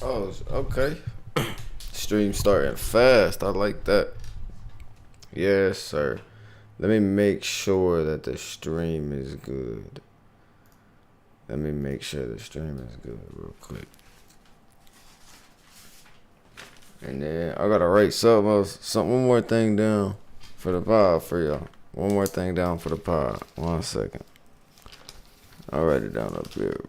Oh, okay. Stream starting fast. I like that. Yes, sir. Let me make sure that the stream is good. Let me make sure the stream is good real quick. And then I gotta write one more thing down for the pod for y'all. One more thing down for the pod. 1 second. I'll write it down up here.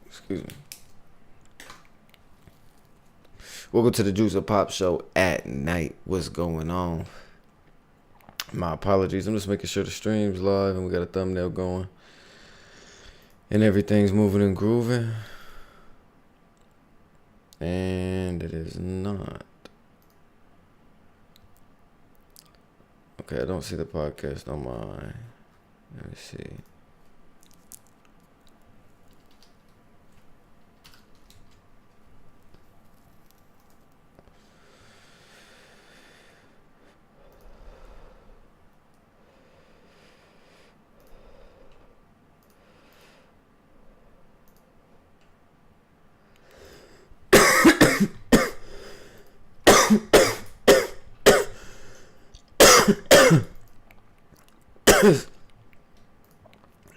Excuse me. Welcome to the Juice of Pop show at night. What's going on? My apologies. I'm just making sure the stream's live and we got a thumbnail going. And everything's moving and grooving. And it is not. Okay, I don't see the podcast on mine. Let me see.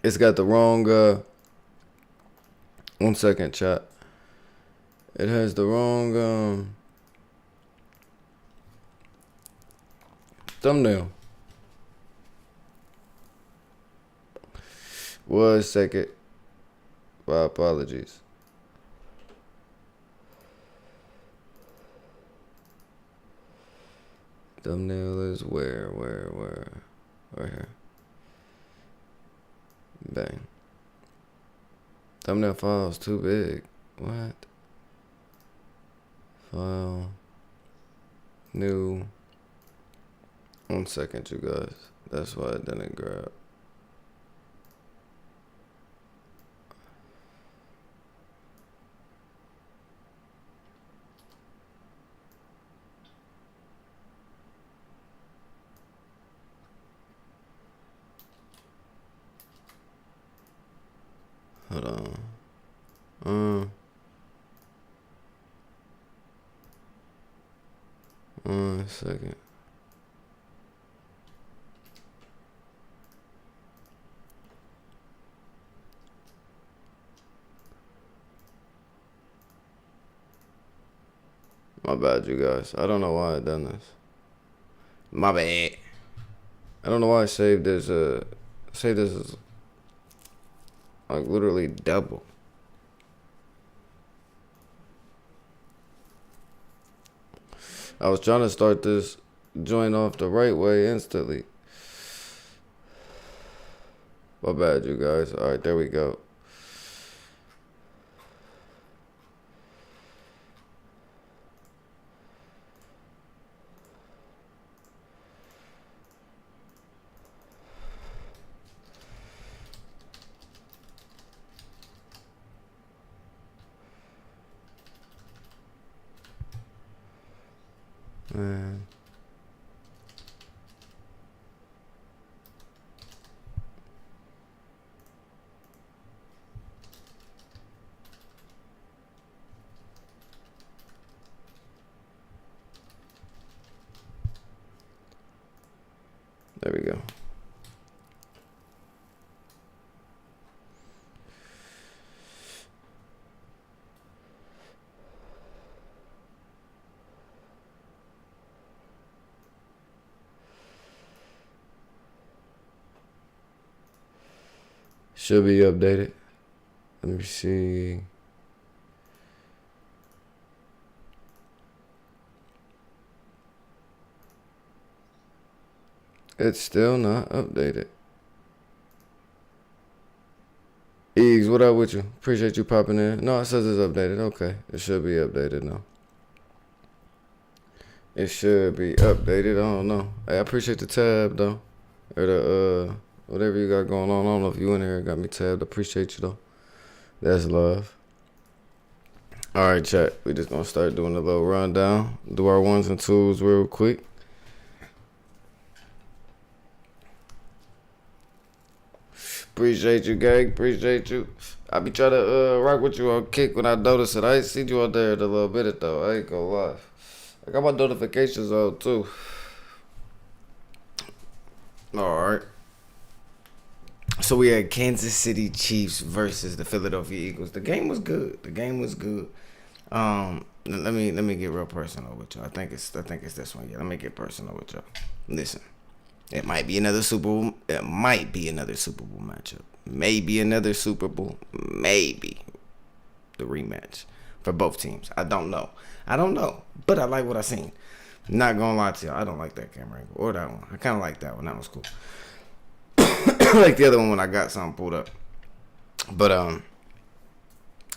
It's got the wrong 1 second, chat. It has the wrong thumbnail. 1 second. My apologies. Thumbnail is where? Right here. Bang. Thumbnail file's too big. What? File. New. 1 second, you guys. That's why it didn't grab. Hold on. 1 second. My bad, you guys. I don't know why I done this. My bad. I don't know why I saved this. Say this is like literally double. I was trying to start this joint off the right way instantly. My bad, you guys. All right, there we go. Man. There we go. Should be updated. Let me see. It's still not updated. Eags, what up with you? Appreciate you popping in. No, it says it's updated. Okay. It should be updated now. It should be updated. I don't know. Hey, I appreciate the tab though. Or the whatever you got going on. I don't know if you in here got me tabbed. Appreciate you though. That's love. Alright, chat. We just gonna start doing a little rundown. Do our ones and twos real quick. Appreciate you, gang. Appreciate you. I be trying to rock with you on Kick when I notice it. I ain't seen you on there in a little minute though. I ain't gonna lie. I got my notifications on too. Alright. So we had Kansas City Chiefs versus the Philadelphia Eagles. The game was good. Let me get real personal with you. I think it's this one. Yeah, let me get personal with you. Listen. It might be another Super Bowl. It might be another Super Bowl matchup. Maybe another Super Bowl. Maybe the rematch for both teams. I don't know. But I like what I seen. Not gonna lie to you, I don't like that camera angle or that one. I kind of like that one. That was cool. I like the other one when I got something pulled up. But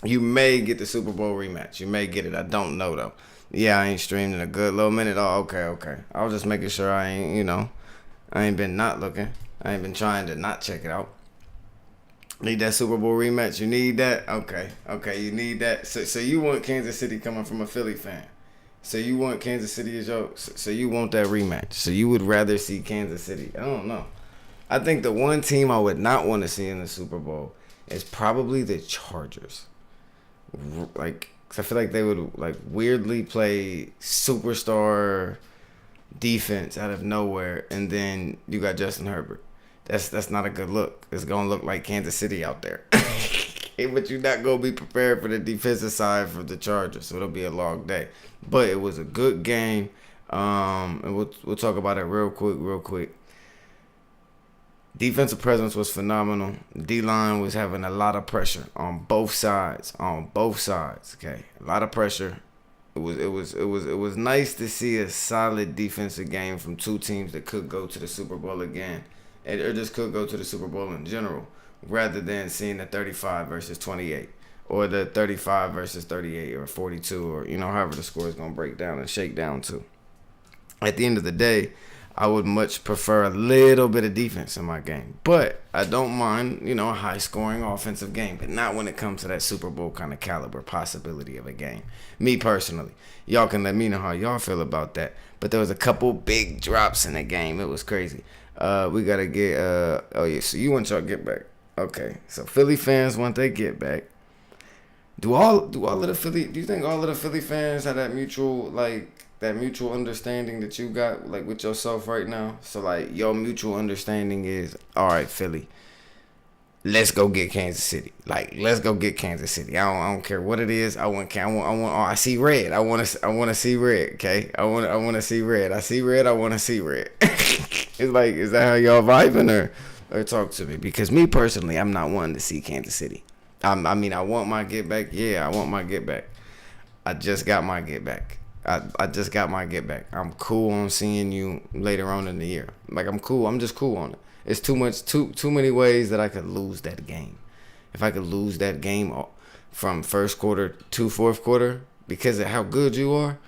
you may get the Super Bowl rematch. You may get it. I don't know though. Yeah, I ain't streamed in a good little minute. Oh, okay. I was just making sure I ain't been not looking. I ain't been trying to not check it out. Need that Super Bowl rematch? You need that? Okay, you need that. So you want Kansas City coming from a Philly fan. So you want Kansas City as your... So you want that rematch. So you would rather see Kansas City. I don't know. I think the one team I would not want to see in the Super Bowl is probably the Chargers. Like, 'cause I feel like they would like weirdly play superstar defense out of nowhere, and then you got Justin Herbert. That's not a good look. It's gonna look like Kansas City out there. But you're not gonna be prepared for the defensive side for the Chargers, so it'll be a long day. But it was a good game, and we'll talk about it real quick. Defensive presence was phenomenal. D-line was having a lot of pressure on both sides. Okay, a lot of pressure. It was nice to see a solid defensive game from two teams that could go to the Super Bowl again, or just could go to the Super Bowl in general, rather than seeing the 35 versus 28, or the 35 versus 38, or 42, or however the score is gonna break down and shake down to. At the end of the day, I would much prefer a little bit of defense in my game. But I don't mind, a high-scoring offensive game. But not when it comes to that Super Bowl kind of caliber possibility of a game. Me personally. Y'all can let me know how y'all feel about that. But there was a couple big drops in the game. It was crazy. We got to get... so you want y'all get back. Okay. So Philly fans want they get back. Do you think all of the Philly fans have that mutual understanding that you got with yourself right now? So your mutual understanding is, all right, Philly, let's go get Kansas City. Let's go get Kansas City. I don't care what it is. I see red. I want to see red. Okay, I want to see red. I see red. I want to see red. It's is that how y'all vibing or talk to me? Because me personally, I'm not wanting to see Kansas City. I want my get back. Yeah, I want my get back. I just got my get back. I just got my get back. I'm cool on seeing you later on in the year. I'm cool. I'm just cool on it. It's too many ways that I could lose that game. If I could lose that game from first quarter to fourth quarter because of how good you are,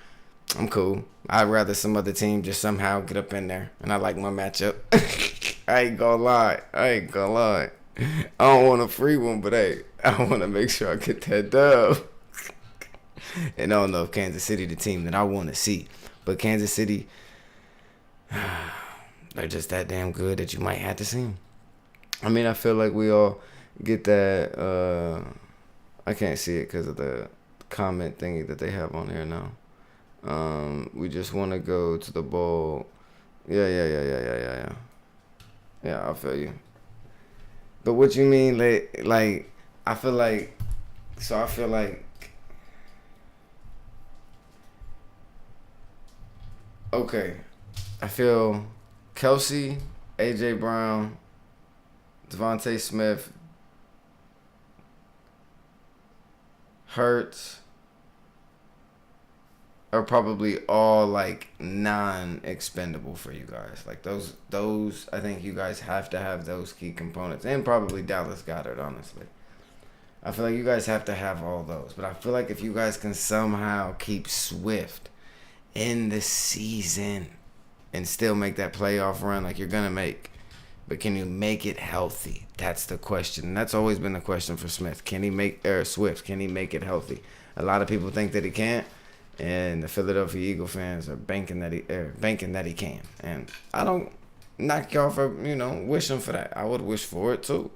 I'm cool. I'd rather some other team just somehow get up in there, and I like my matchup. I ain't gonna lie. I don't want a free one, but hey, I want to make sure I get that dub. And I don't know if Kansas City the team that I want to see. But Kansas City, they're just that damn good that you might have to see them. I feel like we all get that. I can't see it because of the comment thingy that they have on here now. We just want to go to the bowl. Yeah. Yeah, I feel you. But what you mean, I feel like... Okay, I feel Kelsey, A.J. Brown, Devontae Smith, Hurts are probably all non-expendable for you guys. Those I think you guys have to have those key components, and probably Dallas Goedert, honestly. I feel like you guys have to have all those, but I feel like if you guys can somehow keep Swift in the season and still make that playoff run like you're gonna make, but can you make it healthy? That's the question. And that's always been the question for Smith. Can he make Swift? Can he make it healthy? A lot of people think that he can't, and the Philadelphia Eagle fans are banking that he can. And I don't knock y'all for wishing for that. I would wish for it too.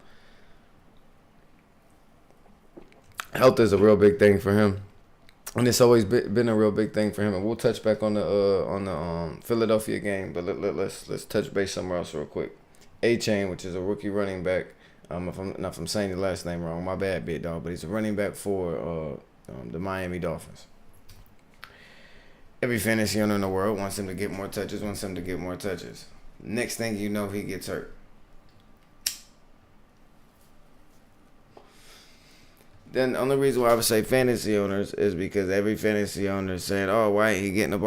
Health is a real big thing for him, and it's always been a real big thing for him. And we'll touch back on the Philadelphia game, but let's touch base somewhere else real quick. A-Chain, which is a rookie running back. If I'm saying your last name wrong, my bad, big dog. But he's a running back for the Miami Dolphins. Every fantasy owner in the world wants him to get more touches. Next thing you know, he gets hurt. Then the only reason why I would say fantasy owners is because every fantasy owner is saying, oh, why ain't he getting the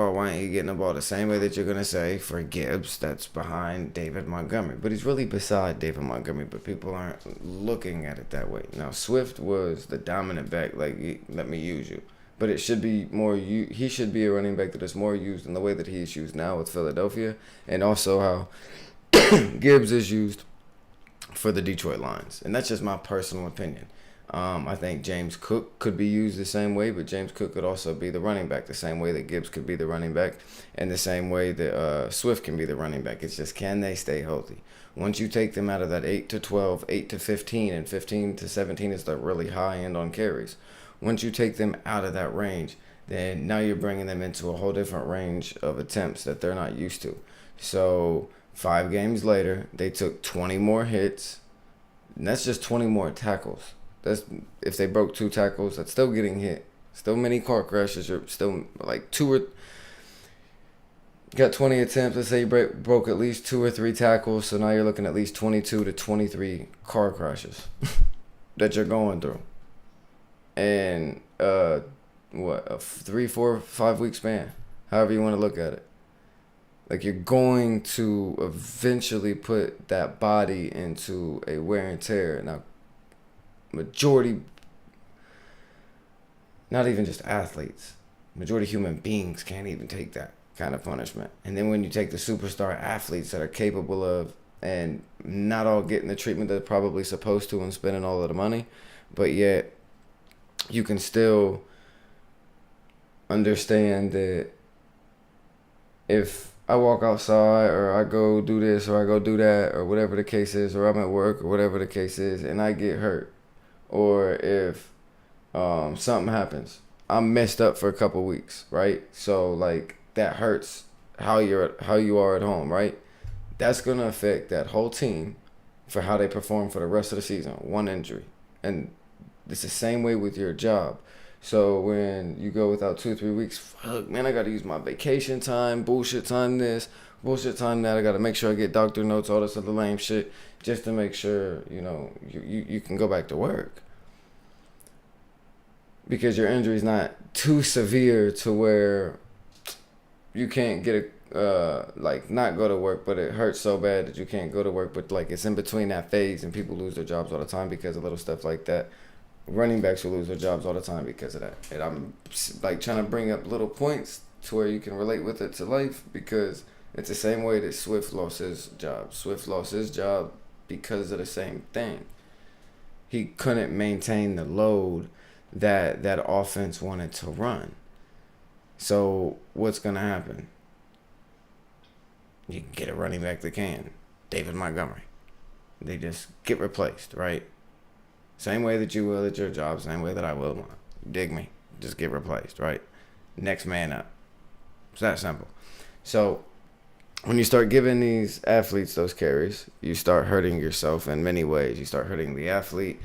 ball? The same way that you're going to say for Gibbs, that's behind David Montgomery. But he's really beside David Montgomery, but people aren't looking at it that way. Now, Swift was the dominant back, like, let me use you. But it should be more, he should be a running back that is more used in the way that he is used now with Philadelphia, and also how Gibbs is used for the Detroit Lions. And that's just my personal opinion. I think James Cook could be used the same way, but James Cook could also be the running back the same way that Gibbs could be the running back, and the same way that Swift can be the running back. It's just, can they stay healthy? Once you take them out of that 8 to 12, 8 to 15, and 15 to 17 is the really high end on carries. Once you take them out of that range, then now you're bringing them into a whole different range of attempts that they're not used to. So 5 games later, they took 20 more hits, and that's just 20 more tackles. That's if they broke 2 tackles, that's still getting hit. Still many car crashes. You're still like got 20 attempts. Let's say you broke at least 2 or 3 tackles. So now you're looking at least 22 to 23 car crashes that you're going through. And a 3, 4, 5 week span, however you want to look at it. Like, you're going to eventually put that body into a wear and tear. Now, majority, not even just athletes, majority human beings can't even take that kind of punishment. And then when you take the superstar athletes that are capable of, and not all getting the treatment they're probably supposed to and spending all of the money, but yet you can still understand that if I walk outside, or I go do this, or I go do that, or whatever the case is, or I'm at work, or whatever the case is, and I get hurt, or if something happens, I'm messed up for a couple weeks, right? So, like, that hurts how you are at home, right? That's going to affect that whole team for how they perform for the rest of the season. One injury. And it's the same way with your job. So when you go without 2 or 3 weeks, fuck, man, I got to use my vacation time, bullshit time this, bullshit time that. I got to make sure I get doctor notes, all this other lame shit, just to make sure, you can go back to work. Because your injury's not too severe to where you can't get not go to work, but it hurts so bad that you can't go to work. But, like, it's in between that phase, and people lose their jobs all the time because of little stuff like that. Running backs will lose their jobs all the time because of that. And I'm, like, trying to bring up little points to where you can relate with it to life, because it's the same way that Swift lost his job. Swift lost his job because of the same thing. He couldn't maintain the load that offense wanted to run. So what's going to happen? You get a running back that can. David Montgomery. They just get replaced, right? Same way that you will at your job, same way that I will mine. Dig me. Just get replaced, right? Next man up. It's that simple. So when you start giving these athletes those carries, you start hurting yourself in many ways. You start hurting the athlete.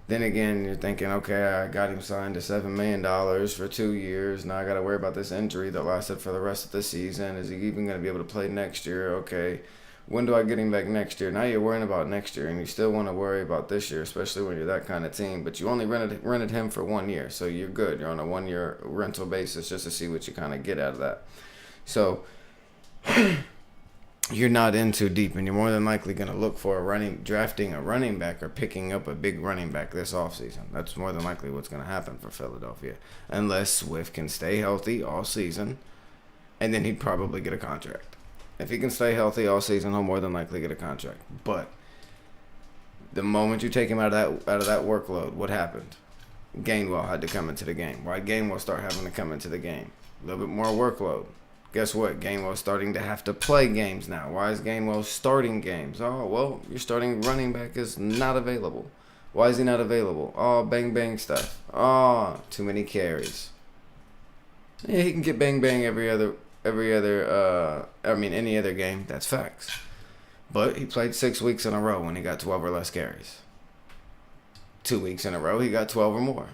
Then again, you're thinking, okay, I got him signed to $7 million for 2 years. Now I got to worry about this injury that lasted for the rest of the season. Is he even going to be able to play next year? Okay, when do I get him back next year? Now you're worrying about next year, and you still want to worry about this year, especially when you're that kind of team. But you only rented him for 1 year, so you're good. You're on a 1-year rental basis just to see what you kind of get out of that. So you're not in too deep, and you're more than likely going to look for drafting a running back or picking up a big running back this offseason. That's more than likely what's going to happen for Philadelphia, unless Swift can stay healthy all season, and then he'd probably get a contract. If he can stay healthy all season, he'll more than likely get a contract. But the moment you take him out of that workload, what happened? Gainwell had to come into the game. Why did Gainwell start having to come into the game? A little bit more workload. Guess what? Gainwell's starting to have to play games now. Why is Gainwell starting games? Oh, well, your starting running back is not available. Why is he not available? Oh, bang bang stuff. Oh, too many carries. Yeah, he can get bang bang any other game. That's facts. But he played 6 weeks in a row when he got 12 or less carries. 2 weeks in a row, he got 12 or more.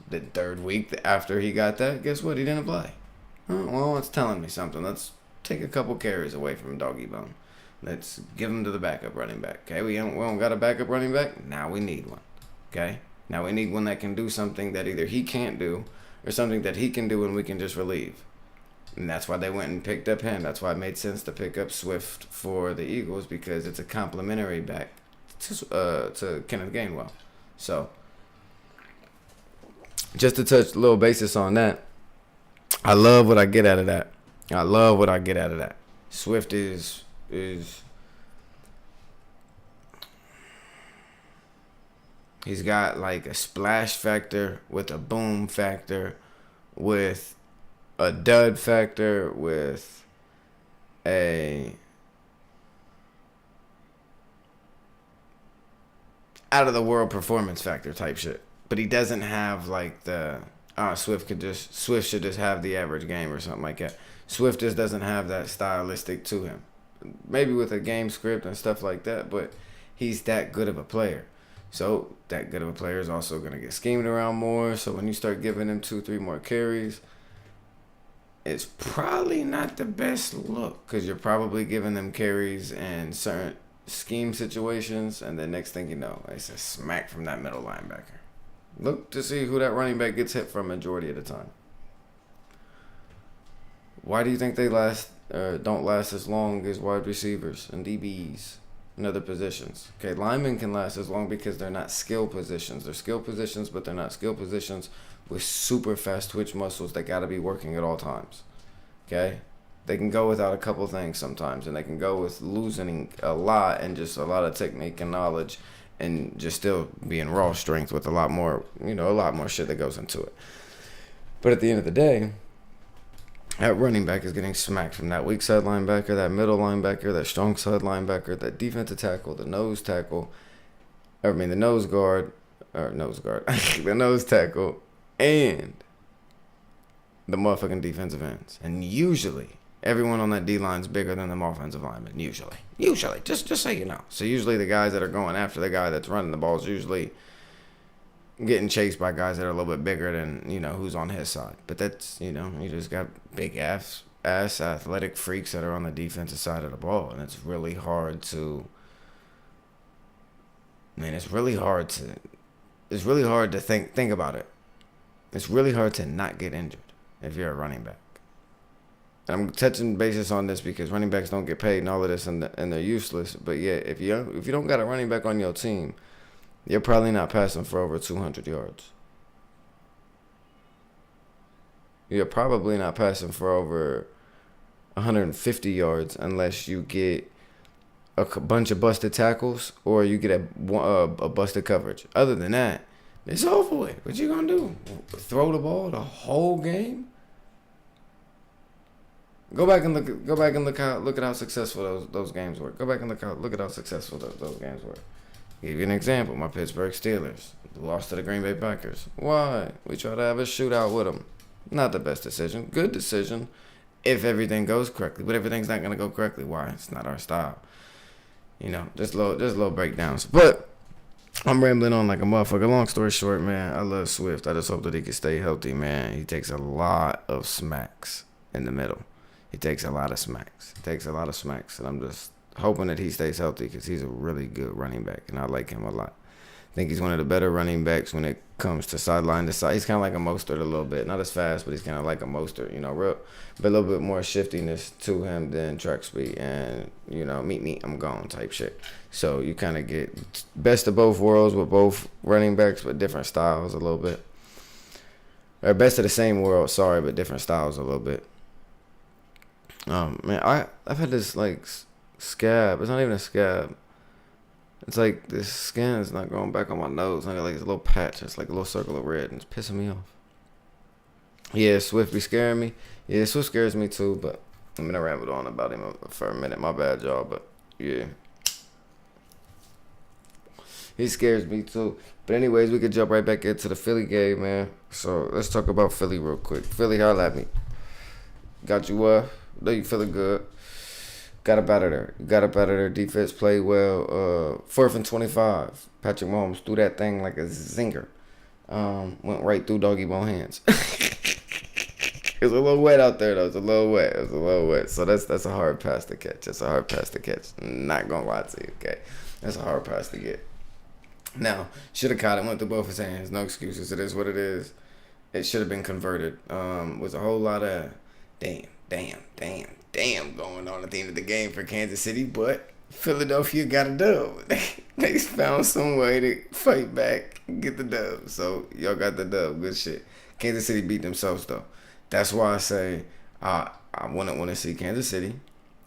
The third week after he got that, guess what? He didn't play. Well, it's telling me something. Let's take a couple carries away from Doggy Bone. Let's give him to the backup running back. Okay, we don't got a backup running back. Now we need one. Okay, now we need one that can do something that either he can't do or something that he can do and we can just relieve. And that's why they went and picked up him. That's why it made sense to pick up Swift for the Eagles, because it's a complimentary back to Kenneth Gainwell. So, just to touch a little basis on that, I love what I get out of that. Swift is he's got like a splash factor with a boom factor, with a dud factor, with a out of the world performance factor type shit. But he doesn't have like the Swift should just have the average game or something like that. Swift just doesn't have that stylistic to him. Maybe with a game script and stuff like that, but he's that good of a player. So that good of a player is also going to get schemed around more. So when you start giving him 2-3 more carries, it's probably not the best look, because you're probably giving them carries in certain scheme situations, and the next thing you know, it's a smack from that middle linebacker. Look to see who that running back gets hit from majority of the time. Why do you think they don't last as long as wide receivers and DBs and other positions? Okay, linemen can last as long because they're not skill positions. They're skill positions, but they're not skill positions with super fast twitch muscles that got to be working at all times. Okay? They can go without a couple things sometimes, and they can go with losing a lot and just a lot of technique and knowledge, and just still being raw strength with a lot more shit that goes into it. But at the end of the day, that running back is getting smacked from that weak side linebacker, that middle linebacker, that strong side linebacker, that defensive tackle, the nose tackle, the nose tackle, and the motherfucking defensive ends. And usually, everyone on that D-line's bigger than them offensive linemen. Usually. Just so you know. So usually the guys that are going after the guy that's running the ball is usually getting chased by guys that are a little bit bigger than, who's on his side. But that's, you just got big ass athletic freaks that are on the defensive side of the ball. And it's really hard to think about it. It's really hard to not get injured if you're a running back. I'm touching bases on this because running backs don't get paid and all of this, and they're useless. But yeah, if you don't got a running back on your team, you're probably not passing for over 200 yards. You're probably not passing for over 150 yards unless you get a bunch of busted tackles or you get a busted coverage. Other than that, it's over with. What you gonna do? Throw the ball the whole game? Go back and look at how successful those games were. Go back and look at how successful those games were. Give you an example. My Pittsburgh Steelers lost to the Green Bay Packers. Why? We tried to have a shootout with them. Not the best decision. Good decision if everything goes correctly. But everything's not gonna go correctly. Why? It's not our style. Just little breakdowns. But I'm rambling on like a motherfucker. Long story short, man, I love Swift. I just hope that he can stay healthy, man. He takes a lot of smacks in the middle. He takes a lot of smacks. And I'm just hoping that he stays healthy because he's a really good running back, and I like him a lot. I think he's one of the better running backs when it comes to sideline to side. He's kind of like a Mostert a little bit. Not as fast, but he's kind of like a Mostert, but a little bit more shiftiness to him than track speed. And, meet me, I'm gone type shit. So you kind of get best of both worlds with both running backs, but different styles a little bit. Or best of the same world, but different styles a little bit. Man, I've had this, like, scab. It's not even a scab. It's like this skin is not going back on my nose. I got like this little patch. It's like a little circle of red, and it's pissing me off. Yeah, Swift be scaring me. Yeah, Swift scares me too, but I'm gonna ramble on about him for a minute. My bad, y'all, but yeah. He scares me too. But anyways, we could jump right back into the Philly game, man. So let's talk about Philly real quick. Philly, holla at me. Got you know you feeling good. Got up out of there. Got up out of there. Defense played well. 4th and 25. Patrick Mahomes threw that thing like a zinger. Went right through doggy bone hands. It was a little wet out there though. It was a little wet. So that's a hard pass to catch. That's a hard pass to catch. Not gonna lie to you, okay? That's a hard pass to get. Now, should have caught it. Went through both his hands. No excuses. It is what it is. It should have been converted. Was a whole lot of damn going on at the end of the game for Kansas City, but Philadelphia got a dub. They found some way to fight back and get the dub. So y'all got the dub. Good shit. Kansas City beat themselves though. That's why I say I wouldn't want to see Kansas City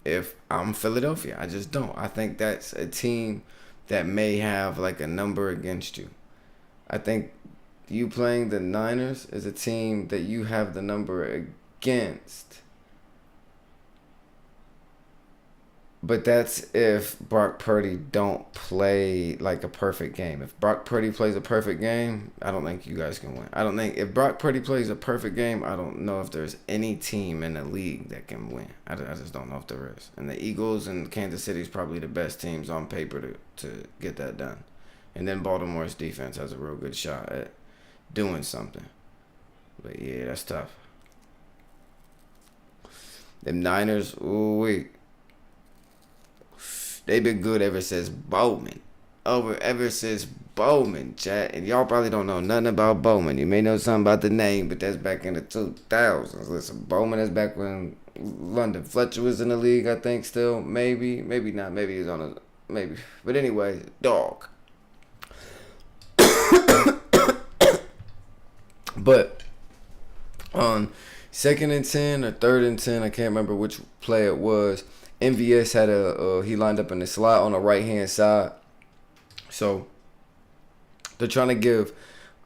if I'm Philadelphia. I just don't. I think that's a team that may have like a number against you. I think you playing the Niners is a team that you have the number against. But that's if Brock Purdy don't play like a perfect game. If Brock Purdy plays a perfect game, I don't think you guys can win. I don't think if Brock Purdy plays a perfect game, I don't know if there's any team in the league that can win. I just don't know if there is. And the Eagles and Kansas City is probably the best teams on paper to get that done. And then Baltimore's defense has a real good shot at doing something. But yeah, that's tough. Them Niners, ooh-wee. They been good ever since Bowman. Ever since Bowman, chat. And y'all probably don't know nothing about Bowman. You may know something about the name, but that's back in the 2000s. Listen, Bowman is back when London Fletcher was in the league, I think, still. Maybe not. Maybe he's on a... Maybe. But anyway, dog. But on 2nd and 10 or 3rd and 10, I can't remember which play it was, MVS had he lined up in the slot on the right hand side. So they're trying to give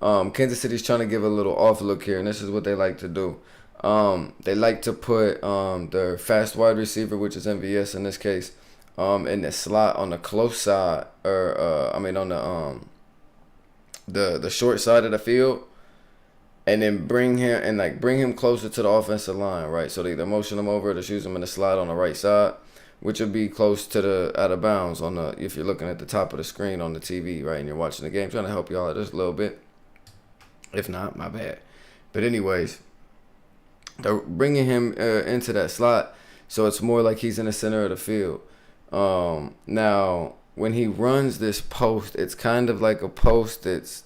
Kansas City's trying to give a little off look here, and this is what they like to do. They like to put their fast wide receiver, which is MVS in this case, in the slot on the close side, or on the short side of the field. And then bring him closer to the offensive line, right? So they either motion him over or to shoot him in the slot on the right side, which would be close to the out of bounds if you're looking at the top of the screen on the TV, right? And you're watching the game, trying to help y'all out just a little bit. If not, my bad. But anyways, they're bringing him into that slot, so it's more like he's in the center of the field. Now, when he runs this post, it's kind of like a post that's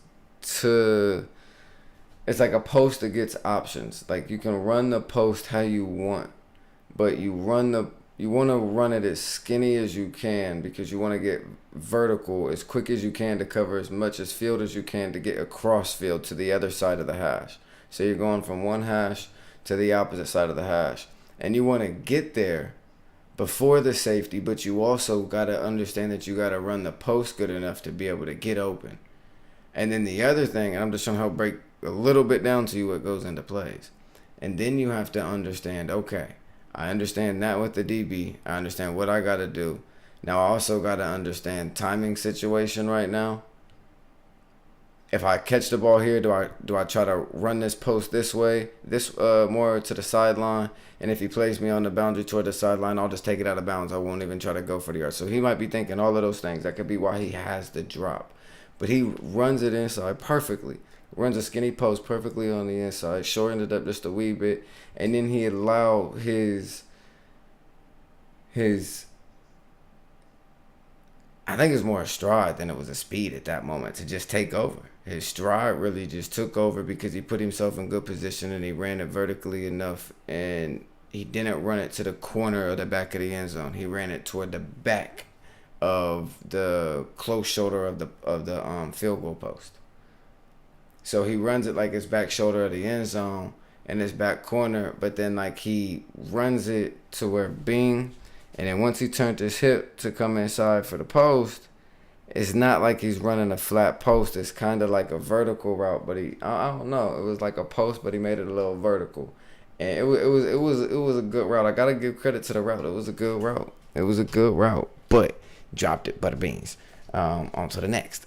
It's like a post that gets options. Like you can run the post how you want, but you want to run it as skinny as you can because you want to get vertical as quick as you can to cover as much as field as you can to get across field to the other side of the hash. So you're going from one hash to the opposite side of the hash, and you want to get there before the safety, but you also got to understand that you got to run the post good enough to be able to get open. And then the other thing, and I'm just trying to help break a little bit down to you what goes into plays. And then you have to understand, okay, I understand that with the DB. I understand what I got to do. Now I also got to understand timing situation right now. If I catch the ball here, do I try to run this post this way, more to the sideline? And if he plays me on the boundary toward the sideline, I'll just take it out of bounds. I won't even try to go for the yard. So he might be thinking all of those things. That could be why he has the drop. But he runs it inside perfectly. Runs a skinny post perfectly on the inside. Shortened it up just a wee bit. And then he allowed his I think it's more a stride than it was a speed at that moment to just take over. His stride really just took over because he put himself in good position and he ran it vertically enough, and he didn't run it to the corner or the back of the end zone. He ran it toward the back of the close shoulder of the field goal post. So he runs it like his back shoulder of the end zone and his back corner, but then like he runs it to where bing, and then once he turned his hip to come inside for the post, it's not like he's running a flat post. It's kind of like a vertical route, but I don't know. It was like a post, but he made it a little vertical, and it was a good route. I gotta give credit to the route. It was a good route. But dropped it, butter beans. On to the next.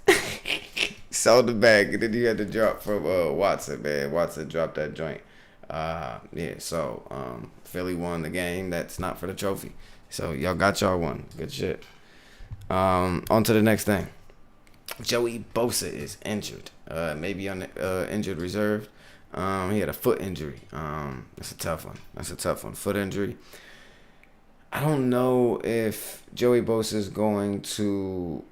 Sold the bag, and then you had to drop from Watson, man. Watson dropped that joint. Yeah, so Philly won the game. That's not for the trophy. So y'all got y'all one. Good shit. On to the next thing. Joey Bosa is injured. Maybe on the injured reserve. He had a foot injury. That's a tough one. Foot injury. I don't know if Joey Bosa is going to.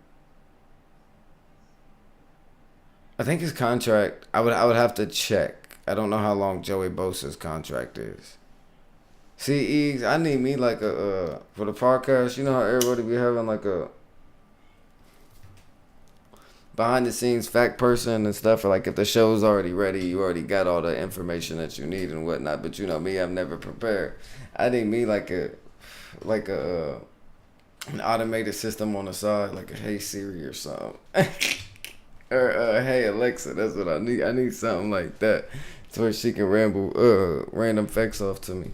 I think his contract. I would have to check. I don't know how long Joey Bosa's contract is. See, Eags, I need me like a for the podcast. You know how everybody be having like a behind the scenes fact person and stuff. Or like if the show's already ready, you already got all the information that you need and whatnot. But you know me, I'm never prepared. I need me like a an automated system on the side, like a Hey Siri or something. Or Hey Alexa, that's what I need. I need something like that, to where she can ramble random facts off to me,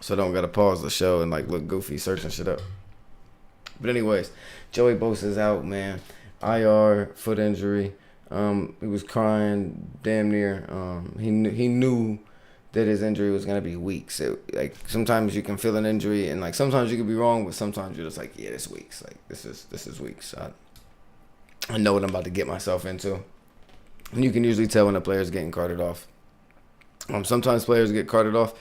so I don't gotta pause the show and like look goofy searching shit up. But anyways, Joey Bosa's out, man. IR, foot injury. He was crying damn near. He knew that his injury was gonna be weeks. Like sometimes you can feel an injury, and like sometimes you can be wrong, but sometimes you're just like, yeah, this weeks. Like this is weeks. I know what I'm about to get myself into. And you can usually tell when a player's getting carted off. Sometimes players get carted off,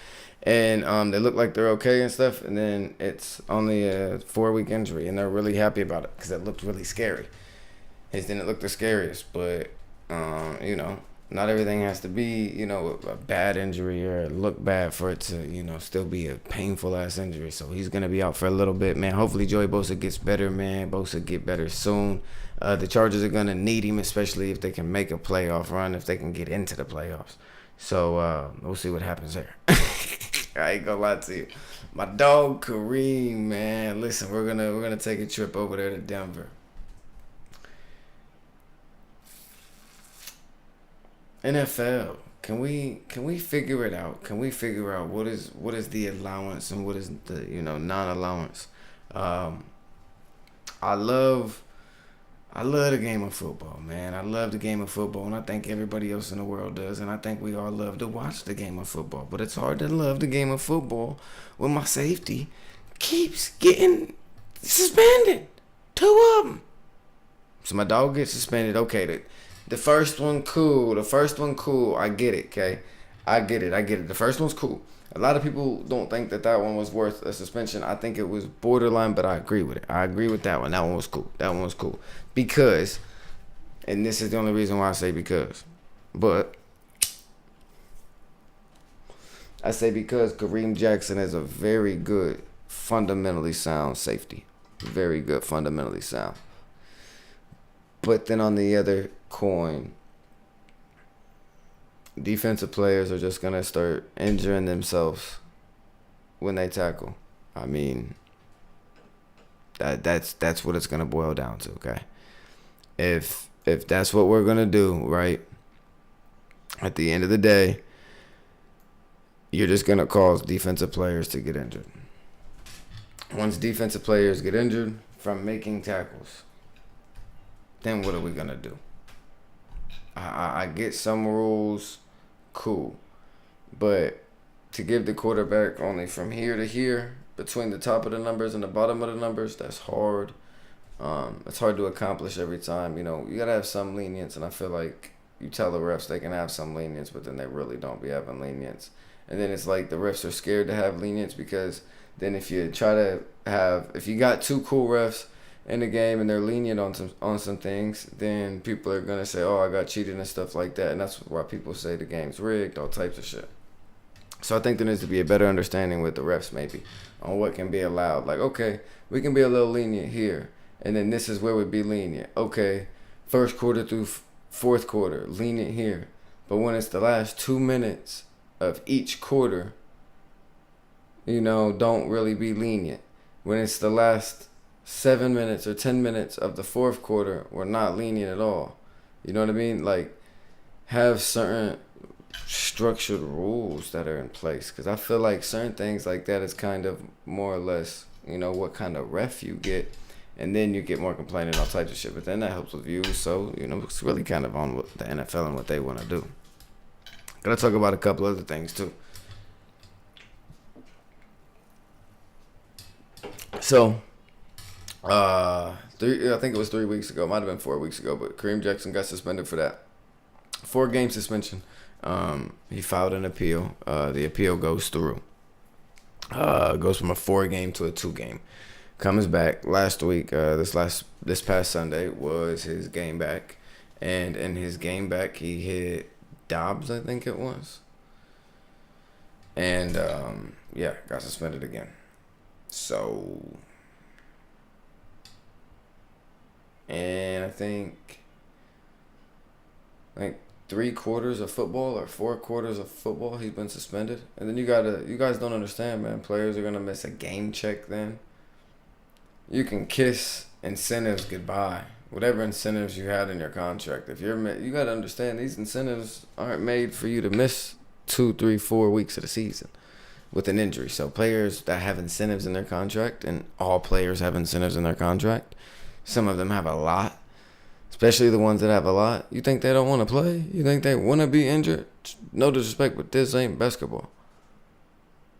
and they look like they're okay and stuff, and then it's only a 4-week injury, and they're really happy about it because it looked really scary. His didn't look the scariest, but you know, not everything has to be, you know, a bad injury or look bad for it to, you know, still be a painful ass injury. So he's gonna be out for a little bit, man. Hopefully Joey Bosa gets better, man. Bosa get better soon. The Chargers are gonna need him, especially if they can make a playoff run, if they can get into the playoffs. So we'll see what happens there. I ain't gonna lie to you, my dog Kareem, man. Listen, we're gonna take a trip over there to Denver. NFL, can we figure it out? Can we figure out what is the allowance and what is the, you know, non-allowance? I love the game of football, man. I love the game of football, and I think everybody else in the world does, and I think we all love to watch the game of football. But it's hard to love the game of football when my safety keeps getting suspended. 2 of them. So my dog gets suspended. Okay, the first one cool. I get it, okay? I get it. The first one's cool. A lot of people don't think that one was worth a suspension. I think it was borderline, but I agree with it. I agree with that one. That one was cool. Because, and this is the only reason why I say because, but I say because Kareem Jackson is a very good, fundamentally sound safety. Very good, fundamentally sound. But then on the other coin, defensive players are just gonna start injuring themselves when they tackle. I mean, that's what it's gonna boil down to. Okay, if that's what we're gonna do, right? At the end of the day, you're just gonna cause defensive players to get injured. Once defensive players get injured from making tackles, then what are we gonna do? I get some rules, cool, but to give the quarterback only from here to here, between the top of the numbers and the bottom of the numbers, that's hard. It's hard to accomplish every time. You know, you gotta have some lenience, and I feel like you tell the refs they can have some lenience, but then they really don't be having lenience. And then it's like the refs are scared to have lenience, because then if you got 2 cool refs in the game and they're lenient on some things, then people are gonna say, oh, I got cheated and stuff like that, and that's why people say the game's rigged, all types of shit. So I think there needs to be a better understanding with the refs, maybe, on what can be allowed. Like, okay, we can be a little lenient here, and then this is where we'd be lenient. Okay, first quarter through fourth quarter, lenient here. But when it's the last 2 minutes of each quarter, you know, don't really be lenient. When it's the last 7 minutes or 10 minutes of the fourth quarter, we're not lenient at all. You know what I mean? Like, have certain structured rules that are in place, because I feel like certain things like that is kind of more or less, you know, what kind of ref you get, and then you get more complaining, all types of shit. But then that helps with views. So it's really kind of on what the NFL and what they want to do. Gotta talk about a couple other things too. So, I think it was 3 weeks ago. It might have been 4 weeks ago, but Kareem Jackson got suspended for that 4-game suspension. He filed an appeal. The appeal goes through. Goes from a 4-game to a 2-game. Comes back last week. This past Sunday was his game back, and in his game back he hit Dobbs, I think it was, and got suspended again. So, and I think like 3/4 of football or 4/4 of football he's been suspended. And then you guys don't understand, man. Players are gonna miss a game check. Then you can kiss incentives goodbye. Whatever incentives you had in your contract, you gotta understand these incentives aren't made for you to miss 2, 3, 4 weeks of the season with an injury. So players that have incentives in their contract, and all players have incentives in their contract. Some of them have a lot, especially the ones that have a lot. You think they don't want to play? You think they want to be injured? No disrespect, but this ain't basketball.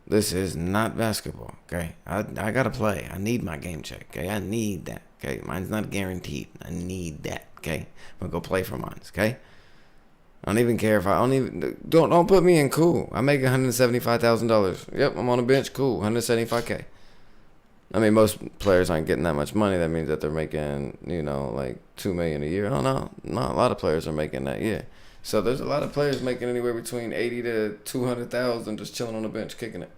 This is not basketball, okay? I gotta play. I need my game check, okay? I need that, okay? Mine's not guaranteed. I need that, okay? I'm gonna go play for mine, okay? I don't even care if don't put me in cool. I make $175,000. Yep, I'm on a bench. Cool, $175K. I mean, most players aren't getting that much money. That means that they're making, like $2 million a year. I don't know. Not a lot of players are making that. Yeah. So there's a lot of players making anywhere between $80,000 to $200,000 just chilling on the bench, kicking it.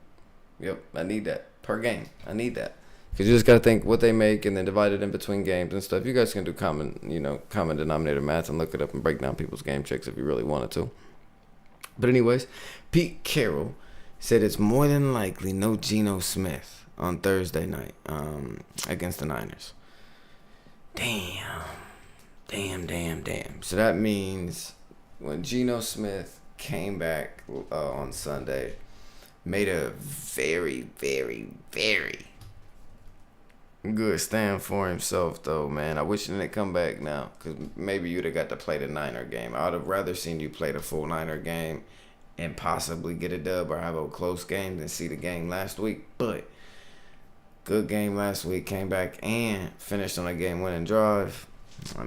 Yep, I need that per game. I need that. Because you just got to think what they make and then divide it in between games and stuff. You guys can do common denominator math and look it up and break down people's game checks if you really wanted to. But anyways, Pete Carroll said it's more than likely no Geno Smith on Thursday night against the Niners. Damn. So that means when Geno Smith came back on Sunday, made a very, very, very good stand for himself, though, man. I wish he didn't come back now, because maybe you'd have got to play the Niner game. I would have rather seen you play the full Niner game and possibly get a dub or have a close game than see the game last week. But good game last week, came back and finished on a game-winning drive. I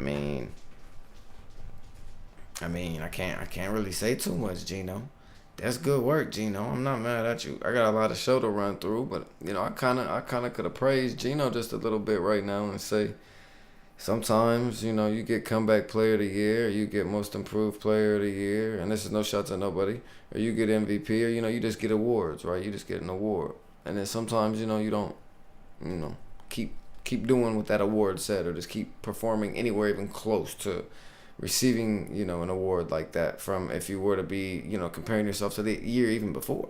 can't really say too much, Geno. That's good work, Geno. I'm not mad at you. I got a lot of show to run through, but I kind of could have praised Geno just a little bit right now and say sometimes you get comeback player of the year, or you get most improved player of the year, and this is no shots at nobody, or you get MVP, or you just get awards, right? You just get an award, and then sometimes you don't keep doing what that award said, or just keep performing anywhere even close to receiving, an award like that from, if you were to be, comparing yourself to the year even before.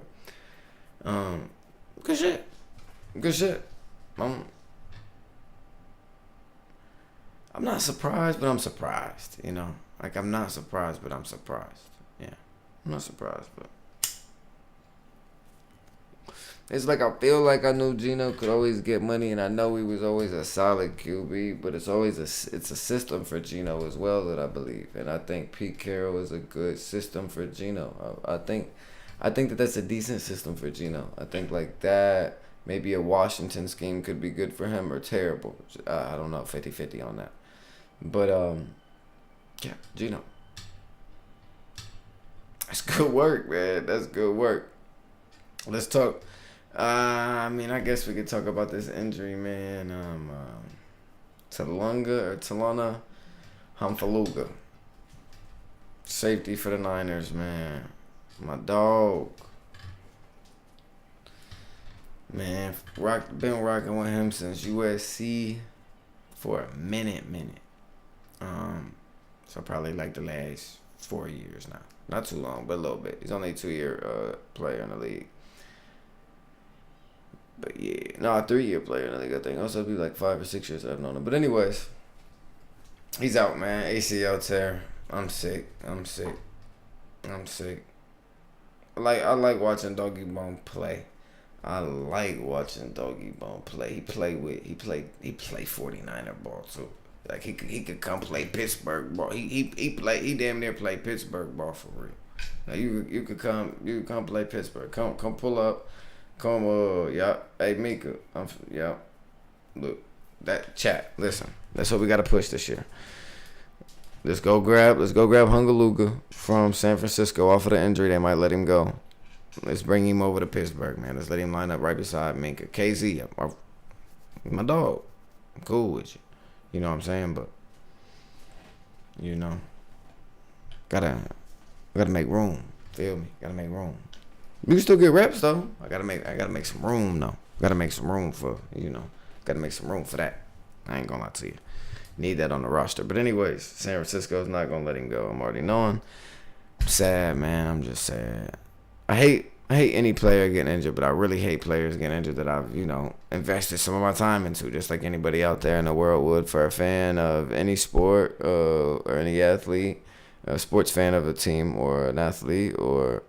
Good shit. I'm not surprised, but I'm surprised, Like, I'm not surprised, but I'm surprised. Yeah. I'm not surprised, but it's like I feel like I knew Geno could always get money, and I know he was always a solid QB, but it's a system for Geno as well that I believe, and I think Pete Carroll is a good system for Geno. I think that's a decent system for Geno. I think like that, maybe a Washington scheme could be good for him or terrible. I don't know, 50-50 on that. But yeah, Geno. That's good work, man. That's good work. Let's talk. I guess we could talk about this injury, man. Talana Hamfaluga. Safety for the Niners, man. My dog. Man, been rocking with him since USC for a minute. So probably like the last 4 years now. Not too long, but a little bit. He's only a 2-year player in the league. But yeah, no, a 3-year player in the league, I think. Also be like 5 or 6 years I've known him. But anyways, he's out, man. ACL tear. I'm sick. I like watching Doggy Bone play. I like watching Doggy Bone play. He play 49er ball too. Like he could come play Pittsburgh ball. He damn near play Pittsburgh ball for real. Now you could come play Pittsburgh. Come pull up. Yeah. Hey Mika, yeah. Look, that chat. Listen, that's what we gotta push this year. Let's go grab Hungaluga from San Francisco off of the injury. They might let him go. Let's bring him over to Pittsburgh, man. Let's let him line up right beside Minka. KZ, my dog. I'm cool with you. You know what I'm saying? But, you know, gotta make room. Feel me? Gotta make room. You can still get reps though. I gotta make some room though. Gotta make some room for, gotta make some room for that. I ain't gonna lie to you. Need that on the roster. But anyways, San Francisco's not gonna let him go. I'm already knowing. I'm sad, man. I'm just sad. I hate any player getting injured, but I really hate players getting injured that I've, invested some of my time into, just like anybody out there in the world would. For a fan of any sport or any athlete, a sports fan of a team or an athlete or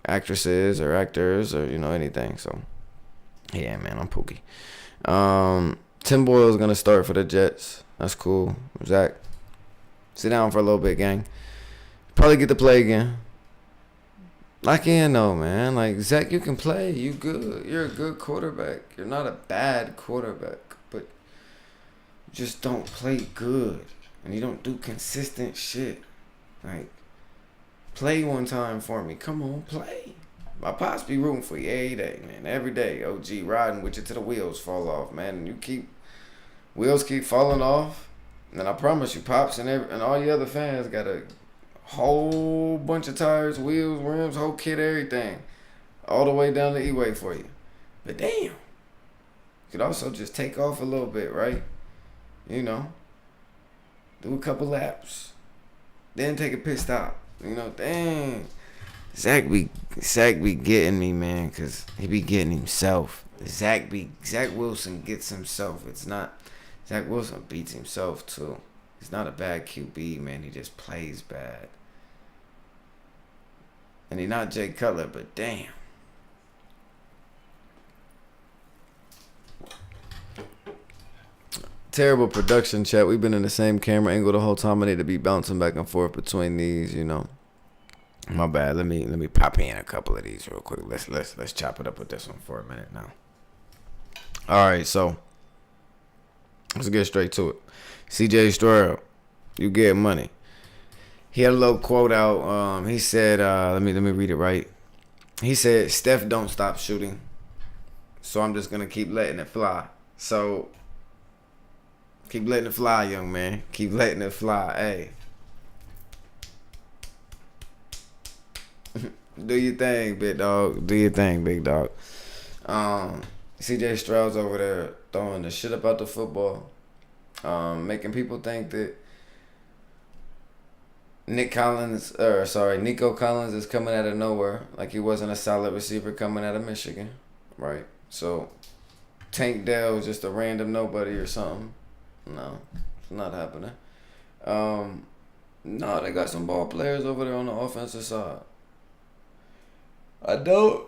actresses or actors or, anything. So, yeah, man, I'm pookie. Tim Boyle's going to start for the Jets. That's cool. Zach, sit down for a little bit, gang. Probably get to play again. Lock in, though, man. Like, Zach, you can play. You good. You're a good quarterback. You're not a bad quarterback. But you just don't play good. And you don't do consistent shit. Like, play one time for me. Come on, play. My pops be rooting for you every day, man. Every day. OG riding with you till the wheels fall off, man. And wheels keep falling off. And I promise you, Pops and all you other fans got a whole bunch of tires, wheels, rims, whole kit, everything. All the way down the E-way for you. But damn. You could also just take off a little bit, right? Do a couple laps. Then take a pit stop. Dang. Zach be getting me, man, because he be getting himself. Zach Wilson gets himself. It's not... Zach Wilson beats himself, too. He's not a bad QB, man. He just plays bad. And he's not Jay Cutler, but damn. Terrible production, chat. We've been in the same camera angle the whole time. I need to be bouncing back and forth between these, My bad. Let me pop in a couple of these real quick. Let's chop it up with this one for a minute now. All right, so let's get straight to it. CJ Stroud, you get money. He had a little quote out. He said, let me read it right. He said, Steph don't stop shooting, so I'm just gonna keep letting it fly. So keep letting it fly, young man. Keep letting it fly. Hey. Do your thing, big dog. Do your thing, big dog. CJ Stroud's over there throwing the shit about the football. Making people think that Nico Collins is coming out of nowhere, like he wasn't a solid receiver coming out of Michigan, right? So Tank Dell is just a random nobody or something. No, it's not happening. No, they got some ball players over there on the offensive side. I don't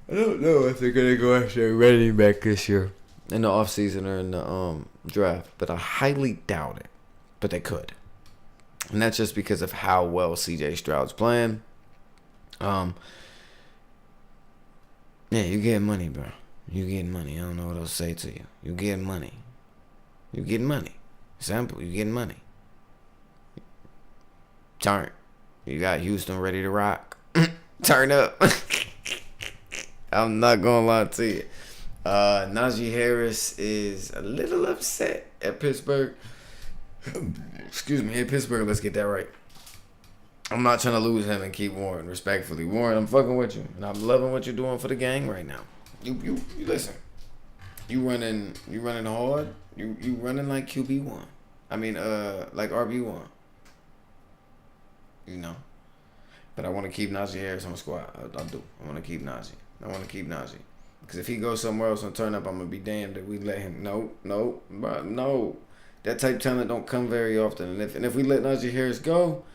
know if they're gonna go after a running back this year in the offseason or in the draft, but I highly doubt it. But they could. And that's just because of how well CJ Stroud's playing. Yeah, you getting money, bro. You getting money. I don't know what else to say to you. You getting money. You getting money. Simple. You getting money. Turn. You got Houston ready to rock. Turn up. I'm not gonna lie to you. Najee Harris is a little upset at Pittsburgh. Excuse me. Hey, Pittsburgh, let's get that right. I'm not trying to lose him and keep Warren, respectfully. Warren, I'm fucking with you. And I'm loving what you're doing for the gang right now. You listen. You running hard. You running like QB1. I mean, like RB1. But I want to keep Najee Harris on the squad. I do. I want to keep Najee. Because if he goes somewhere else and turn up, I'm going to be damned if we let him. No. That type of talent don't come very often. And if we let Najee Harris go,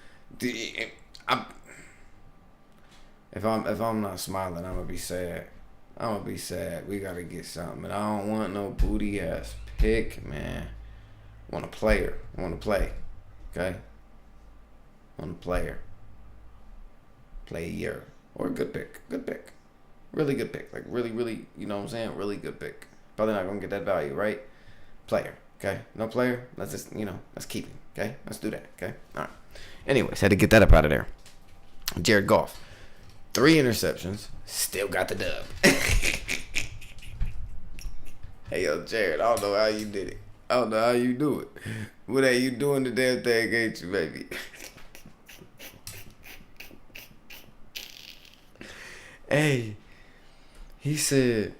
if I'm not smiling, I'm going to be sad. I'm gonna be sad. We gotta get something. And I don't want no booty ass pick, man. Want a player. Want to play. Okay? Want a player. Player. Or a good pick. Good pick. Really good pick. Like really, really, you know what I'm saying? Really good pick. Probably not gonna get that value, right? Player. Okay? No player? Let's just, let's keep him. Okay? Let's do that. Okay? Alright. Anyways, had to get that up out of there. Jared Goff. 3 interceptions. Still got the dub. Hey, yo, Jared, I don't know how you did it. I don't know how you do it. What are you doing the damn thing, ain't you, baby? Hey, he said,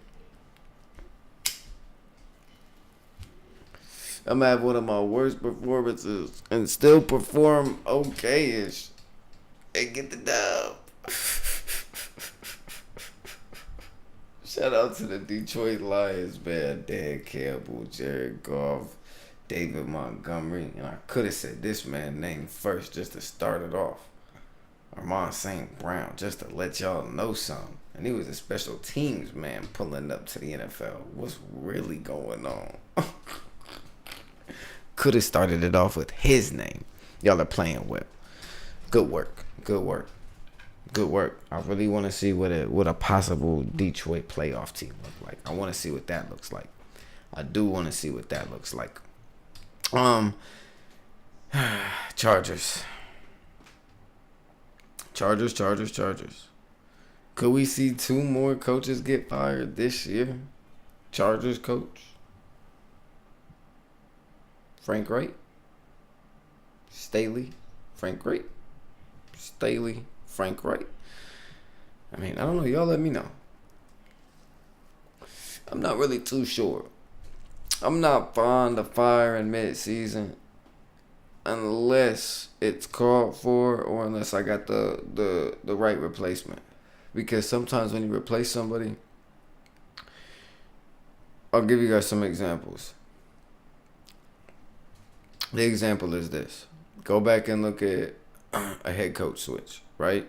I'm at one of my worst performances and still perform okay-ish and get the dub. Shout out to the Detroit Lions, man. Dan Campbell, Jared Goff, David Montgomery. And I could have said this man's name first just to start it off. Armand St. Brown, just to let y'all know something. And he was a special teams man pulling up to the NFL. What's really going on? Could have started it off with his name. Y'all are playing well. Good work. Good work. Good work. I really want to see what a possible Detroit playoff team look like. I want to see what that looks like. I do want to see what that looks like. Chargers. Could we see 2 more coaches get fired this year? Chargers coach Frank Wright. Staley. Frank Wright. Staley. Frank Wright. I mean, I don't know. Y'all let me know. I'm not really too sure. I'm not fond of firing mid-season unless it's called for or unless I got the right replacement. Because sometimes when you replace somebody, I'll give you guys some examples. The example is this. Go back and look at a head coach switch, right?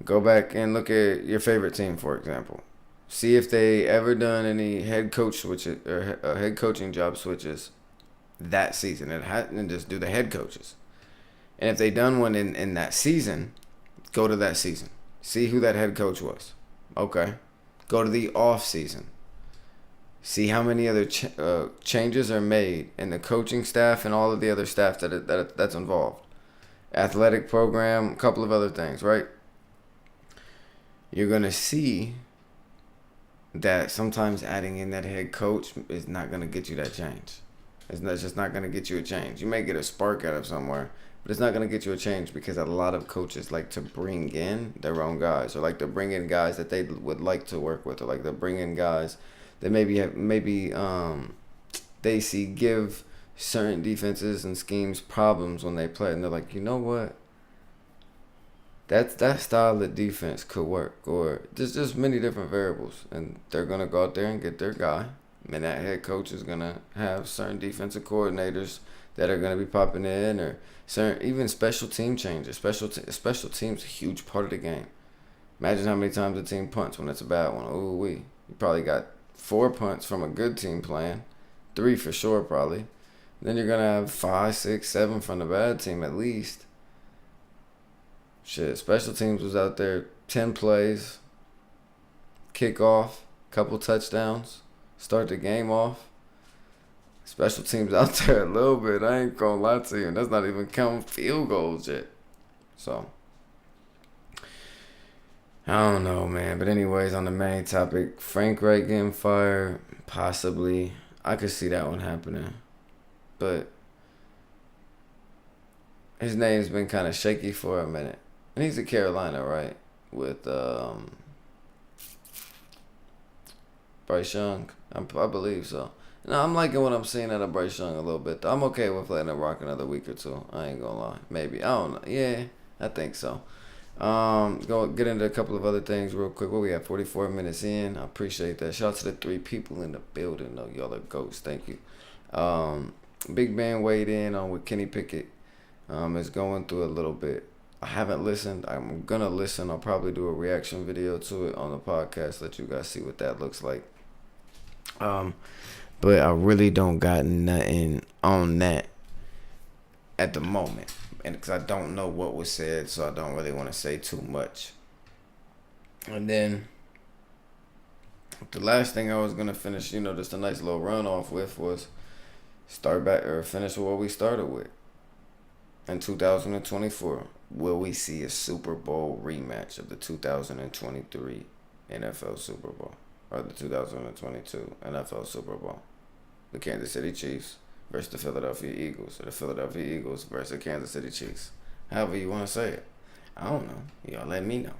Go back and look at your favorite team, for example. See if they ever done any head coach switches or head coaching job switches that season. And just do the head coaches. And if they done one in that season, go to that season. See who that head coach was. Okay. Go to the off season. See how many other changes are made in the coaching staff and all of the other staff that's involved. Athletic program, a couple of other things, right? You're going to see that sometimes adding in that head coach is not going to get you that change. It's just not going to get you a change. You may get a spark out of somewhere, but it's not going to get you a change because a lot of coaches like to bring in their own guys or like to bring in guys that they would like to work with or like to bring in guys that maybe they see give certain defenses and schemes problems when they play. And they're like, you know what? That style of defense could work, or just many different variables, and they're gonna go out there and get their guy. And that head coach is gonna have certain defensive coordinators that are gonna be popping in, or certain even special team changes. Special teams a huge part of the game. Imagine how many times a team punts when it's a bad one. You probably got 4 punts from a good team playing, 3 for sure probably. Then you're gonna have 5, 6, 7 from the bad team at least. Shit, special teams was out there 10 plays, kickoff, couple touchdowns, start the game off. Special teams out there a little bit. I ain't gonna lie to you. That's not even counting field goals yet. So, I don't know, man. But anyways, on the main topic, Frank Wright getting fired, possibly. I could see that one happening. But his name's been kind of shaky for a minute. And he's at Carolina, right? With Bryce Young. I believe so. No, I'm liking what I'm seeing out of Bryce Young a little bit. I'm okay with letting it rock another week or 2. I ain't gonna lie. Maybe. I don't know. Yeah, I think so. Go get into a couple of other things real quick. What we at? 44 minutes in. I appreciate that. Shout out to the 3 people in the building, though. Y'all are ghosts. Thank you. Big Ben weighed in on what Kenny Pickett is going through a little bit. I haven't listened. I'm gonna listen. I'll probably do a reaction video to it on the podcast. Let you guys see what that looks like. But I really don't got nothing on that at the moment, and because I don't know what was said, so I don't really want to say too much. And then the last thing I was gonna finish, just a nice little run off with was start back or finish with what we started with. In 2024, will we see a Super Bowl rematch of the 2023 NFL Super Bowl or the 2022 NFL Super Bowl? The Kansas City Chiefs versus the Philadelphia Eagles, or the Philadelphia Eagles versus the Kansas City Chiefs. However you want to say it. I don't know. Y'all let me know.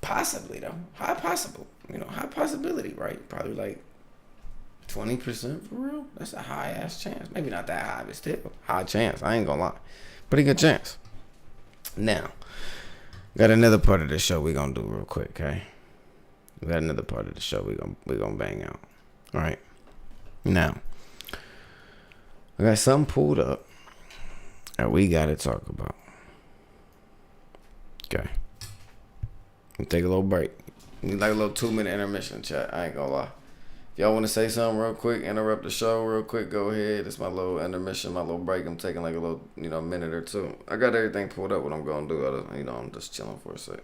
Possibly, though. High possibility, right? Probably like 20% for real. That's a high ass chance. Maybe not that high, but still high chance. I ain't gonna lie. Pretty good chance. Now, got another part of the show we gonna do real quick, okay? We got another part of the show we gonna bang out. All right. Now, I got something pulled up that we gotta talk about. Okay. We'll take a little break. We like a little 2-minute intermission, chat. I ain't gonna lie. If y'all want to say something real quick, interrupt the show real quick, go ahead. It's my little intermission, my little break. I'm taking like a little, minute or two. I got everything pulled up what I'm gonna do. I'm just chilling for a sec.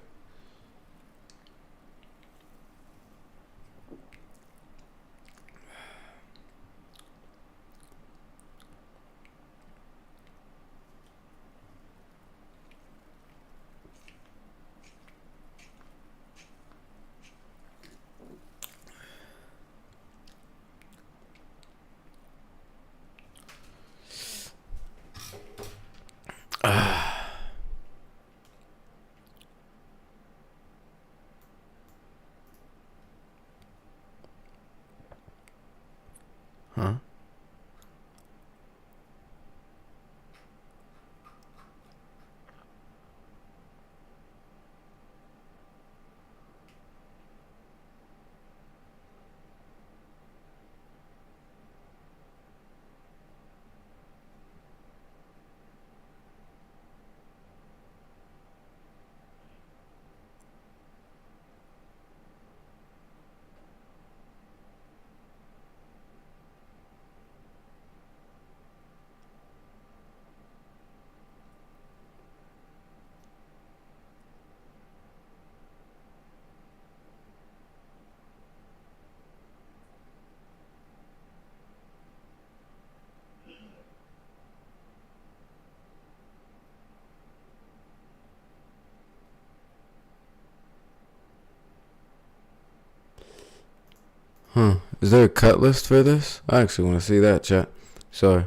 Huh? Is there a cut list for this? I actually want to see that, chat. Sorry.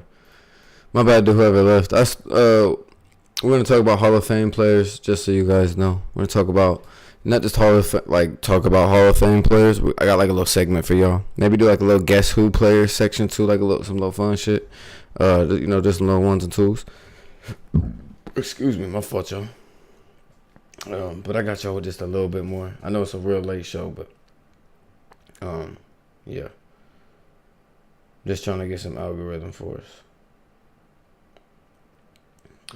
My bad to whoever left. We're going to talk about Hall of Fame players, just so you guys know. We're going to talk about, not just talk about Hall of Fame players. I got like a little segment for y'all. Maybe do like a little Guess Who players section too, like some little fun shit. Just some little ones and twos. Excuse me, my fault, y'all. But I got y'all with just a little bit more. I know it's a real late show, but yeah. Just trying to get some algorithm for us.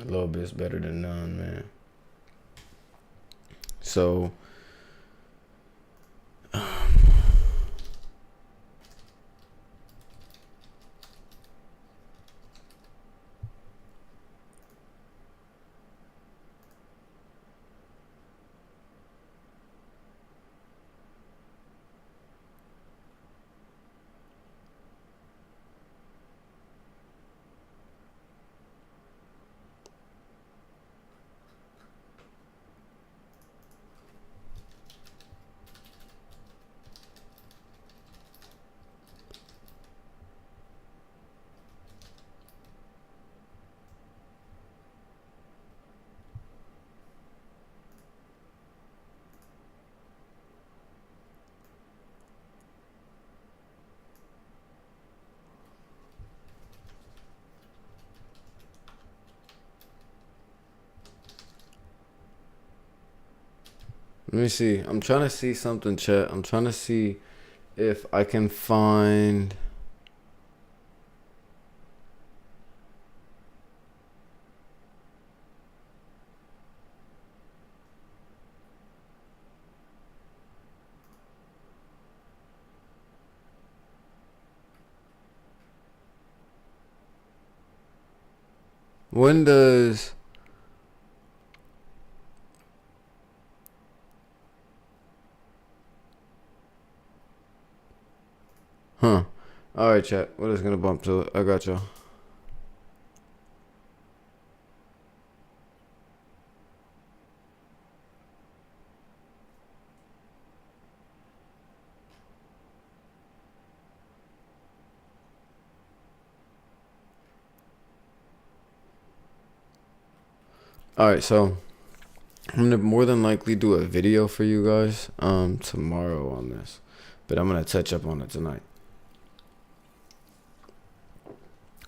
A little bit's better than none, man. So, let me see. I'm trying to see something, chat. I'm trying to see if I can find. When does... Huh. Alright, chat. We're just gonna bump to it. I got y'all. Alright, so I'm gonna more than likely do a video for you guys tomorrow on this. But I'm gonna touch up on it tonight.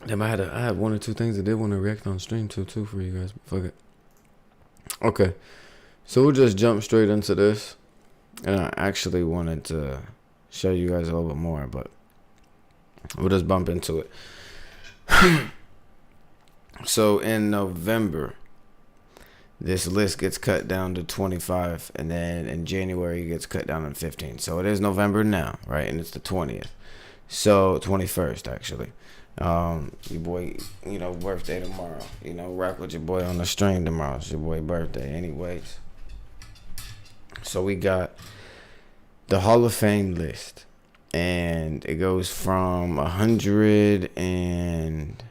Damn, I had one or two things I did want to react on stream too for you guys. But fuck it. Okay. So we'll just jump straight into this. And I actually wanted to show you guys a little bit more, but we'll just bump into it. So in November, this list gets cut down to 25, and then in January it gets cut down to 15. So it is November now, right? And it's the 20th. So 21st actually. Your boy, birthday tomorrow. Rock with your boy on the stream tomorrow. It's your boy birthday anyways. So we got the Hall of Fame list, and it goes from 100 and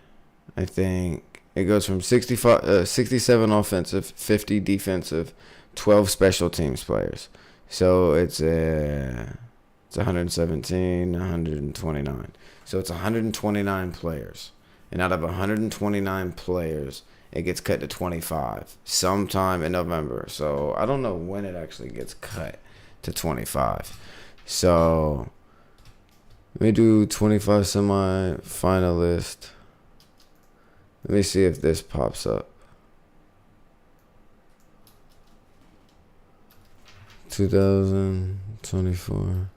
I think it goes from 67 offensive, 50 defensive, 12 special teams players. So it's 117, 129. So it's 129 players. And out of 129 players, it gets cut to 25 sometime in November. So I don't know when it actually gets cut to 25. So let me do 25 semi-finalist. Let me see if this pops up. 2024.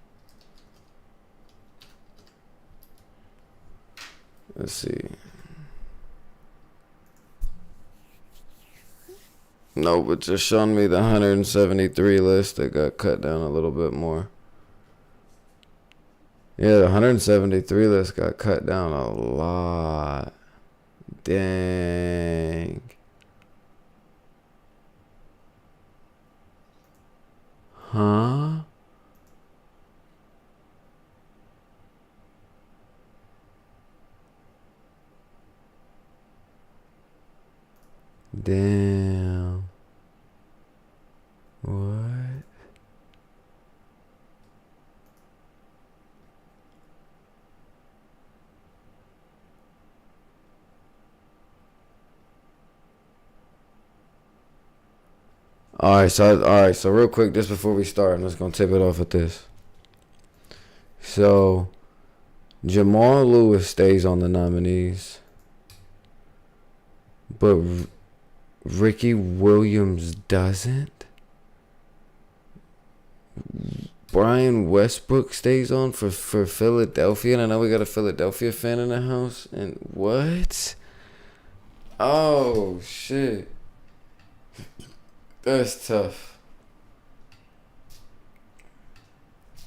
Let's see. Nope, it just showing me the 173 list that got cut down a little bit more. Yeah, the 173 list got cut down a lot. Dang. Huh? Damn. What? Alright, so real quick, just before we start, I'm just gonna tip it off with this. So Jamal Lewis stays on the nominees, but Ricky Williams doesn't. Brian Westbrook stays on for Philadelphia, and I know we got a Philadelphia fan in the house. And what? Oh shit, that's tough.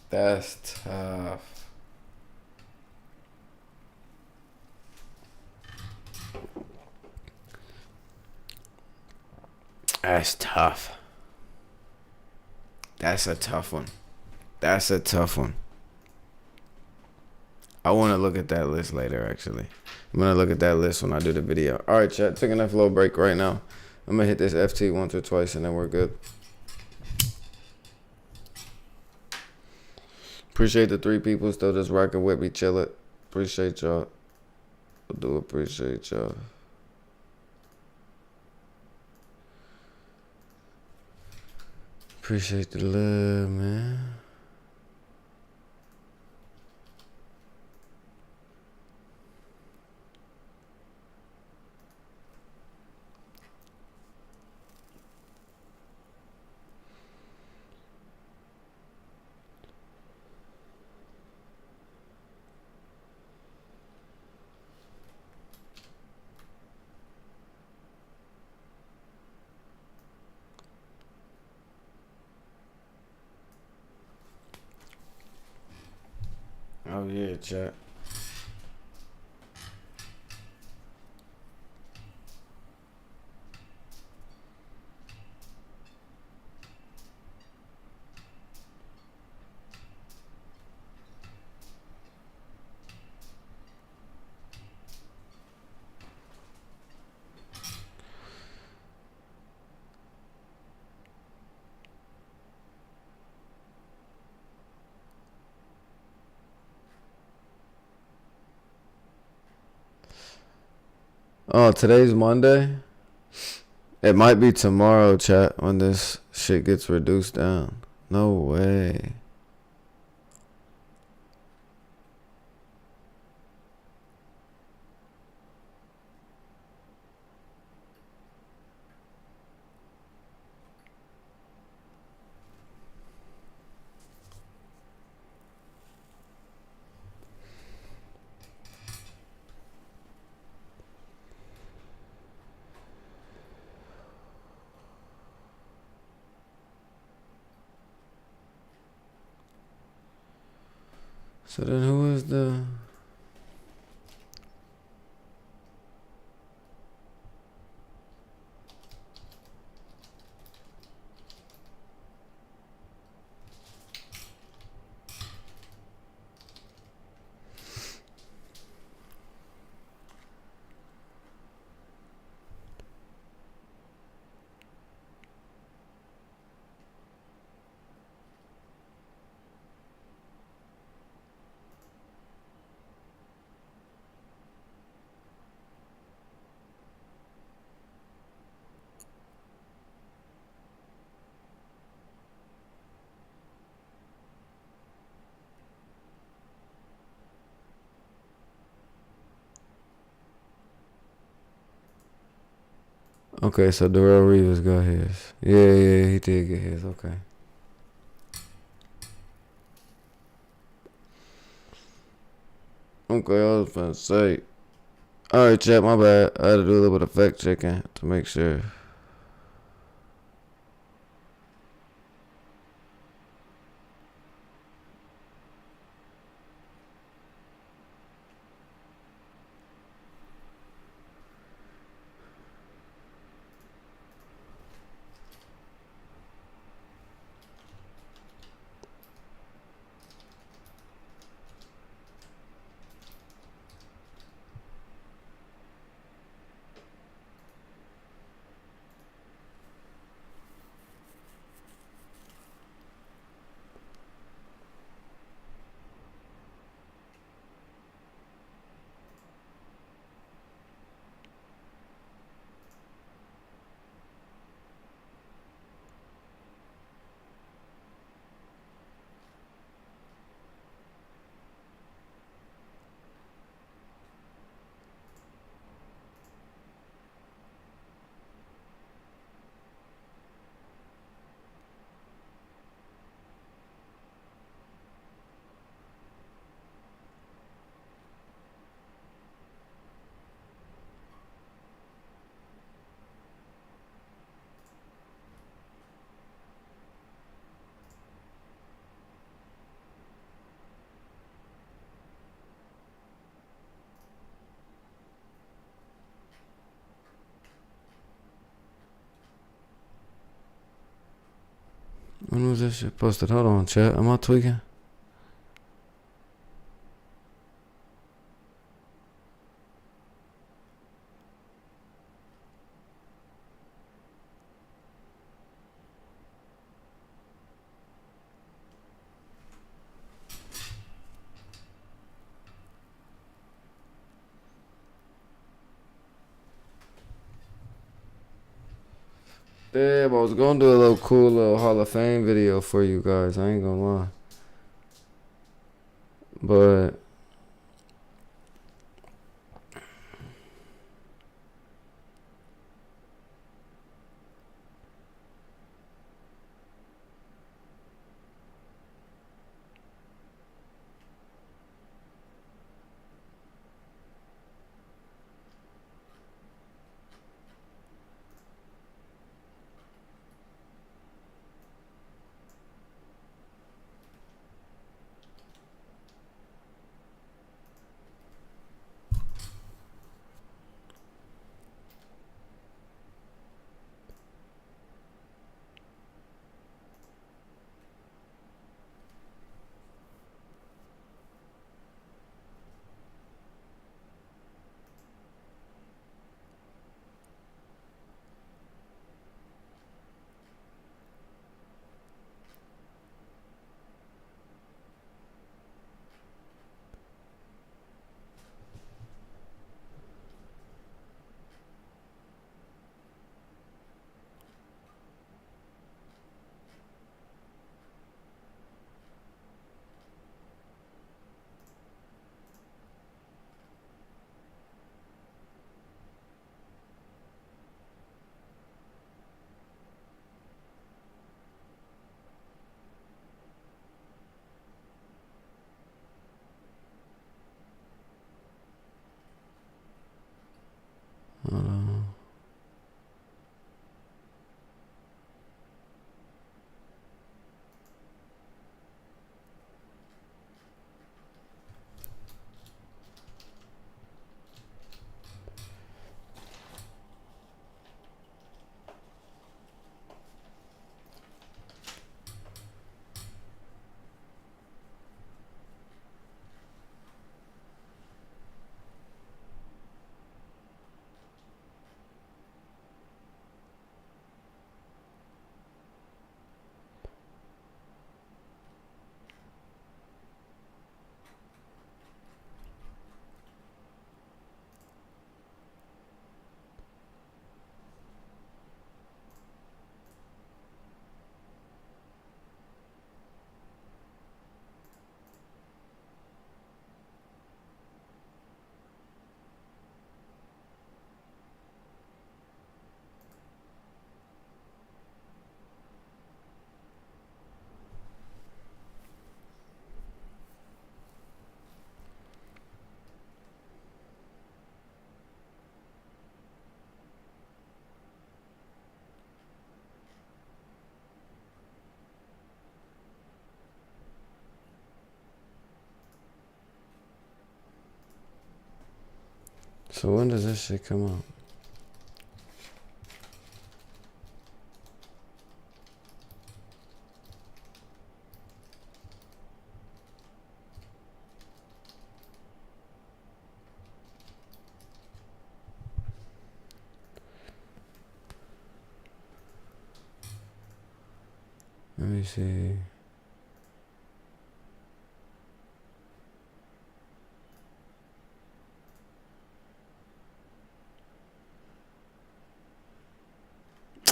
That's tough. That's tough. That's a tough one. That's a tough one. I want to look at that list later, actually. I'm going to look at that list when I do the video. All right, chat. Taking a little break right now. I'm going to hit this FT once or twice, and then we're good. Appreciate the 3 people still just rocking with me. Chill it. Appreciate y'all. I do appreciate y'all. Appreciate the love, man. Oh yeah, chat. Oh, today's Monday. It might be tomorrow, chat, when this shit gets reduced down. No way. So then who is the... Okay, so Darrell Reeves got his. Yeah, he did get his. Okay. Okay, I was gonna say. Alright, chat, my bad. I had to do a little bit of fact checking to make sure. When was this shit posted? Hold on, chat. Am I tweaking? Damn, I was gonna do a little cool little Hall of Fame video for you guys. I ain't gonna lie. But Hold on. So when does this shit come out? Let me see.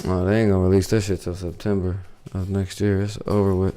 Oh, they ain't gonna release that shit till September of next year. It's over with.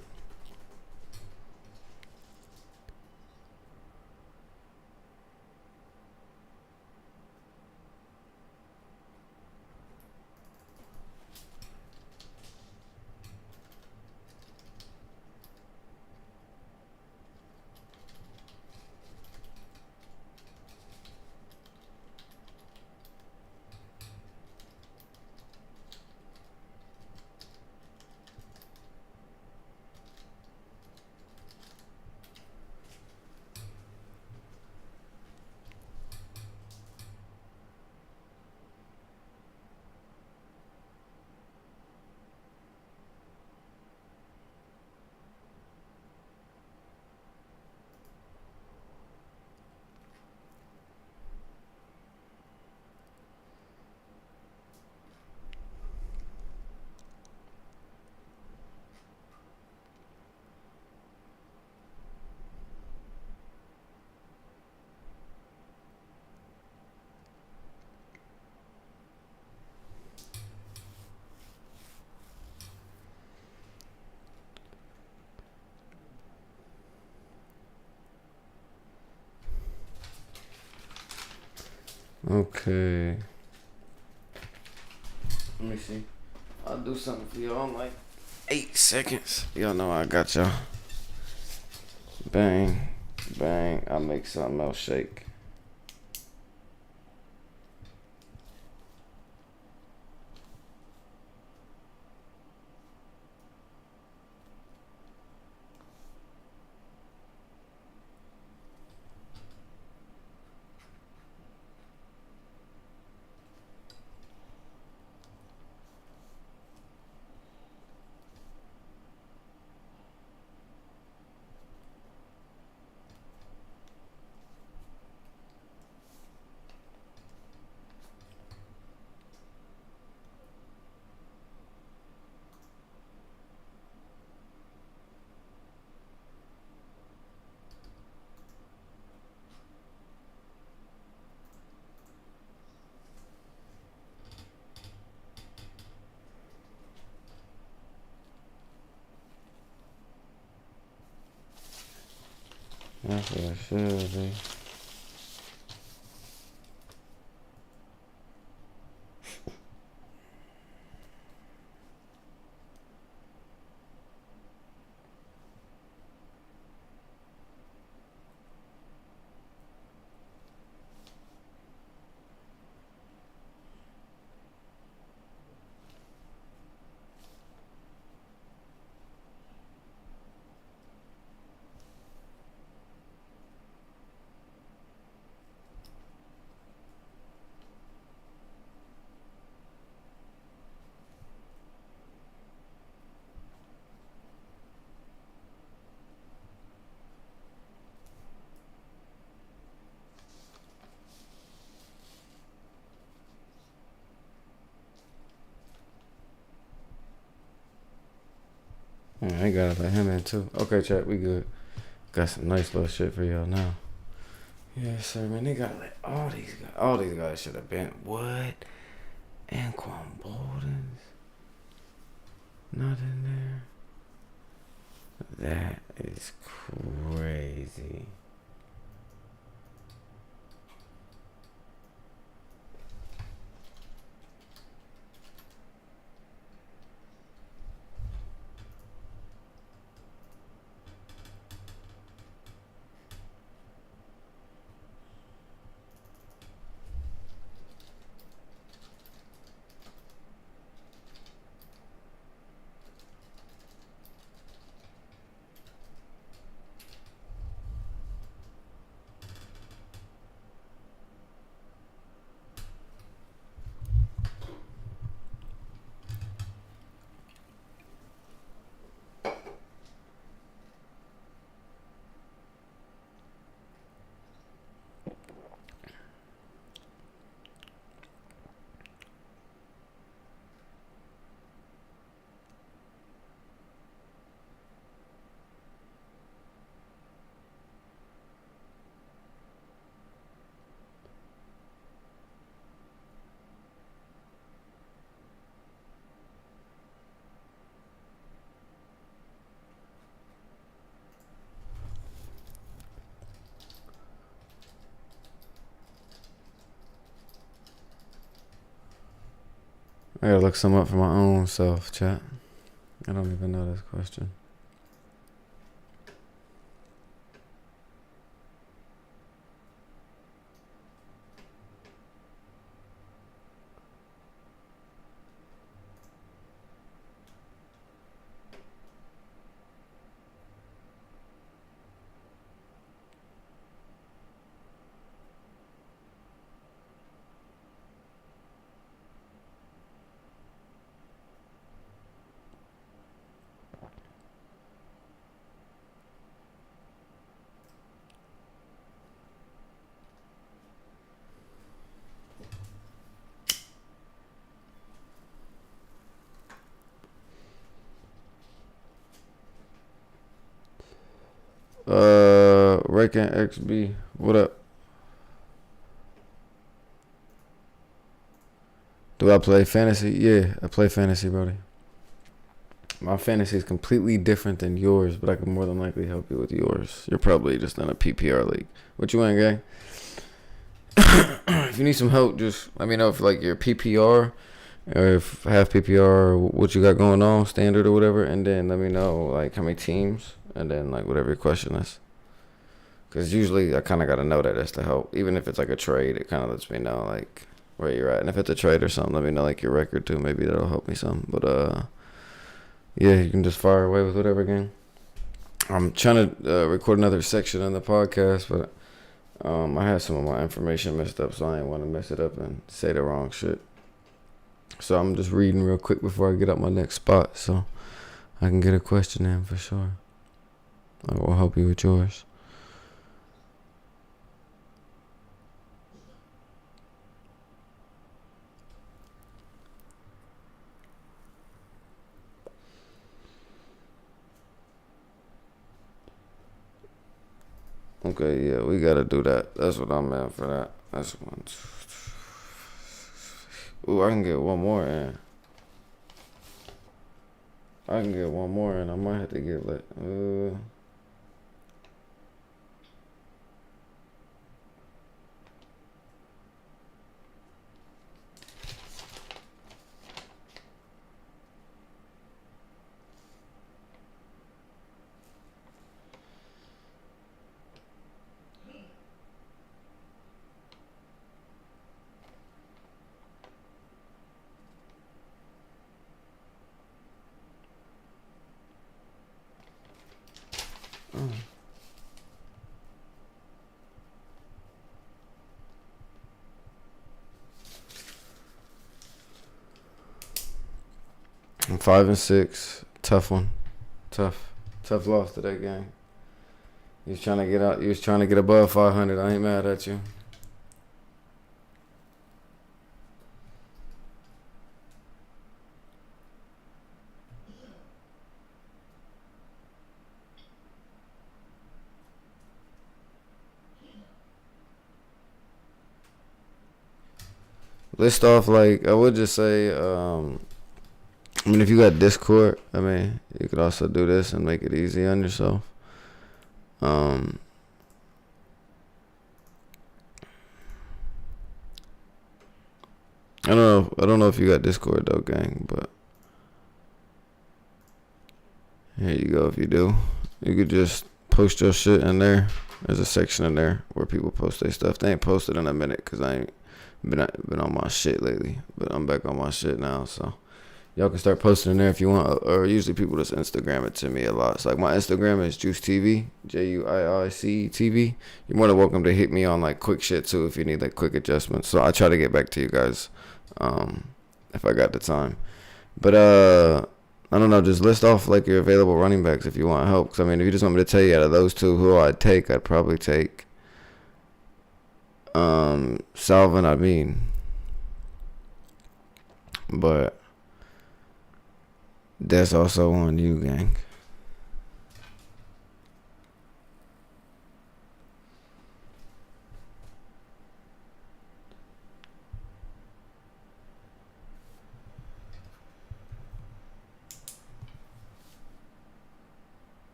Okay. Let me see. I'll do something for y'all in like 8 seconds. Y'all know I got y'all. Bang. Bang. I make something else shake. That's what it should be. Yeah, I gotta let him in too. Okay, chat, we good. Got some nice little shit for y'all now. Yes, sir, man. They gotta let all these guys should have been. What? Anquan Bolden's not in there. That is crazy. I gotta look some up for my own self, chat. I don't even know this question. Raking XB, what up? Do I play fantasy? Yeah, I play fantasy, buddy. My fantasy is completely different than yours, but I can more than likely help you with yours. You're probably just in a PPR league. What you want, gang? If you need some help, just let me know if like your PPR or if half PPR or what you got going on, standard or whatever, and then let me know like how many teams, and then like whatever your question is. Because usually I kind of got to know that as to help. Even if it's like a trade, it kind of lets me know like where you're at. And if it's a trade or something, let me know like your record too. Maybe that'll help me some. But yeah, you can just fire away with whatever, gang. I'm trying to record another section on the podcast, but I had some of my information messed up, so I didn't want to mess it up and say the wrong shit. So I'm just reading real quick before I get up my next spot, so I can get a question in for sure. I will help you with yours. Okay, yeah, we gotta do that. That's what I'm at for that. That's one. Ooh, I can get one more in. I can get one more in. I might have to get like I'm 5-6. Tough one. Tough loss to that game. You was trying to get out. You was trying to get above 500. I ain't mad at you. list off, like, I would just say, I mean, if you got Discord, I mean, you could also do this and make it easy on yourself. Um, I don't know. I don't know if you got Discord though, gang. But here you go. If you do, you could just post your shit in there. There's a section in there where people post their stuff. They ain't posted in a minute because I ain't been on my shit lately. But I'm back on my shit now, so y'all can start posting in there if you want. Or usually people just Instagram it to me a lot. So like my Instagram is Juiice TV, Juiice TV. You're more than welcome to hit me on like quick shit too if you need like quick adjustments. So I try to get back to you guys, if I got the time. But I don't know. Just list off like your available running backs if you want help. Cause I mean, if you just want me to tell you out of those two who I'd take, I'd probably take Salvin. I mean, but that's also on you, gang.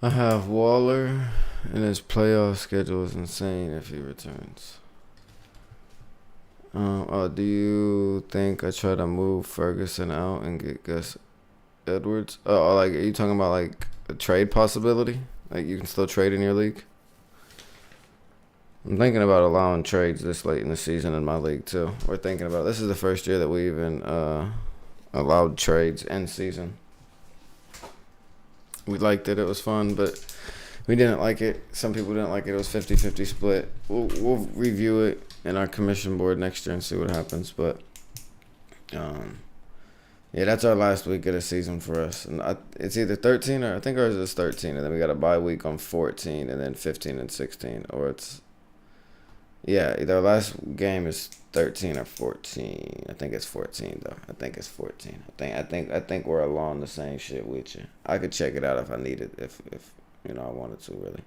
I have Waller, and his playoff schedule is insane if he returns. Do you think I try to move Ferguson out and get Gus Edwards? Like, are you talking about like a trade possibility? Like you can still trade in your league? I'm thinking about allowing trades this late in the season in my league too. We're thinking about this is the first year that we even allowed trades in season. We liked it. It was fun, but we didn't like it. Some people didn't like it. It was 50-50 split. We'll review it in our commission board next year and see what happens. But yeah, that's our last week of the season for us. And it's either 13 or I think ours is 13, and then we got a bye week on 14, and then 15 and 16, or it's either our last game is 13 or 14. I think it's 14 though. I think it's 14. I think we're along the same shit with you. I could check it out if I needed, if I wanted to really.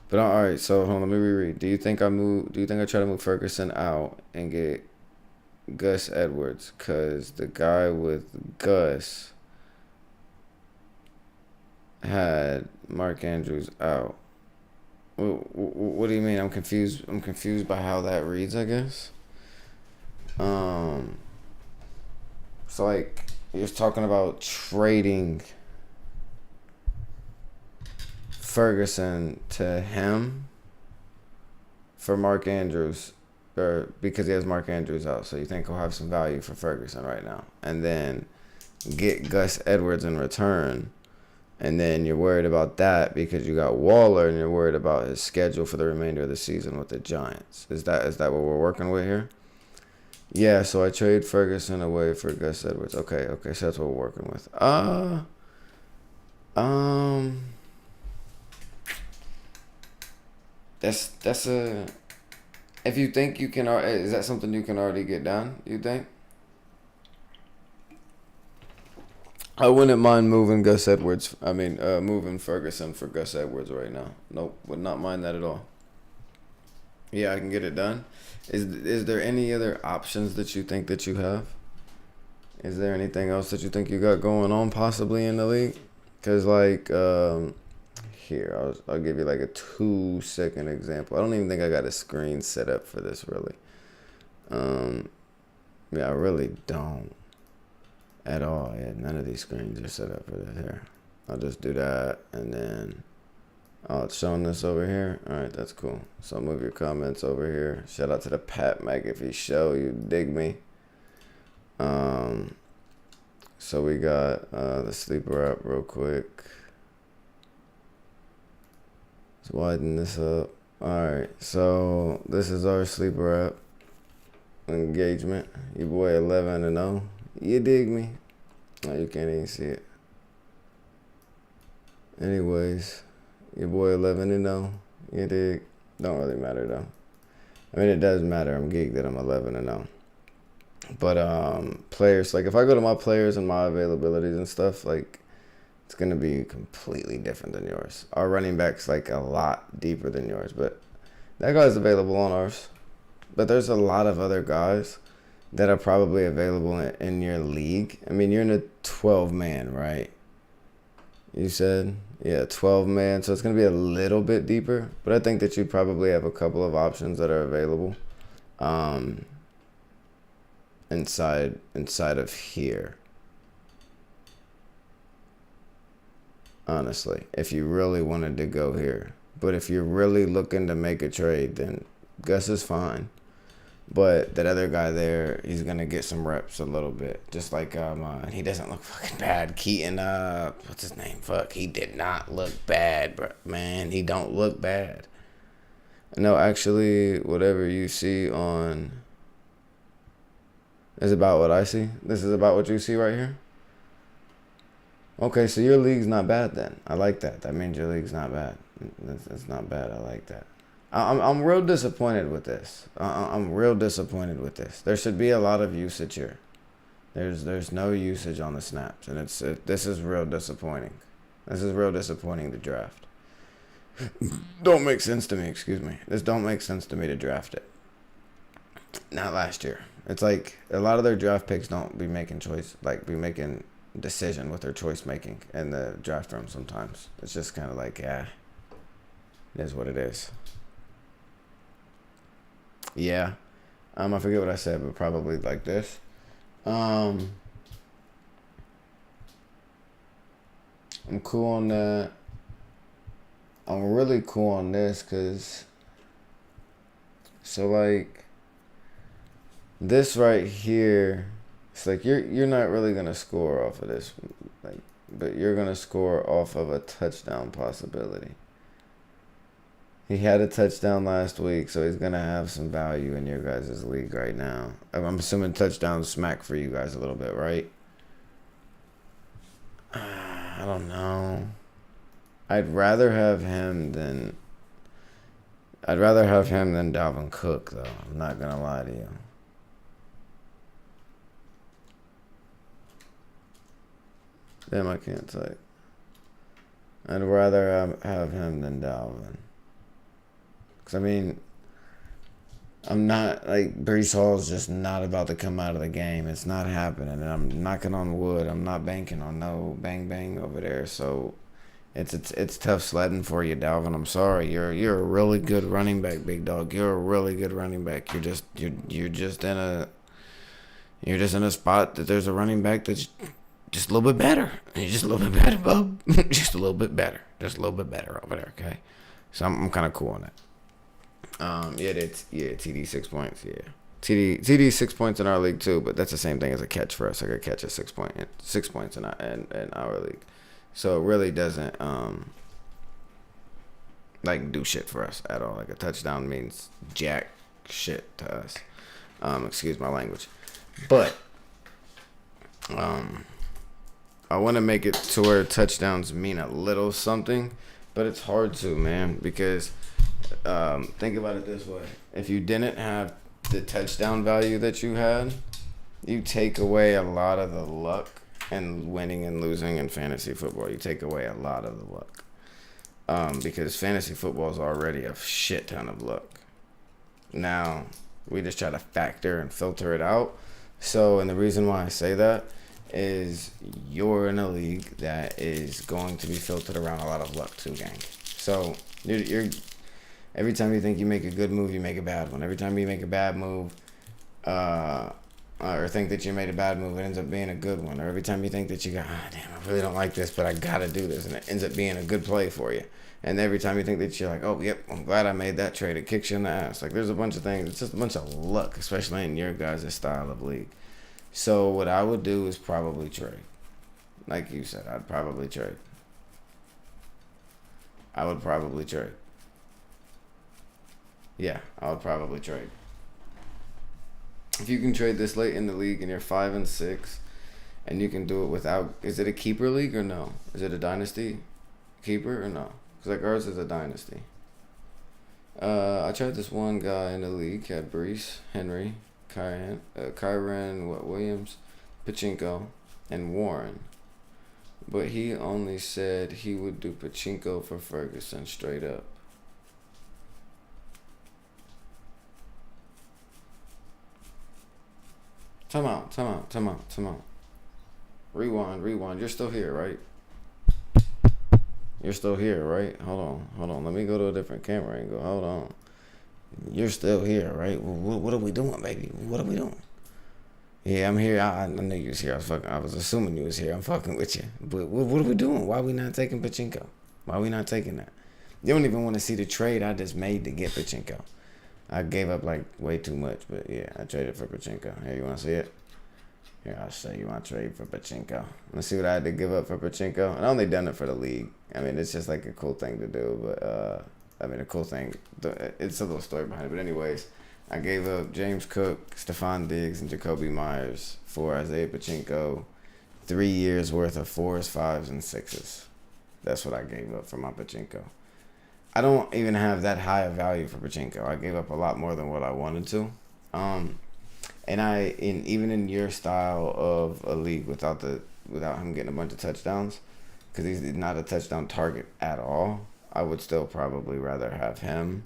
But all right, so hold on, let me reread. Do you think I try to move Ferguson out and get Gus Edwards? Cause the guy with Gus had Mark Andrews out. What do you mean? I'm confused. I'm confused by how that reads, I guess. So like you're talking about trading Ferguson to him for Mark Andrews, or because he has Mark Andrews out, so you think he'll have some value for Ferguson right now, and then get Gus Edwards in return, and then you're worried about that because you got Waller and you're worried about his schedule for the remainder of the season with the Giants. Is that what we're working with here? Yeah, so I trade Ferguson away for Gus Edwards. Okay, so that's what we're working with. That's a. If you think you can, is that something you can already get done? You think? I wouldn't mind moving Gus Edwards. I mean, moving Ferguson for Gus Edwards right now. Nope, would not mind that at all. Yeah, I can get it done. Is there any other options that you think that you have? Is there anything else that you think you got going on possibly in the league? Because like, here, I'll give you like a 2-second example. I don't even think I got a screen set up for this really. Yeah, I really don't at all. Yeah, none of these screens are set up for this here. I'll just do that, and then it's showing this over here. All right, that's cool. So move your comments over here. Shout out to the Pat McAfee show. You dig me? So we got the sleeper app real quick. Let's widen this up. Alright, so this is our sleeper app engagement. Your boy 11-0. You dig me? Oh, you can't even see it. Anyways, your boy 11-0. You dig? Don't really matter though. I mean, it does matter. I'm geeked that I'm 11-0. But players, like if I go to my players and my availabilities and stuff, like it's gonna be completely different than yours. Our running back's like a lot deeper than yours, but that guy's available on ours. But there's a lot of other guys that are probably available in your league. I mean, you're in a 12-man, right? You said, yeah, 12-man. So it's gonna be a little bit deeper, but I think that you probably have a couple of options that are available. Inside of here, honestly, if you really wanted to go here. But if you're really looking to make a trade, then Gus is fine. But that other guy there, he's gonna get some reps a little bit. Just like he doesn't look fucking bad. Keaton, what's his name? Fuck, he did not look bad, bro. Man, he don't look bad. No, actually, whatever you see on is about what I see. This is about what you see right here. Okay, so your league's not bad then. I like that. That means your league's not bad. It's not bad. I like that. I'm real disappointed with this. I'm real disappointed with this. There should be a lot of usage here. There's no usage on the snaps, and this is real disappointing. This is real disappointing to draft. Don't make sense to me. Excuse me. This don't make sense to me to draft it. Not last year. It's like a lot of their draft picks don't be making decision with their choice making in the draft room sometimes. It's just kind of like, yeah, it is what it is. Yeah. I forget what I said, but probably like this. I'm cool on that. I'm really cool on this because, so like, this right here, it's like you're not really gonna score off of this, like, but you're gonna score off of a touchdown possibility. He had a touchdown last week, so he's gonna have some value in your guys' league right now. I'm assuming touchdown smack for you guys a little bit, right? I don't know. I'd rather have him than Dalvin Cook, though. I'm not gonna lie to you. Damn, I can't type. I'd rather have him than Dalvin. Because, I mean, I'm not, like, Breece Hall's just not about to come out of the game. It's not happening. And I'm knocking on wood. I'm not banking on no bang over there. So, it's tough sledding for you, Dalvin. I'm sorry. You're a really good running back, big dog. You're a really good running back. You're just in a spot that there's a running back that's just a little bit better. You're just a little bit better, bub. Just a little bit better. Just a little bit better over there, okay? So I'm kind of cool on that. TD 6 points, yeah. TD 6 points in our league too, but that's the same thing as a catch for us. I could catch a 6 points in our league. So it really doesn't do shit for us at all. Like a touchdown means jack shit to us. Excuse my language. But I want to make it to where touchdowns mean a little something, but it's hard to, man, because think about it this way. If you didn't have the touchdown value that you had, you take away a lot of the luck and winning and losing in fantasy football. You take away a lot of the luck. Because fantasy football is already a shit ton of luck. Now, we just try to factor and filter it out. So, and the reason why I say that is you're in a league that is going to be filtered around a lot of luck too, gang. So, you're every time you think you make a good move, you make a bad one. Every time you make a bad move, or think that you made a bad move, it ends up being a good one. Or every time you think that you go, damn, I really don't like this, but I gotta do this, and it ends up being a good play for you. And every time you think that you're like, oh, yep, I'm glad I made that trade, it kicks you in the ass. Like, there's a bunch of things. It's just a bunch of luck, especially in your guys' style of league. So what I would do is probably trade. Like you said, I'd probably trade. I would probably trade. Yeah, I would probably trade. If you can trade this late in the league and you're 5-6, and you can do it without. Is it a keeper league or no? Is it a dynasty keeper or no? Because like ours is a dynasty. I tried this one guy in the league. Had Brees, Henry, Kyren, Williams, Pachinko, and Warren. But he only said he would do Pachinko for Ferguson straight up. Time out. Rewind. You're still here, right? You're still here, right? Hold on. Let me go to a different camera angle. Hold on. You're still here, right? What are we doing, baby? What are we doing? Yeah, I'm here. I knew you was here. I was assuming you was here. I'm fucking with you. But what are we doing? Why are we not taking Pachinko? Why are we not taking that? You don't even want to see the trade I just made to get Pachinko. I gave up like way too much, but yeah, I traded for Pachinko. Here, you want to see it? Here, I'll show you my trade for Pachinko. Let's see what I had to give up for Pachinko. And I only done it for the league. I mean, it's just like a cool thing to do, but a cool thing. It's a little story behind it. But anyways, I gave up James Cook, Stephon Diggs, and Jacoby Myers for Isaiah Pachinko. 3 years worth of 4s, 5s, and 6s. That's what I gave up for my Pachinko. I don't even have that high a value for Pachinko. I gave up a lot more than what I wanted to. And even in your style of a league without him getting a bunch of touchdowns, because he's not a touchdown target at all, I would still probably rather have him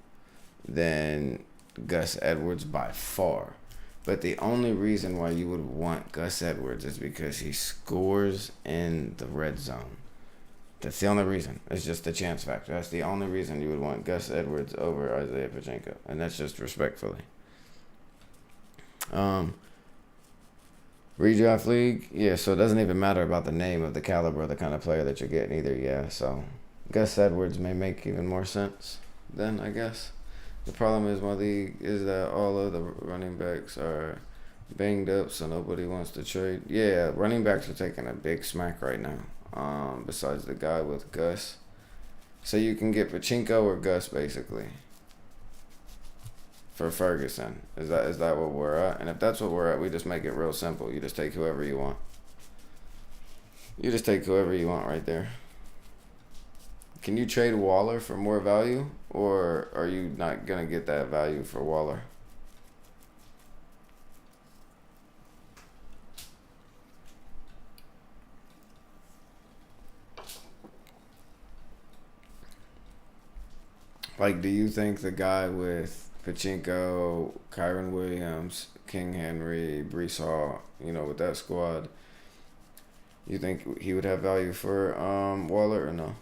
than Gus Edwards by far. But the only reason why you would want Gus Edwards is because he scores in the red zone. That's the only reason. It's just the chance factor. That's the only reason you would want Gus Edwards over Isaiah Pachinko. And that's just respectfully. Redraft league, yeah, so it doesn't even matter about the name of the caliber of the kind of player that you're getting either, yeah. So Gus Edwards may make even more sense then, I guess. The problem is my league is that all of the running backs are banged up, so nobody wants to trade. Yeah, running backs are taking a big smack right now. Besides the guy with Gus. So you can get Pachinko or Gus basically for Ferguson. Is that what we're at? And if that's what we're at, we just make it real simple. You just take whoever you want. You just take whoever you want right there. Can you trade Waller for more value, or are you not gonna get that value for Waller? Like, do you think the guy with Pachinko, Kyren Williams, King Henry, Brees Hall, with that squad, you think he would have value for Waller or no?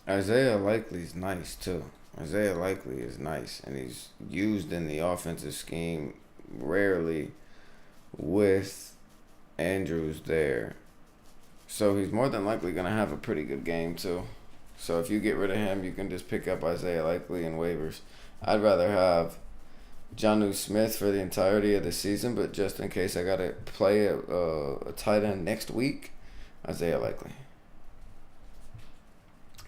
Isaiah Likely's nice too. Isaiah Likely is nice, and he's used in the offensive scheme rarely with Andrews there. So he's more than likely going to have a pretty good game too. So if you get rid of him, you can just pick up Isaiah Likely in waivers. I'd rather have Jonnu Smith for the entirety of the season, but just in case I got to play a tight end next week, Isaiah Likely.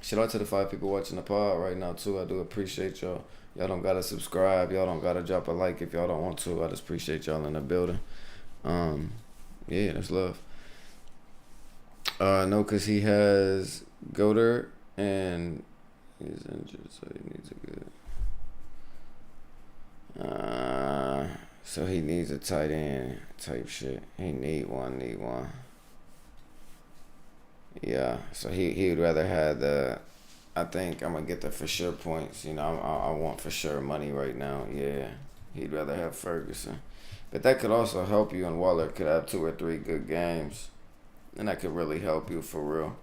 Shout out to the 5 people watching the pod right now too. I do appreciate y'all. Y'all don't gotta subscribe. Y'all don't gotta drop a like if y'all don't want to. I just appreciate y'all in the building. Yeah, that's love. No, cause he has Goddard and he's injured, so he needs a good. So he needs a tight end type shit. He need one. Yeah, so he would rather have the. I think I'm gonna get the for sure points. I want for sure money right now. Yeah, he'd rather have Ferguson, but that could also help you. And Waller could have 2 or 3 good games, and that could really help you for real.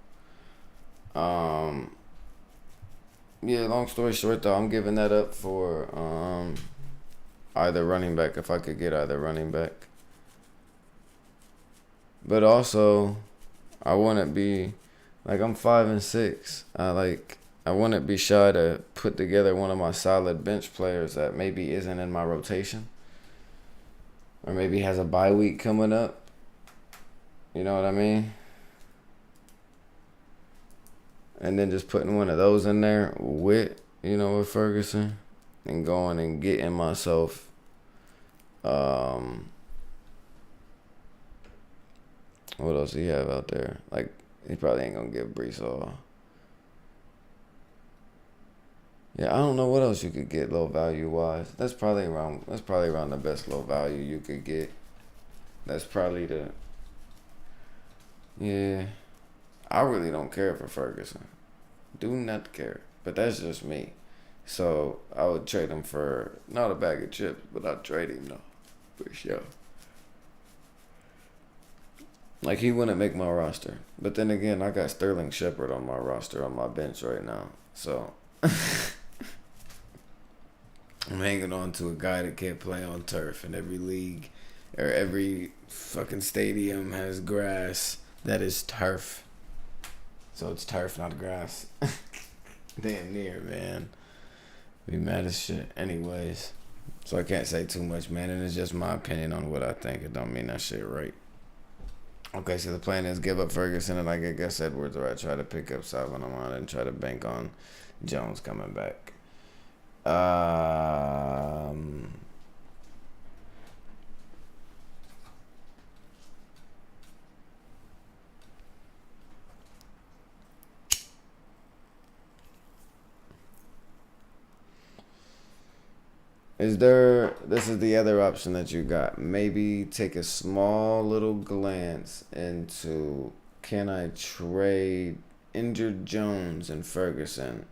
Yeah. Long story short, though, I'm giving that up for either running back if I could get either running back. But also, I wouldn't be Like I'm 5 and 6. I wouldn't be shy to put together one of my solid bench players that maybe isn't in my rotation, or maybe has a bye week coming up. You know what I mean? And then just putting one of those in there with Ferguson, and going and getting myself what else do you have out there? Like, he probably ain't gonna give Brees all. Yeah, I don't know what else you could get low value wise. That's probably around the best low value you could get. That's probably the yeah. I really don't care for Ferguson. Do not care. But that's just me. So I would trade him for not a bag of chips, but I'd trade him though. For sure. Like, he wouldn't make my roster. But then again, I got Sterling Shepard on my roster on my bench right now. So I'm hanging on to a guy that can't play on turf, and every league or every fucking stadium has grass that is turf. So it's turf, not grass. Damn near, man. Be mad as shit. Anyways. So I can't say too much, man. And it's just my opinion on what I think. It don't mean that shit right. Okay, so the plan is give up Ferguson and I guess Edwards, or I try to pick up Salvon Ahmad and try to bank on Jones coming back. This is the other option that you got. Maybe take a small little glance into, can I trade injured Jones and Ferguson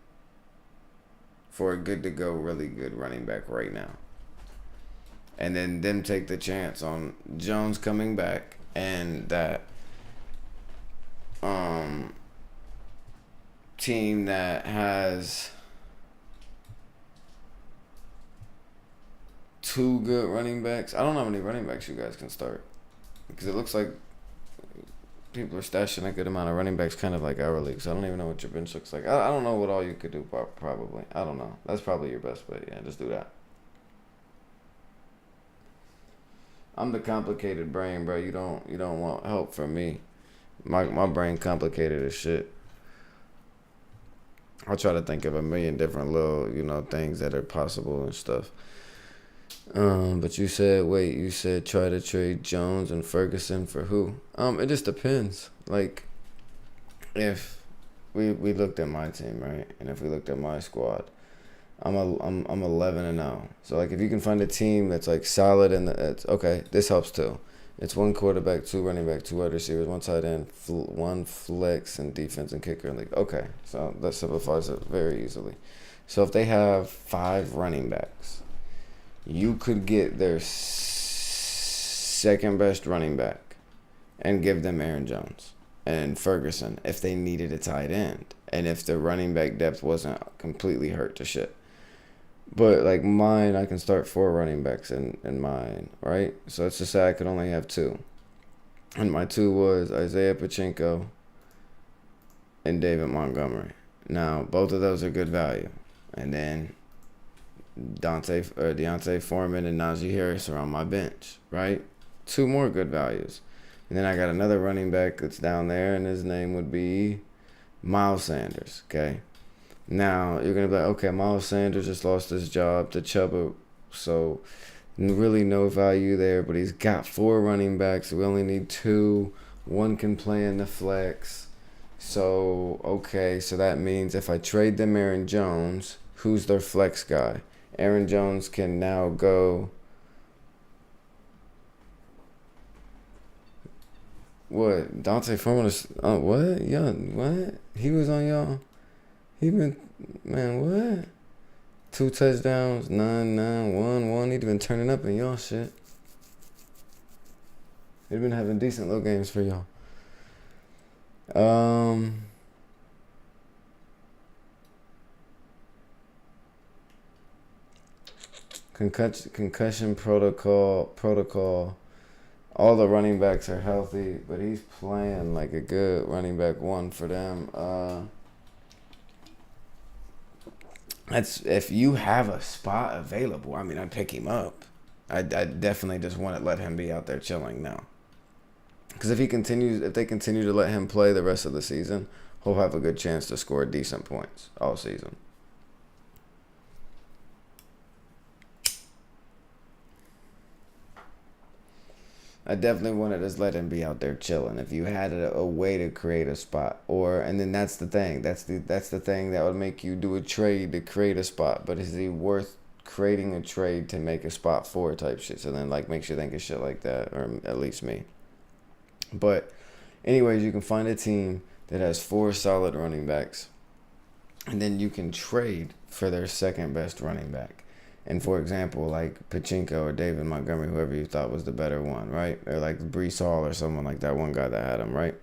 for a good to go, really good running back right now? And then them take the chance on Jones coming back and that team that has two good running backs. I don't know how many running backs you guys can start, because it looks like people are stashing a good amount of running backs kind of like our league. So I don't even know what your bench looks like. I don't know what all you could do, probably. I don't know. That's probably your best bet. Yeah, just do that. I'm the complicated brain, bro. You don't want help from me. My brain complicated as shit. I try to think of a million different little, things that are possible and stuff. But you said try to trade Jones and Ferguson for who? It just depends. Like, if we looked at my team, right? And if we looked at my squad, I'm 11-0. So like, if you can find a team that's like solid and it's okay, this helps too. It's one quarterback, two running back, two wide receivers, one tight end, one flex, and defense and kicker. And like, okay, so that simplifies it very easily. So if they have 5 running backs, you could get their second best running back and give them Aaron Jones and Ferguson if they needed a tight end, and if the running back depth wasn't completely hurt to shit. But like mine, I can start 4 running backs in mine, right? So let's just say I could only have 2. And my 2 was Isaiah Pachinko and David Montgomery. Now, both of those are good value. And then Deontay Foreman and Najee Harris are on my bench, right? 2 more good values. And then I got another running back that's down there, and his name would be Miles Sanders, okay? Now, you're going to be like, okay, Miles Sanders just lost his job to Chuba, so really no value there, but he's got 4 running backs. We only need 2. 1 can play in the flex. So, okay, so that means if I trade them Aaron Jones, who's their flex guy? Aaron Jones can now go. What? Dante Foreman is. What? Yeah, what? He was on y'all. Man, what? 2 touchdowns, 9, 1. He'd been turning up in y'all shit. He'd been having decent little games for y'all. Concussion protocol all the running backs are healthy, but he's playing like a good running back one for them. That's if you have a spot available. I mean, I'd pick him up. I definitely just want to let him be out there chilling now. Because if they continue to let him play the rest of the season, he'll have a good chance to score decent points all season. I definitely want to just let him be out there chilling. If you had a way to create a spot, and then that's the thing. That's the thing that would make you do a trade to create a spot. But is he worth creating a trade to make a spot for type shit? So then makes you think of shit like that, or at least me. But anyways, you can find a team that has 4 solid running backs, and then you can trade for their second best running back. And for example, like Pachinko or David Montgomery, whoever you thought was the better one, right? Or like Breece Hall or someone like that, one guy that had him, right?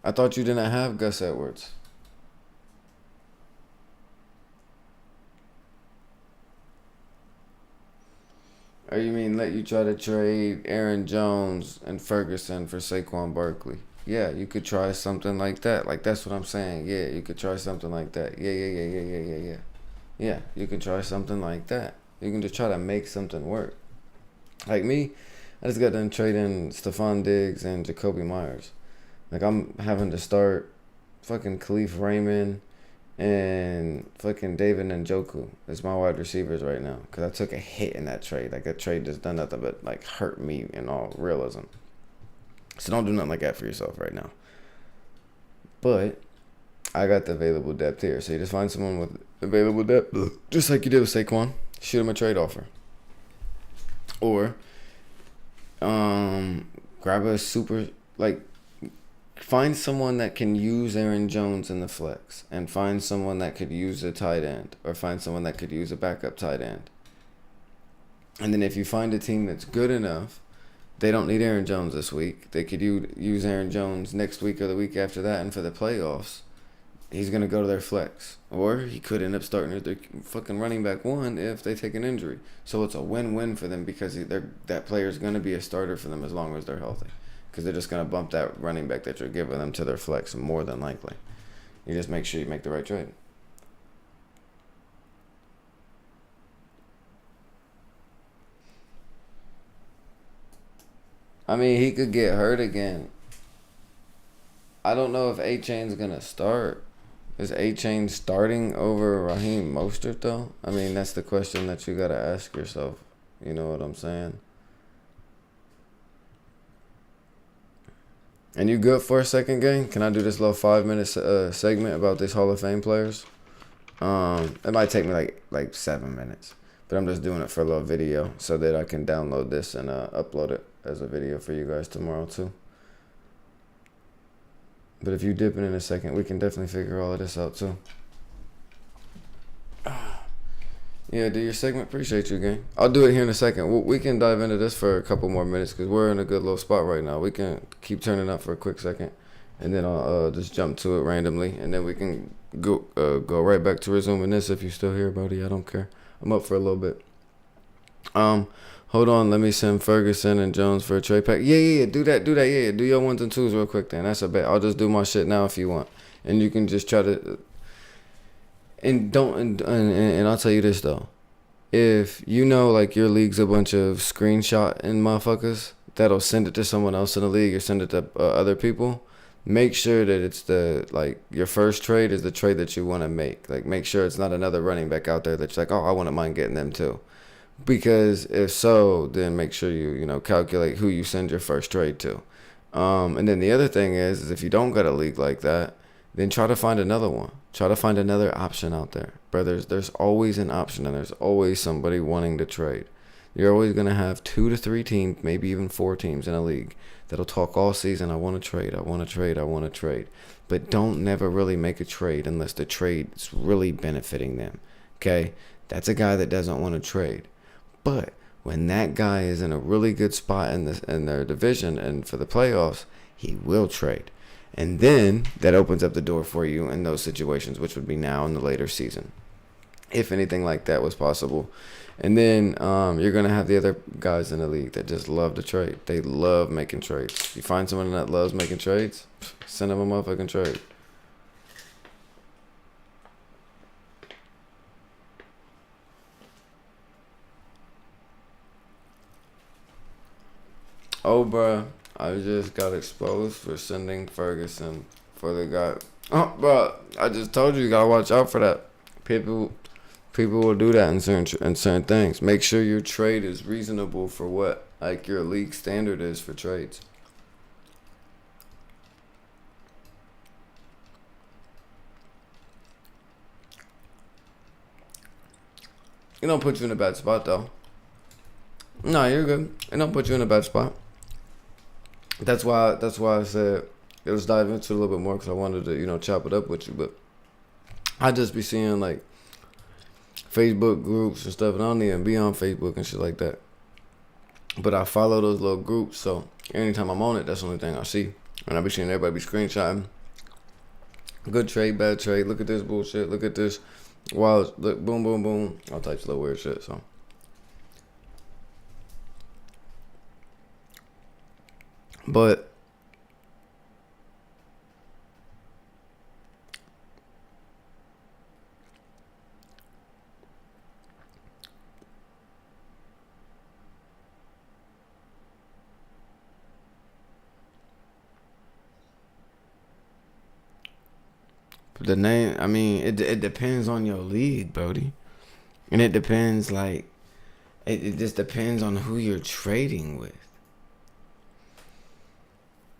I thought you didn't have Gus Edwards. Or you mean let you try to trade Aaron Jones and Ferguson for Saquon Barkley? Yeah, you could try something like that. Like, that's what I'm saying. Yeah, you could try something like that. Yeah. Yeah, you can try something like that. You can just try to make something work. Like me, I just got done trading Stephon Diggs and Jacoby Myers. Like, I'm having to start fucking Khalif Raymond and fucking David Njoku is my wide receivers right now, because I took a hit in that trade. Like, that trade just done nothing but like hurt me in all realism. So don't do nothing like that for yourself right now. But I got the available depth here. So you just find someone with available depth, just like you did with Saquon. Shoot him a trade offer. Or grab a find someone that can use Aaron Jones in the flex, and find someone that could use a tight end, or find someone that could use a backup tight end. And then if you find a team that's good enough, they don't need Aaron Jones this week. They could use Aaron Jones next week or the week after that, and for the playoffs, he's going to go to their flex. Or he could end up starting at their fucking running back one if they take an injury. So it's a win-win for them, because that player's going to be a starter for them as long as they're healthy. Because they're just going to bump that running back that you're giving them to their flex more than likely. You just make sure you make the right trade. I mean, he could get hurt again. I don't know if A-Chain's going to start. Is A-Chain starting over Raheem Mostert, though? I mean, that's the question that you got to ask yourself. You know what I'm saying? And you good for a second, gang? Can I do this little 5-minute segment about these Hall of Fame players? It might take me like 7 minutes. But I'm just doing it for a little video so that I can download this and upload it as a video for you guys tomorrow too. But if you dip in a second, we can definitely figure all of this out too. Yeah, do your segment. Appreciate you, gang. I'll do it here in a second. We can dive into this for a couple more minutes because we're in a good little spot right now. We can keep turning up for a quick second, and then I'll just jump to it randomly, and then we can go right back to resuming this. If you're still here, buddy, I don't care. I'm up for a little bit. Hold on. Let me send Ferguson and Jones for a trade pack. Yeah. Do that. Yeah. Do your ones and twos real quick then. That's a bet. I'll just do my shit now if you want, and you can just try to. And I'll tell you this though, if you know like your league's a bunch of screenshot and motherfuckers that'll send it to someone else in the league or send it to other people, make sure that it's your first trade is the trade that you want to make. Like, make sure it's not another running back out there that's like, oh, I wouldn't mind getting them too. Because if so, then make sure you calculate who you send your first trade to. And then the other thing is if you don't got a league like that, then try to find another one. Try to find another option out there. Brothers, there's always an option, and there's always somebody wanting to trade. You're always going to have 2 to 3 teams, maybe even 4 teams in a league that'll talk all season, I want to trade. But don't never really make a trade unless the trade is really benefiting them. Okay? That's a guy that doesn't want to trade. But when that guy is in a really good spot in their division and for the playoffs, he will trade. And then that opens up the door for you in those situations, which would be now in the later season, if anything like that was possible. And then you're going to have the other guys in the league that just love to trade. They love making trades. You find someone that loves making trades, send them a motherfucking trade. Oh, bruh, I just got exposed for sending Ferguson for the guy. Oh, bruh, I just told you gotta watch out for that. People will do that in certain things. Make sure your trade is reasonable for what like your league standard is for trades. It don't put you in a bad spot though. No, you're good. It don't put you in a bad spot. That's why I said let's dive into it a little bit more because I wanted to chop it up with you. But I just be seeing like Facebook groups and stuff, and I don't even be on Facebook and shit like that. But I follow those little groups, so anytime I'm on it, that's the only thing I see. And I be seeing everybody be screenshotting. Good trade, bad trade. Look at this bullshit. Look at this. Wow, look, boom, boom, boom. All types of little weird shit. So, but the name, I mean, it depends on your league, Brody. And it depends, like, it just depends on who you're trading with.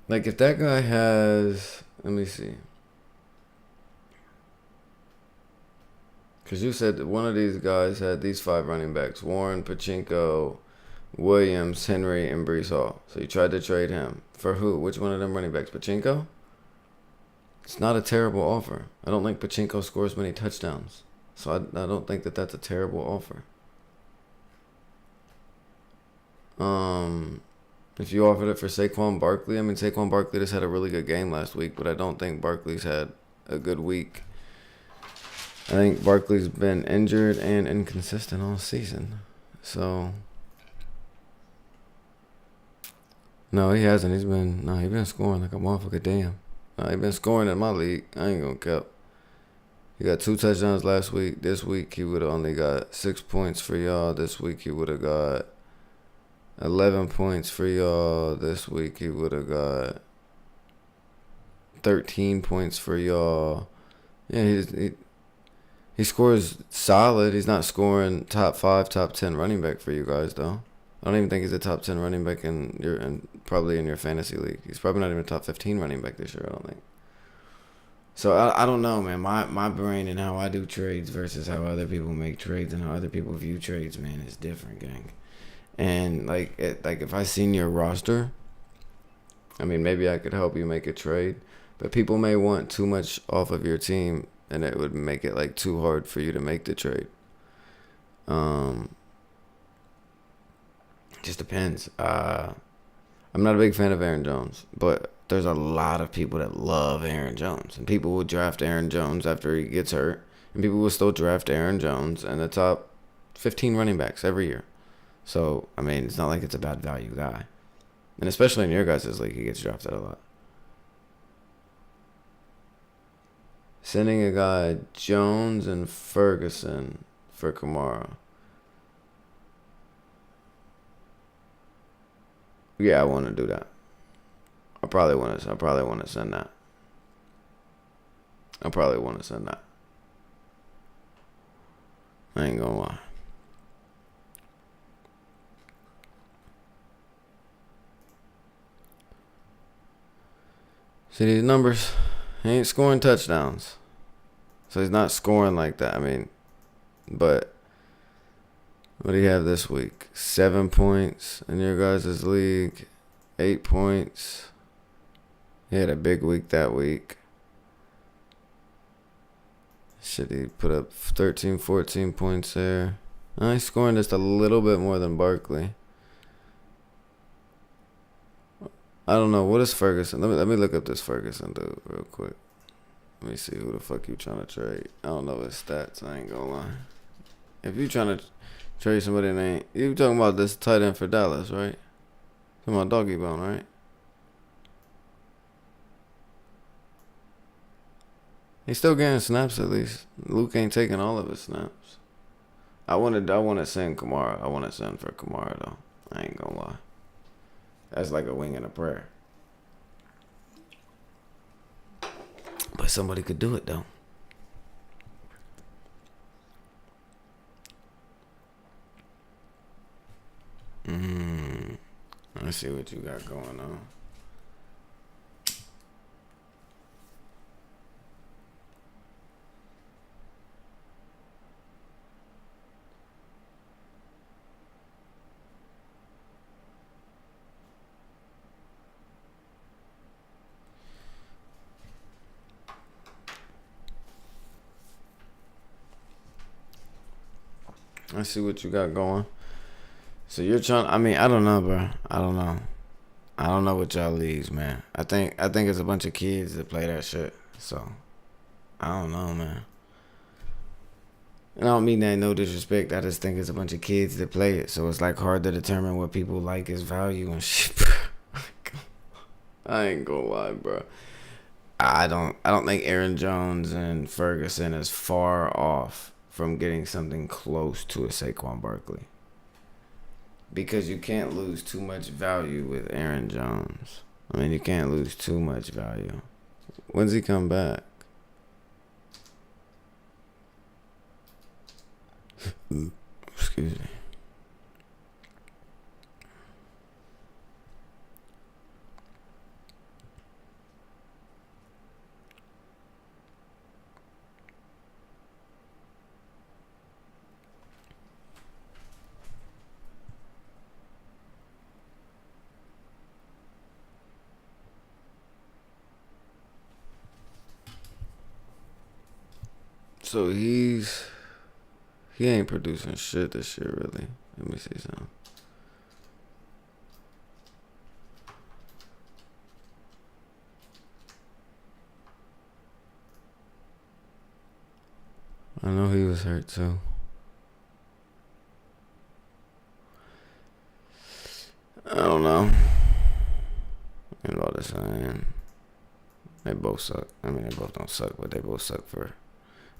Like, if that guy has, let me see. Because you said that one of these guys had these 5 running backs: Warren, Pachinko, Williams, Henry, and Brees Hall. So you tried to trade him. For who? Which one of them running backs? Pachinko? It's not a terrible offer. I don't think Pachinko scores many touchdowns. So I don't think that's a terrible offer. If you offered it for Saquon Barkley, I mean, Saquon Barkley just had a really good game last week, but I don't think Barkley's had a good week. I think Barkley's been injured and inconsistent all season. So, no, he hasn't. He's been scoring like a motherfucker. Damn. He been scoring in my league. I ain't gonna cap. He got 2 touchdowns last week. This week he would have only got 6 points for y'all. This week he would have got 11 points for y'all. This week he would have got 13 points for y'all. Yeah, he scores solid. He's not scoring top 5, top 10 running back for you guys though. I don't even think he's a top 10 running back probably in your fantasy league. He's probably not even a top 15 running back this year, I don't think. So I don't know, man. My brain and how I do trades versus how other people make trades and how other people view trades, man, is different, gang. And like if I seen your roster, I mean, maybe I could help you make a trade, but people may want too much off of your team, and it would make it like too hard for you to make the trade. Just depends. I'm not a big fan of Aaron Jones, but there's a lot of people that love Aaron Jones, and people will draft Aaron Jones after he gets hurt, and people will still draft Aaron Jones and the top 15 running backs every year. So, I mean, it's not like it's a bad value guy. And especially in your guys' league, he gets drafted a lot. Sending a guy Jones and Ferguson for Kamara. Yeah, I want to do that. I probably want to send that. I probably want to send that. I ain't gonna lie. See these numbers? He ain't scoring touchdowns. So he's not scoring like that. I mean, but what do you have this week? 7 points in your guys' league. 8 points. He had a big week that week. Shit, he put up 13, 14 points there. He's scoring just a little bit more than Barkley. I don't know. What is Ferguson? Let me look up this Ferguson dude real quick. Let me see who the fuck you trying to trade. I don't know his stats. I ain't gonna lie. If you trying to trade somebody named, you talking about this tight end for Dallas, right? Talking about Doggy Bone, right? He's still getting snaps at least. Luke ain't taking all of his snaps. I want to send Kamara. I want to send for Kamara though. I ain't gonna lie. That's like a wing and a prayer. But somebody could do it though. Let's see what you got going on. Let's see what you got going. So you're trying. I mean, I don't know, bro. I don't know. I don't know what y'all leagues, man. I think it's a bunch of kids that play that shit. So I don't know, man. And I don't mean that in no disrespect. I just think it's a bunch of kids that play it. So it's like hard to determine what people like as value and shit, bro. I ain't gonna lie, bro. I don't think Aaron Jones and Ferguson is far off from getting something close to a Saquon Barkley. Because you can't lose too much value with Aaron Jones. I mean, you can't lose too much value. When's he come back? Excuse me. So he ain't producing shit this year, really. Let me see something. I know he was hurt too. I don't know. And all this saying, they both suck. I mean, they both don't suck, but they both suck for.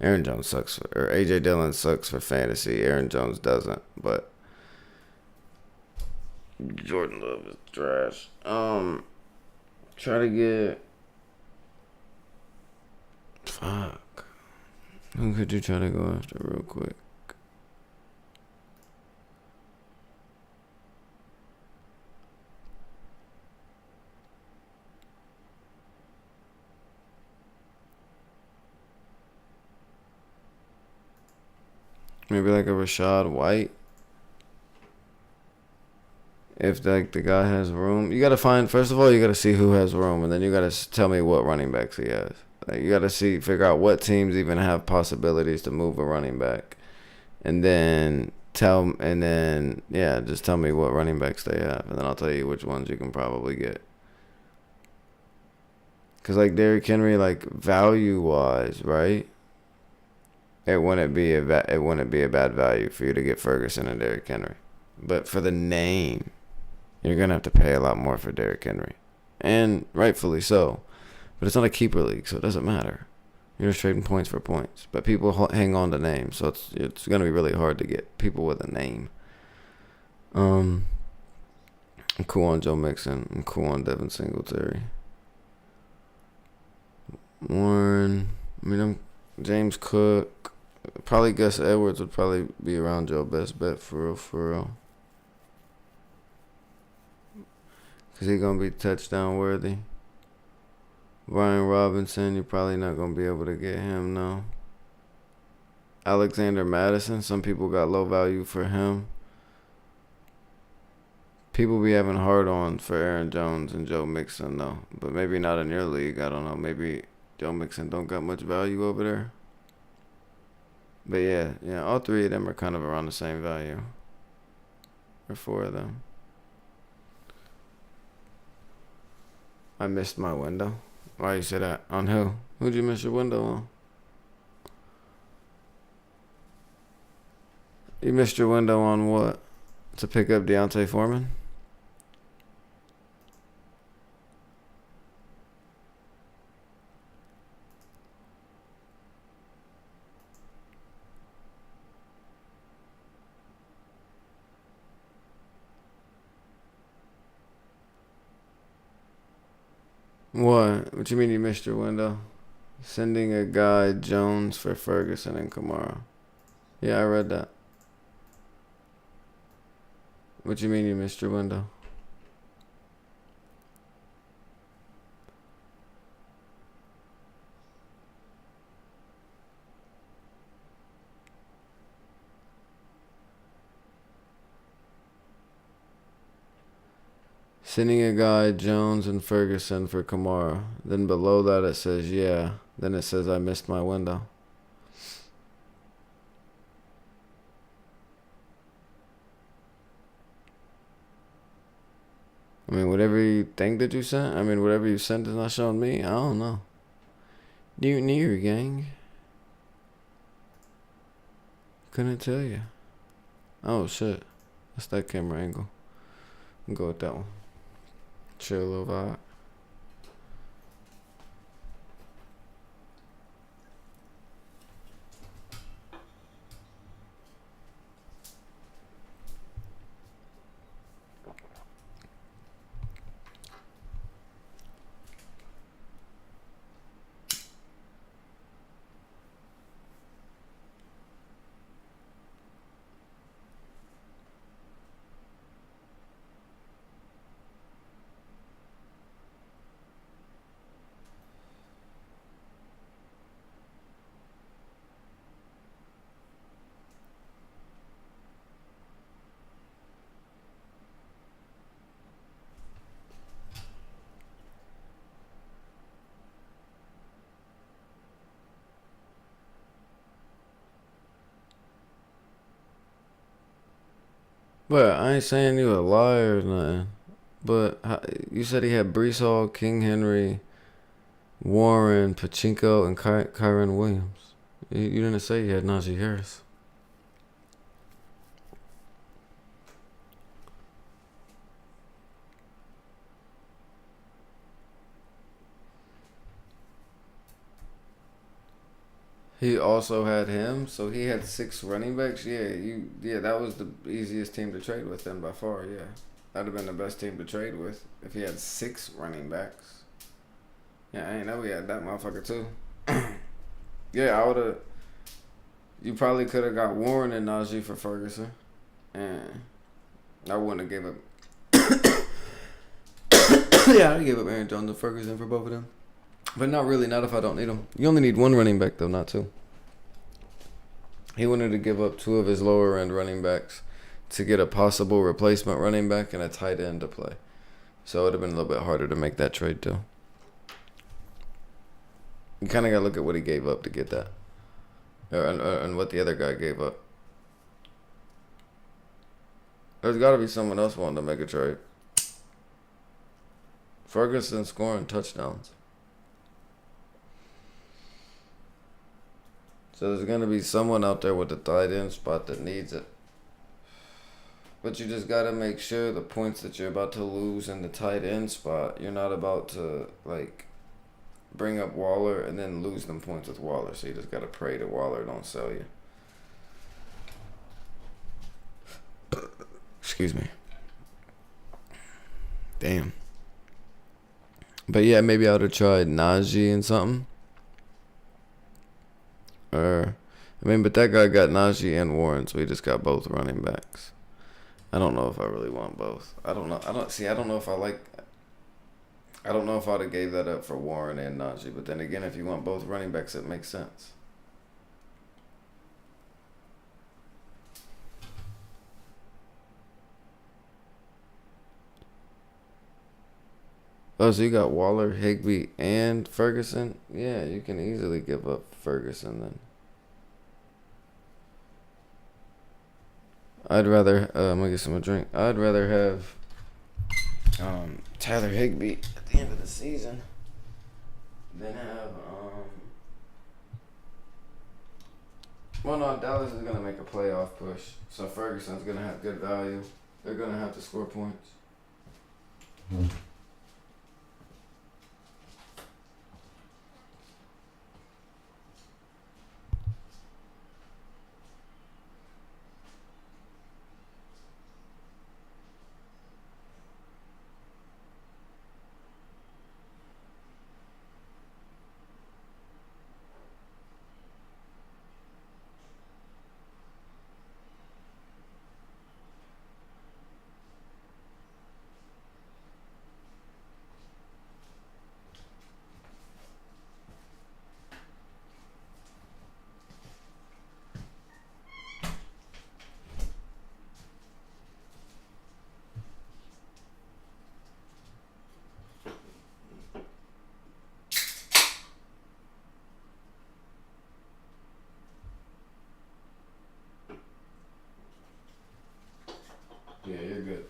Aaron Jones sucks or AJ Dillon sucks for fantasy. Aaron Jones doesn't, but Jordan Love is trash. Try to get. Fuck. Who could you try to go after real quick? Maybe like a Rashad White. If like the guy has room, you gotta find. First of all, you gotta see who has room, and then you gotta tell me what running backs he has. Like you gotta figure out what teams even have possibilities to move a running back, and then just tell me what running backs they have, and then I'll tell you which ones you can probably get. Cause like Derrick Henry, like value wise, right? It wouldn't be a bad value for you to get Ferguson and Derrick Henry, but for the name, you're gonna have to pay a lot more for Derrick Henry, and rightfully so. But it's not a keeper league, so it doesn't matter. You're just trading points for points, but people hang on to names, so it's gonna be really hard to get people with a name. I'm cool on Joe Mixon. I'm cool on Devin Singletary. Warren. I mean, I'm James Cook. Probably Gus Edwards would probably be around your best bet for real. Because he's going to be touchdown worthy. Brian Robinson, you're probably not going to be able to get him, no. Alexander Madison, some people got low value for him. People be having hard on for Aaron Jones and Joe Mixon, though. But maybe not in your league. I don't know. Maybe Joe Mixon don't got much value over there. But yeah, all three of them are kind of around the same value. Or four of them. I missed my window. Why you say that? On who? Who'd you miss your window on? You missed your window on what? To pick up Deontay Foreman? What? What you mean you missed your window? Sending a guy Jones for Ferguson and Kamara. Yeah, I read that. What you mean you missed your window? Sending a guy Jones and Ferguson for Kamara. Then below that it says yeah. Then it says I missed my window. I mean, whatever you think that you sent. I mean, whatever you sent is not showing me. I don't know. Near gang. Couldn't tell you. Oh shit. That's that camera angle. I'll go with that one. Chill little vibe. But I ain't saying you a liar or nothing. But you said he had Brees Hall, King Henry, Warren, Pachinko, and Kyron Williams. You didn't say he had Najee Harris. He also had him, so he had 6 running backs. Yeah, that was the easiest team to trade with then by far. Yeah, that'd have been the best team to trade with if he had 6 running backs. Yeah, I ain't know he had that motherfucker too. Yeah, I would have. You probably could have got Warren and Najee for Ferguson, and I wouldn't have gave up. Yeah, I'd give up Aaron Jones and Ferguson for both of them. But not really, not if I don't need them. You only need 1 running back, though, not 2. He wanted to give up 2 of his lower end running backs to get a possible replacement running back and a tight end to play. So it would have been a little bit harder to make that trade, too. You kind of got to look at what he gave up to get that. And what the other guy gave up. There's got to be someone else wanting to make a trade. Ferguson scoring touchdowns. So there's going to be someone out there with the tight end spot that needs it. But you just got to make sure the points that you're about to lose in the tight end spot, you're not about to, bring up Waller and then lose them points with Waller. So you just got to pray that Waller don't sell you. Excuse me. Damn. But yeah, maybe I would have tried Najee and something. But that guy got Najee and Warren, so he just got both running backs. I don't know if I really want both. I don't know. I don't know if I'd have gave that up for Warren and Najee. But then again, if you want both running backs, it makes sense. Oh, so you got Waller, Higbee, and Ferguson? Yeah, you can easily give up Ferguson then. I'd rather, I'm going to get some a drink. I'd rather have Tyler Higbee at the end of the season. Then have well, no, Dallas is gonna make a playoff push, so Ferguson's gonna have good value. They're gonna have to score points. Yeah, you're good.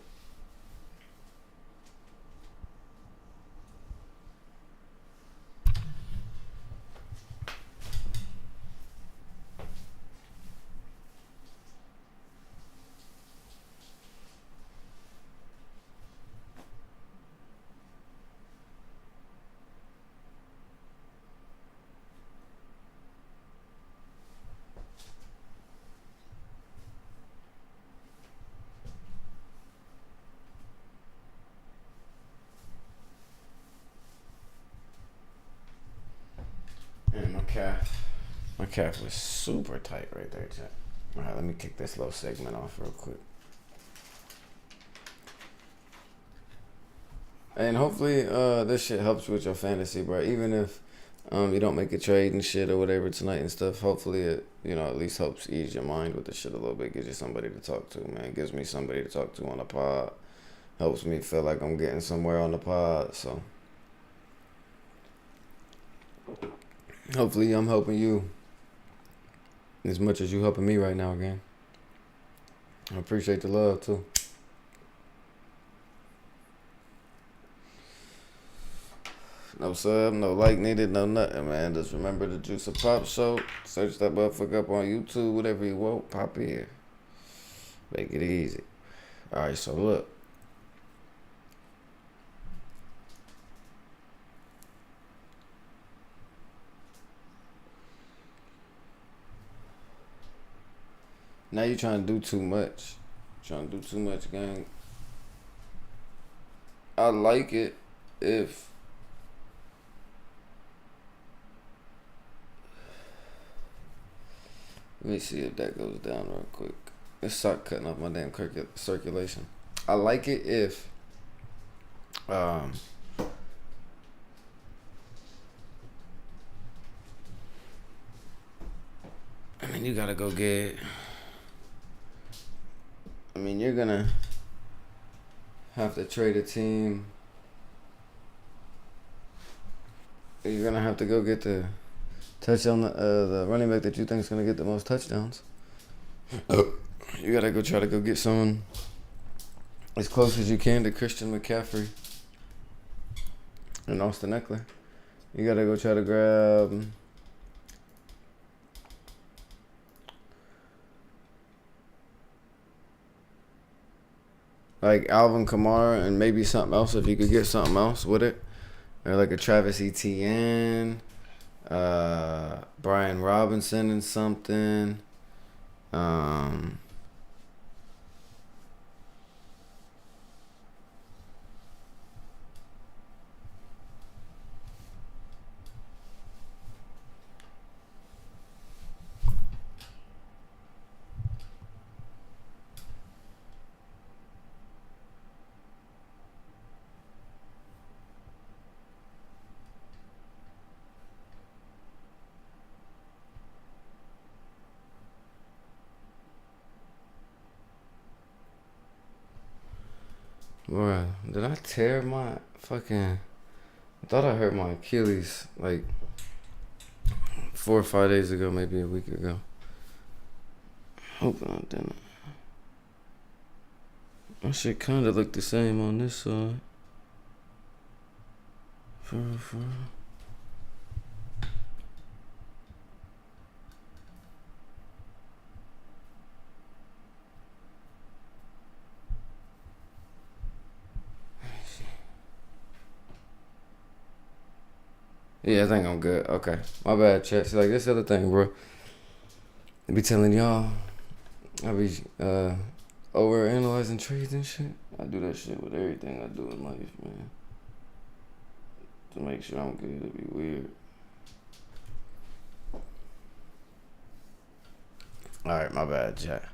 And my calf was super tight right there, chat. All right, let me kick this little segment off real quick. And hopefully, this shit helps with your fantasy, bro. Even if you don't make a trade and shit or whatever tonight and stuff, hopefully it, at least helps ease your mind with the shit a little bit. Gives you somebody to talk to, man. Gives me somebody to talk to on the pod. Helps me feel like I'm getting somewhere on the pod. So hopefully I'm helping you as much as you helping me right now, gang. I appreciate the love too. No sub, no like needed, no nothing, man. Just remember the Juice of Pop show. Search that motherfucker up on YouTube, whatever you want. Pop in. Make it easy. Alright, so look. Now you trying to do too much. Trying to do too much, gang. I like it if let me see if that goes down real quick. Let's start cutting off my damn circulation. I like it if I mean, you gotta go get. I mean, you're gonna have to trade a team. You're gonna have to go get the touchdown, the running back that you think is gonna get the most touchdowns. You gotta go try to go get someone as close as you can to Christian McCaffrey and Austin Eckler. You gotta go try to grab like Alvin Kamara and maybe something else if you could get something else with it. Or like a Travis Etienne, Brian Robinson and something. Bruh, did I tear my fucking... I thought I hurt my Achilles like 4 or 5 days ago, maybe a week ago. Hoping I didn't. My shit kinda looked the same on this side. Yeah, I think I'm good. Okay. My bad, chat. See, like, this other thing, bro. I be telling y'all, I be over analyzing trades and shit. I do that shit with everything I do in life, man. To make sure I'm good, it'd be weird. Alright, my bad, chat.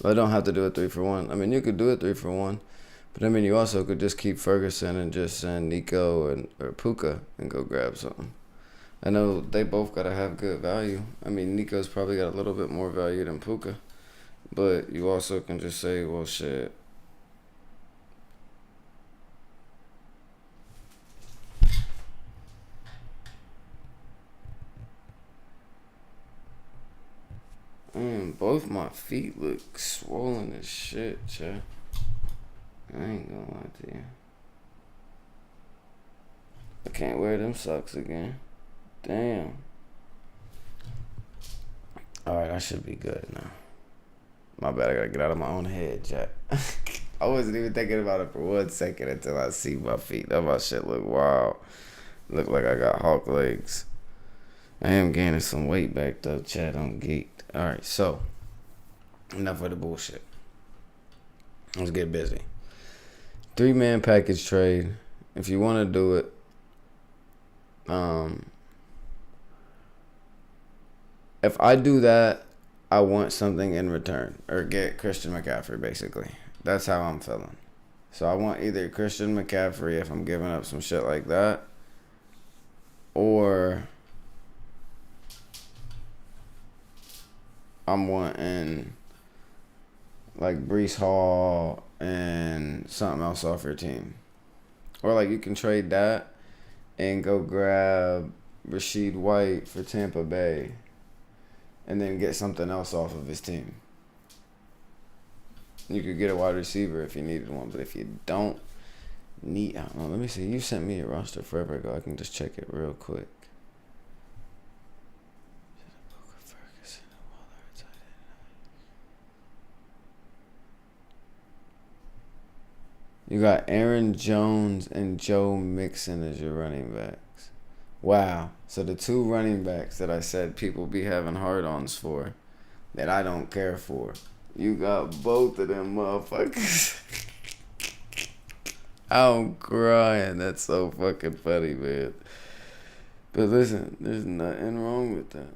I don't have to do a 3-for-1. I mean, you could do a 3-for-1, but I mean, you also could just keep Ferguson and just send Nico or Puka and go grab something. I know they both gotta have good value. I mean, Nico's probably got a little bit more value than Puka, but you also can just say, well, shit. Both my feet look swollen as shit, chat. I ain't gonna lie to you. I can't wear them socks again. Damn. Alright, I should be good now. My bad, I gotta get out of my own head, chat. I wasn't even thinking about it for 1 second until I see my feet. That my shit look wild. Look like I got hawk legs. I am gaining some weight back though, chat. I'm geeked. Alright, so enough of the bullshit. Let's get busy. 3-man package trade. If you want to do it, if I do that, I want something in return, or get Christian McCaffrey, basically. That's how I'm feeling. So I want either Christian McCaffrey if I'm giving up some shit like that, or I'm wanting like Breece Hall and something else off your team. Or like you can trade that and go grab Rashid White for Tampa Bay and then get something else off of his team. You could get a wide receiver if you needed one, but if you don't need, I don't know, let me see. You sent me a roster forever ago. I can just check it real quick. You got Aaron Jones and Joe Mixon as your running backs. Wow. So the 2 running backs that I said people be having hard-ons for, that I don't care for, you got both of them motherfuckers. I'm crying. That's so fucking funny, man. But listen, there's nothing wrong with that.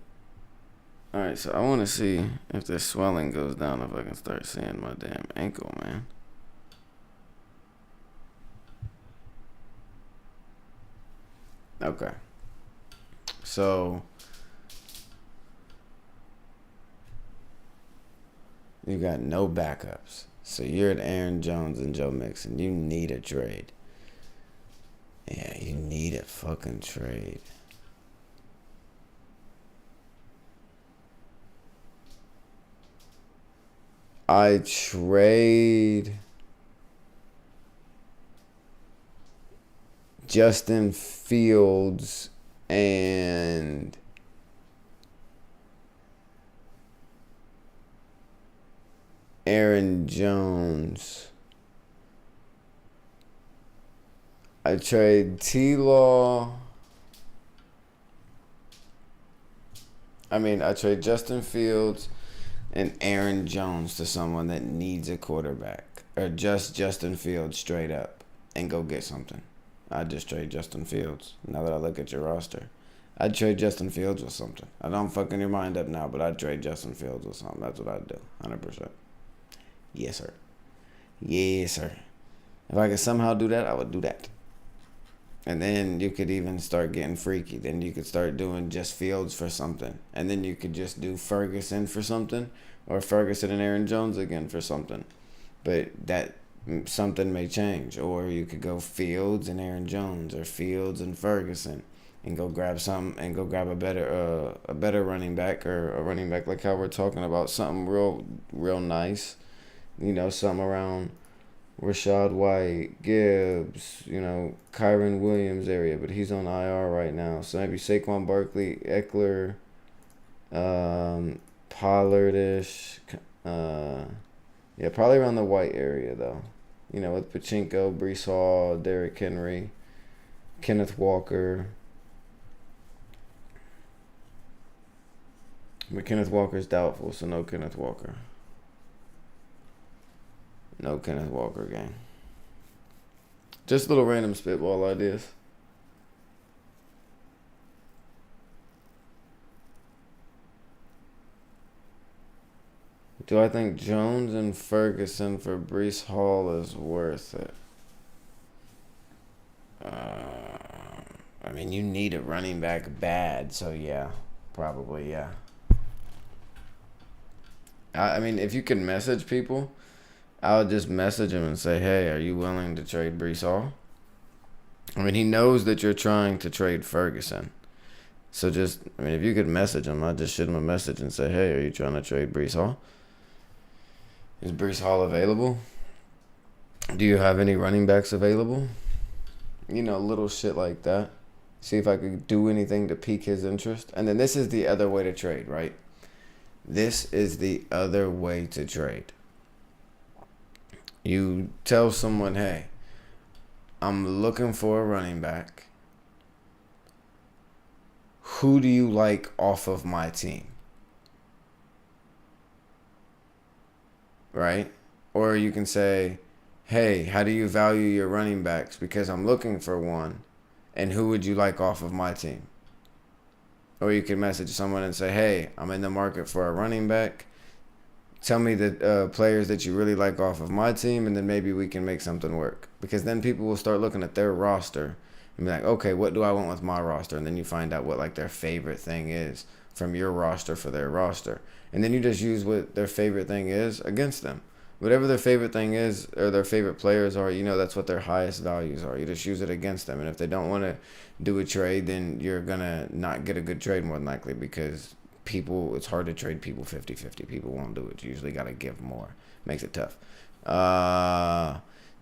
Alright, so I want to see if this swelling goes down, if I can start seeing my damn ankle, man. Okay. So you got no backups. So you're at Aaron Jones and Joe Mixon. You need a trade. Yeah, you need a fucking trade. I trade Justin Fields and Aaron Jones. I trade T-Law. I trade Justin Fields and Aaron Jones to someone that needs a quarterback. Or just Justin Fields straight up and go get something. I'd just trade Justin Fields. Now that I look at your roster, I'd trade Justin Fields with something. I don't fucking your mind up now, but I'd trade Justin Fields with something. That's what I'd do. 100%. Yes, sir. Yes, sir. If I could somehow do that, I would do that. And then you could even start getting freaky. Then you could start doing just Fields for something. And then you could just do Ferguson for something. Or Ferguson and Aaron Jones again for something. But that something may change. Or you could go Fields and Aaron Jones. Or Fields and Ferguson. And go grab a better running back. Or a running back like how we're talking about. Something real nice. You know, something around Rashad White, Gibbs, Kyron Williams area, but he's on IR right now. So maybe Saquon Barkley, Eckler, Pollardish. Yeah, probably around the White area, though. With Pachinko, Brees Hall, Derrick Henry, Kenneth Walker. But Kenneth Walker's doubtful, so no Kenneth Walker. No Kenneth Walker, gang. Just little random spitball ideas. Do I think Jones and Ferguson for Brees Hall is worth it? I mean, you need a running back bad, so yeah. Probably, yeah. I mean, if you can message people, I would just message him and say, hey, are you willing to trade Brees Hall? I mean, he knows that you're trying to trade Ferguson. So if you could message him, I'd just shoot him a message and say, hey, are you trying to trade Brees Hall? Is Brees Hall available? Do you have any running backs available? Little shit like that. See if I could do anything to pique his interest. And then this is the other way to trade, right? This is the other way to trade. You tell someone, hey, I'm looking for a running back. Who do you like off of my team? Right? Or you can say, hey, how do you value your running backs? Because I'm looking for one. And who would you like off of my team? Or you can message someone and say, hey, I'm in the market for a running back. Tell me the players that you really like off of my team, and then maybe we can make something work. Because then people will start looking at their roster and be like, okay, what do I want with my roster? And then you find out what like their favorite thing is from your roster for their roster. And then you just use what their favorite thing is against them. Whatever their favorite thing is or their favorite players are, that's what their highest values are. You just use it against them. And if they don't want to do a trade, then you're going to not get a good trade more than likely because it's hard to trade people 50-50. People won't do it. You usually got to give more. Makes it tough.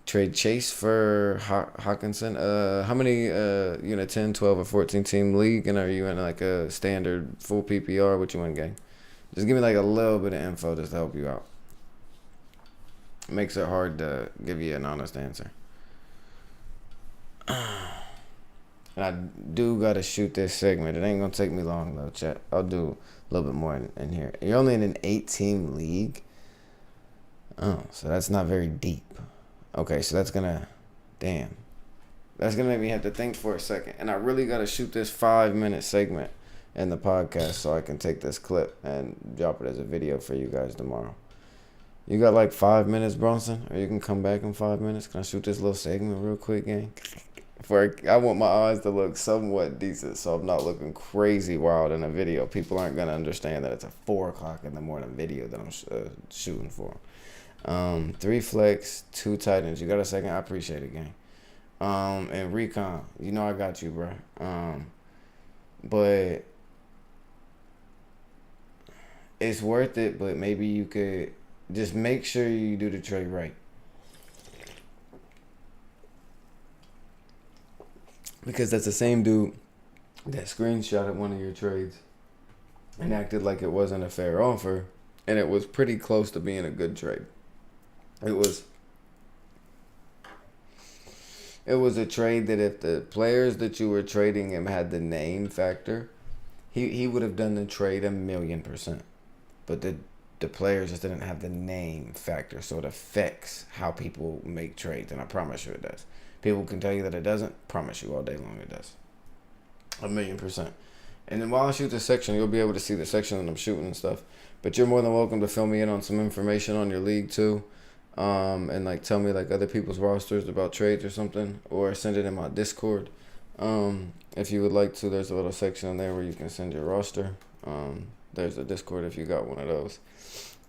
Trade Chase for Hawkinson. How many, 10, 12, or 14 team league? And are you in like a standard full PPR? What you want, gang? Just give me like a little bit of info just to help you out. Makes it hard to give you an honest answer. And I do gotta shoot this segment. It ain't gonna take me long though, chat. I'll do a little bit more in here. You're only in an 8-team league. Oh, so that's not very deep. Okay, so that's gonna make me have to think for a second. And I really gotta shoot this 5-minute segment in the podcast so I can take this clip and drop it as a video for you guys tomorrow. You got like 5 minutes, Bronson? Or you can come back in 5 minutes. Can I shoot this little segment real quick, gang? I want my eyes to look somewhat decent, so I'm not looking crazy wild in a video. People aren't going to understand that it's a 4 o'clock in the morning video that I'm shooting for. 3 flex, 2 tight ends. You got a second? I appreciate it, gang. And recon. I got you, bro. But it's worth it, but maybe you could just make sure you do the trade right. Because that's the same dude that screenshotted one of your trades and acted like it wasn't a fair offer, and it was pretty close to being a good trade. It was a trade that if the players that you were trading him had the name factor, he would have done the trade 1,000,000%. But the players just didn't have the name factor, so it affects how people make trades, and I promise you it does. People can tell you that it doesn't. Promise you all day long it does. 1,000,000%. And then while I shoot this section, you'll be able to see the section that I'm shooting and stuff. But you're more than welcome to fill me in on some information on your league too. And like tell me like other people's rosters about trades or something, or send it in my Discord. If you would like to, there's a little section in there where you can send your roster. There's a Discord if you got one of those.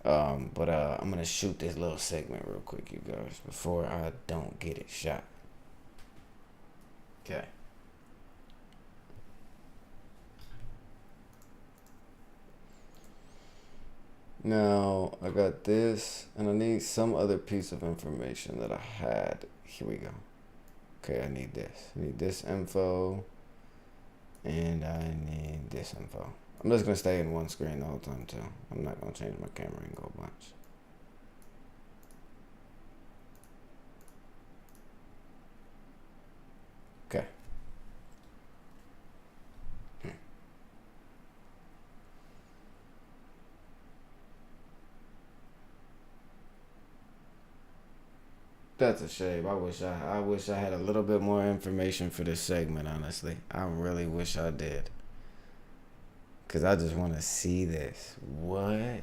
But I'm gonna shoot this little segment real quick, you guys, before I don't get it shot. Okay. Now, I got this, and I need some other piece of information that I had. Here we go. Okay, I need this. I need this info, and I need this info. I'm just going to stay in one screen the whole time, too. I'm not going to change my camera and go bunch. Okay. That's a shame. I wish I had a little bit more information for this segment, honestly. I really wish I did. Cause I just want to see this. What?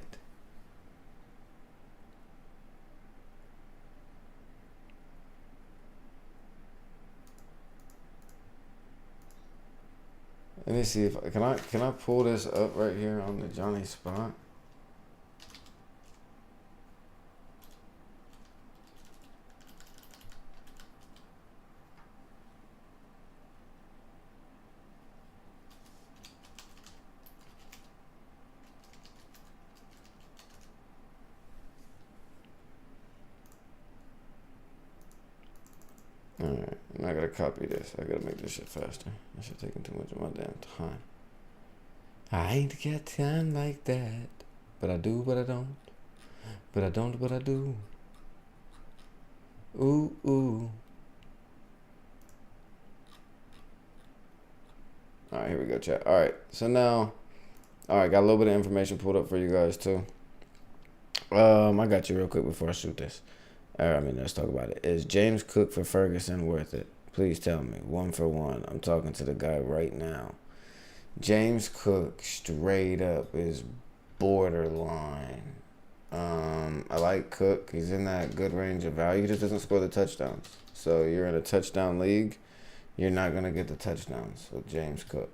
Let me see if can I pull this up right here on the Johnny spot? Alright, I'm not gonna copy this. I gotta make this shit faster. This shit taking too much of my damn time. I ain't got time like that. But I do, but I don't. But I don't, but I do. Ooh, ooh. Alright, here we go, chat. Alright, so now, alright, got a little bit of information pulled up for you guys, too. I got you real quick before I shoot this. Let's talk about it. Is James Cook for Ferguson worth it? Please tell me. 1 for 1. I'm talking to the guy right now. James Cook straight up is borderline. I like Cook. He's in that good range of value. He just doesn't score the touchdowns. So you're in a touchdown league, you're not going to get the touchdowns with James Cook.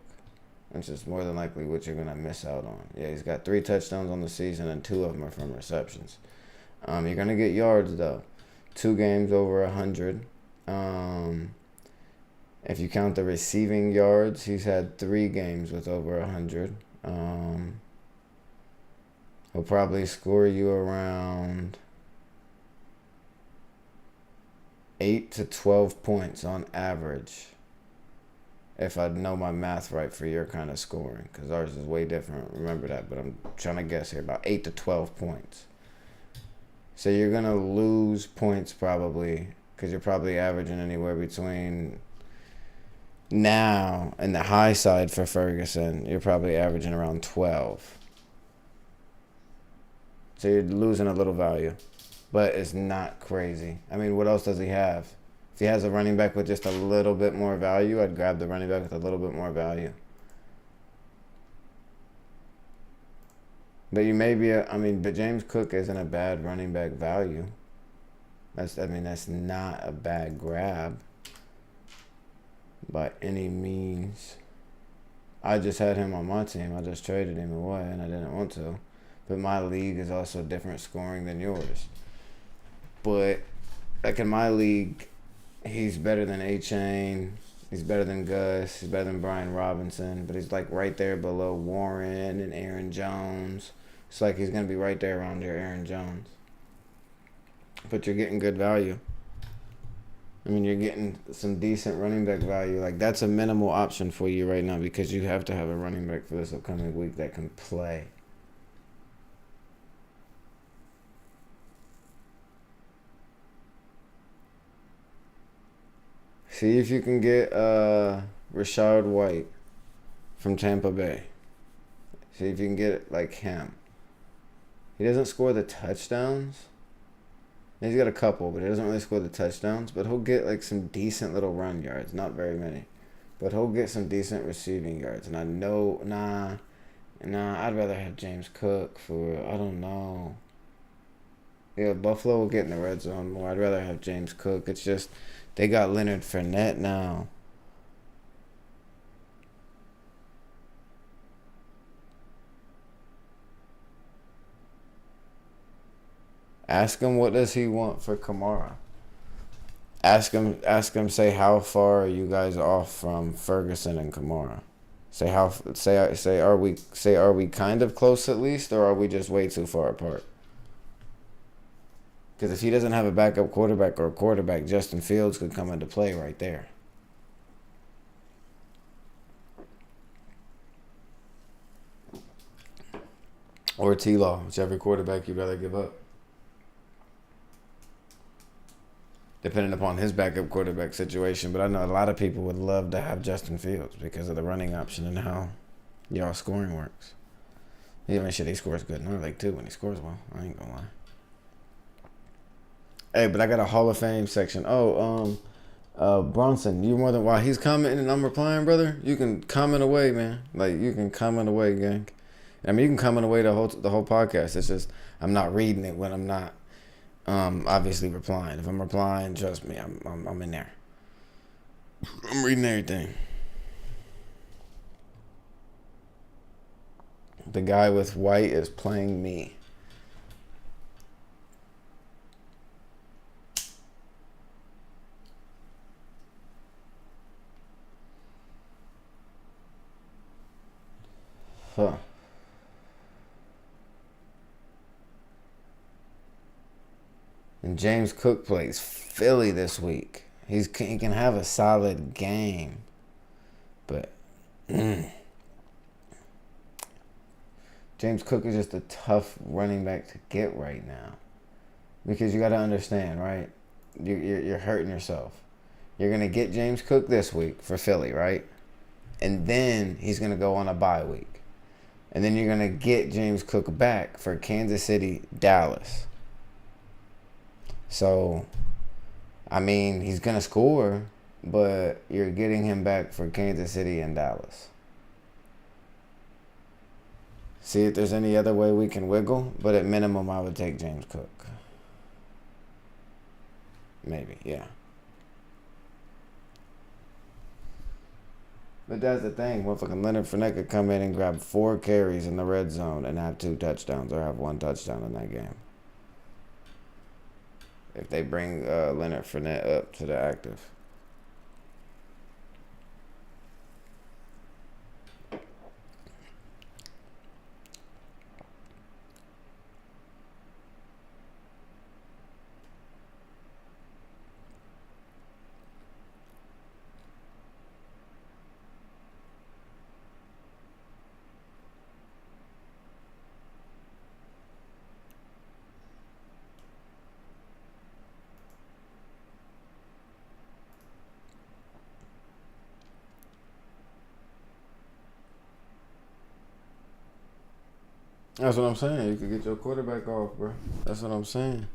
Which is more than likely what you're going to miss out on. Yeah, he's got 3 touchdowns on the season and 2 of them are from receptions. You're going to get yards, though. 2 games over 100. If you count the receiving yards, he's had 3 games with over 100. He'll probably score you around 8 to 12 points on average. If I know my math right for your kind of scoring. Because ours is way different. Remember that. But I'm trying to guess here. About 8 to 12 points. So you're going to lose points probably, because you're probably averaging anywhere between now and the high side for Ferguson, you're probably averaging around 12. So you're losing a little value, but it's not crazy. I mean, what else does he have? If he has a running back with just a little bit more value, I'd grab the running back with a little bit more value. But you may be, but James Cook isn't a bad running back value. That's not a bad grab by any means. I just had him on my team. I just traded him away, and I didn't want to. But my league is also different scoring than yours. But, like in my league, he's better than A-Chain. He's better than Gus. He's better than Brian Robinson. But he's like right there below Warren and Aaron Jones. It's like he's going to be right there around your Aaron Jones. But you're getting good value. You're getting some decent running back value. Like, that's a minimal option for you right now because you have to have a running back for this upcoming week that can play. See if you can get Rashad White from Tampa Bay. See if you can get it like him. He doesn't score the touchdowns. He's got a couple, but he doesn't really score the touchdowns. But he'll get like some decent little run yards. Not very many. But he'll get some decent receiving yards. And I know, I'd rather have James Cook for, I don't know. Yeah, Buffalo will get in the red zone more. I'd rather have James Cook. It's just, they got Leonard Fournette now. Ask him what does he want for Kamara. Ask him, say how far are you guys off from Ferguson and Kamara. Are we kind of close at least, or are we just way too far apart? Because if he doesn't have a backup quarterback or a quarterback, Justin Fields could come into play right there. Or T-Law, whichever quarterback you'd rather give up. Depending upon his backup quarterback situation. But I know a lot of people would love to have Justin Fields because of the running option and how y'all scoring works. Even shit, he scores good in our league too when he scores well. I ain't gonna lie. Hey, but I got a Hall of Fame section. Bronson, you more than while he's commenting and I'm replying, brother. You can comment away, man. Like you can comment away, gang. I mean, you can comment away the whole podcast. It's just I'm not reading it when I'm not obviously replying. If I'm replying, trust me, I'm in there. I'm reading everything. The guy with white is playing me. Huh. And James Cook plays Philly this week. He can have a solid game. But James Cook is just a tough running back to get right now. Because you got to understand, right? You're hurting yourself. You're going to get James Cook this week for Philly, right? And then he's going to go on a bye week. And then you're going to get James Cook back for Kansas City, Dallas. So, I mean, he's going to score, but you're getting him back for Kansas City and Dallas. See if there's any other way we can wiggle, but at minimum, I would take James Cook. Maybe, yeah. But that's the thing. Motherfucking Leonard Fournette could come in and grab 4 carries in the red zone and have 2 touchdowns or have 1 touchdown in that game. If they bring Leonard Fournette up to the active. That's what I'm saying. You could get your quarterback off, bro. That's what I'm saying.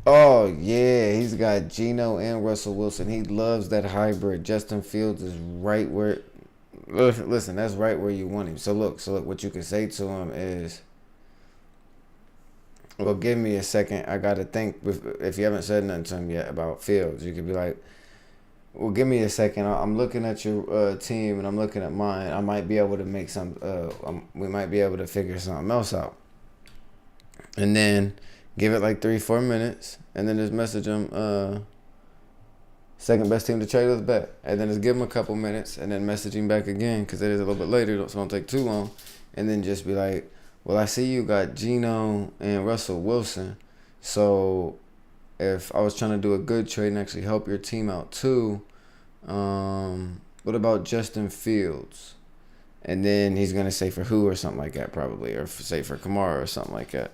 Oh, yeah. He's got Geno and Russell Wilson. He loves that hybrid. Justin Fields is right where... Listen, that's right where you want him. So look, what you can say to him is... Well, give me a second. I got to think. If you haven't said nothing to him yet about Fields, you could be like... Well, give me a second. I'm looking at your team and I'm looking at mine. I might be able to make some. We might be able to figure something else out. And then give it like 3-4 minutes, and then just message them. Second best team to trade with, bet. And then just give them a couple minutes, and then message him back again because it is a little bit later, so it don't take too long. And then just be like, "Well, I see you got Geno and Russell Wilson, so." If I was trying to do a good trade and actually help your team out too, what about Justin Fields? And then he's going to say for who or something like that probably, or say for Kamara or something like that.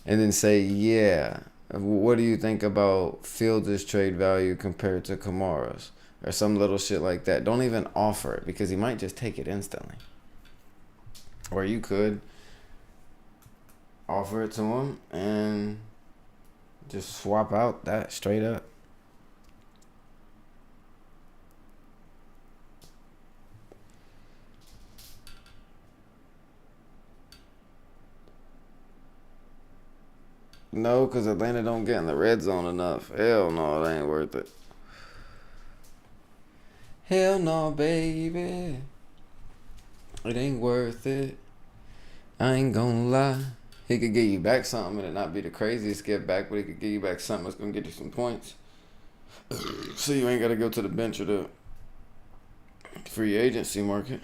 And then say, yeah, what do you think about Fields' trade value compared to Kamara's? Or some little shit like that. Don't even offer it because he might just take it instantly. Or you could offer it to him and... just swap out that straight up. No, because Atlanta don't get in the red zone enough. Hell no, it ain't worth it. Hell no, baby. It ain't worth it. I ain't gonna lie. He could give you back something and it not be the craziest get back, but he could give you back something that's gonna get you some points. So you ain't gotta go to the bench or the free agency market.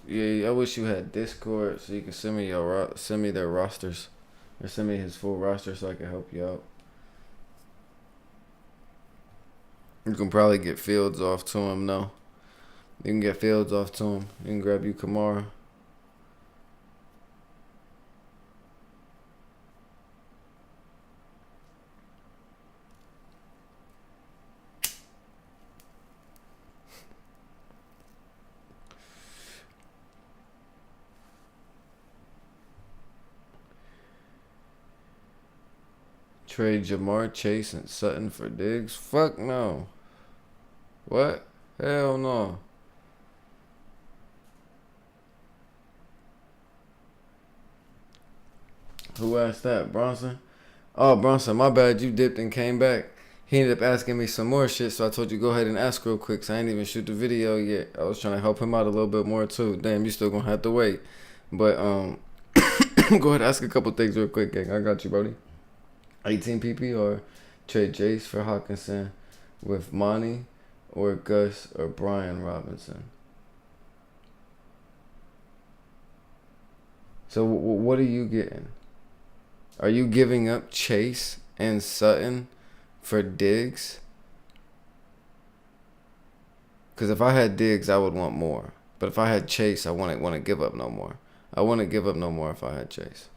Yeah, I wish you had Discord so you can send me their rosters, or send me his full roster so I can help you out. You can probably get Fields off to him. No, you can get Fields off to him. You can grab you Kamara. Trade Jamar Chase and Sutton for Diggs? Fuck no. What? Hell no. Who asked that? Bronson? Oh, Bronson, my bad. You dipped and came back. He ended up asking me some more shit, so I told you go ahead and ask real quick. So I ain't even shoot the video yet. I was trying to help him out a little bit more too. Damn, you still gonna have to wait. But go ahead and ask a couple things real quick, gang. I got you, Brody. 18 PP or trade Jace for Hawkinson with Monty or Gus or Brian Robinson. So what are you getting? Are you giving up Chase and Sutton for Diggs? Because if I had Diggs, I would want more. But if I had Chase, I wouldn't want to give up no more. I wouldn't give up no more if I had Chase.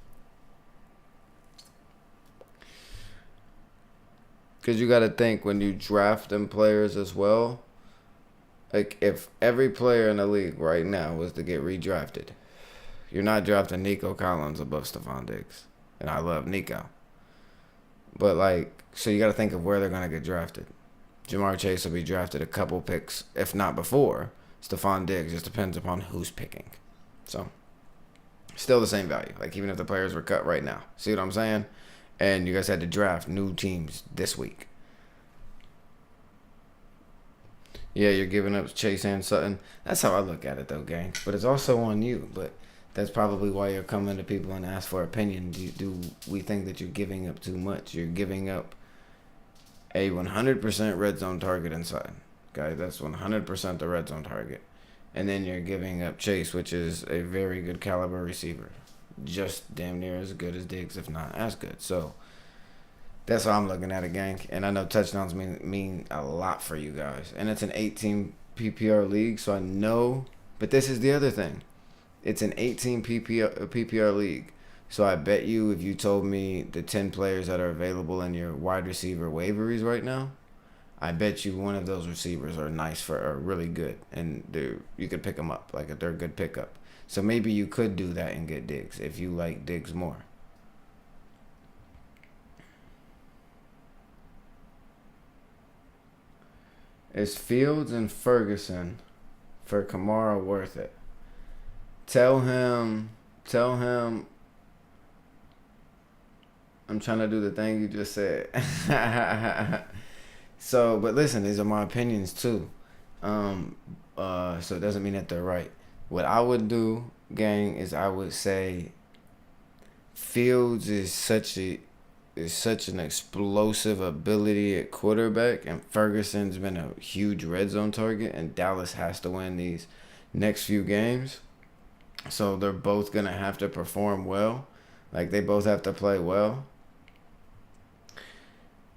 Because you got to think when you draft them players as well. Like if every player in the league right now was to get redrafted, you're not drafting Nico Collins above Stephon Diggs. And I love Nico. But, like, so you got to think of where they're going to get drafted. Jamar Chase will be drafted a couple picks, if not before. Stephon Diggs just depends upon who's picking. So, still the same value. Like, even if the players were cut right now. See what I'm saying? And you guys had to draft new teams this week. Yeah, you're giving up Chase and Sutton. That's how I look at it, though, gang. But it's also on you. But that's probably why you're coming to people and ask for opinion. Do we think that you're giving up too much? You're giving up a 100% red zone target in Sutton. Guys, that's 100% the red zone target. And then you're giving up Chase, which is a very good caliber receiver. Just damn near as good as Diggs, if not as good. So that's how I'm looking at it, gang. And I know touchdowns mean a lot for you guys. And it's an 18 PPR league, so I know. But this is the other thing. It's an 18 PPR league. So I bet you if you told me the 10 players that are available in your wide receiver waivers right now, I bet you one of those receivers are really good. And you could pick them up. Like, they're a good pickup. So maybe you could do that and get Diggs if you like Diggs more. Is Fields and Ferguson for Kamara worth it? Tell him, I'm trying to do the thing you just said. So, but listen, these are my opinions too. So it doesn't mean that they're right. What I would do, gang, is I would say Fields is such an explosive ability at quarterback, and Ferguson's been a huge red zone target, and Dallas has to win these next few games. So they're both going to have to perform well. Like, they both have to play well.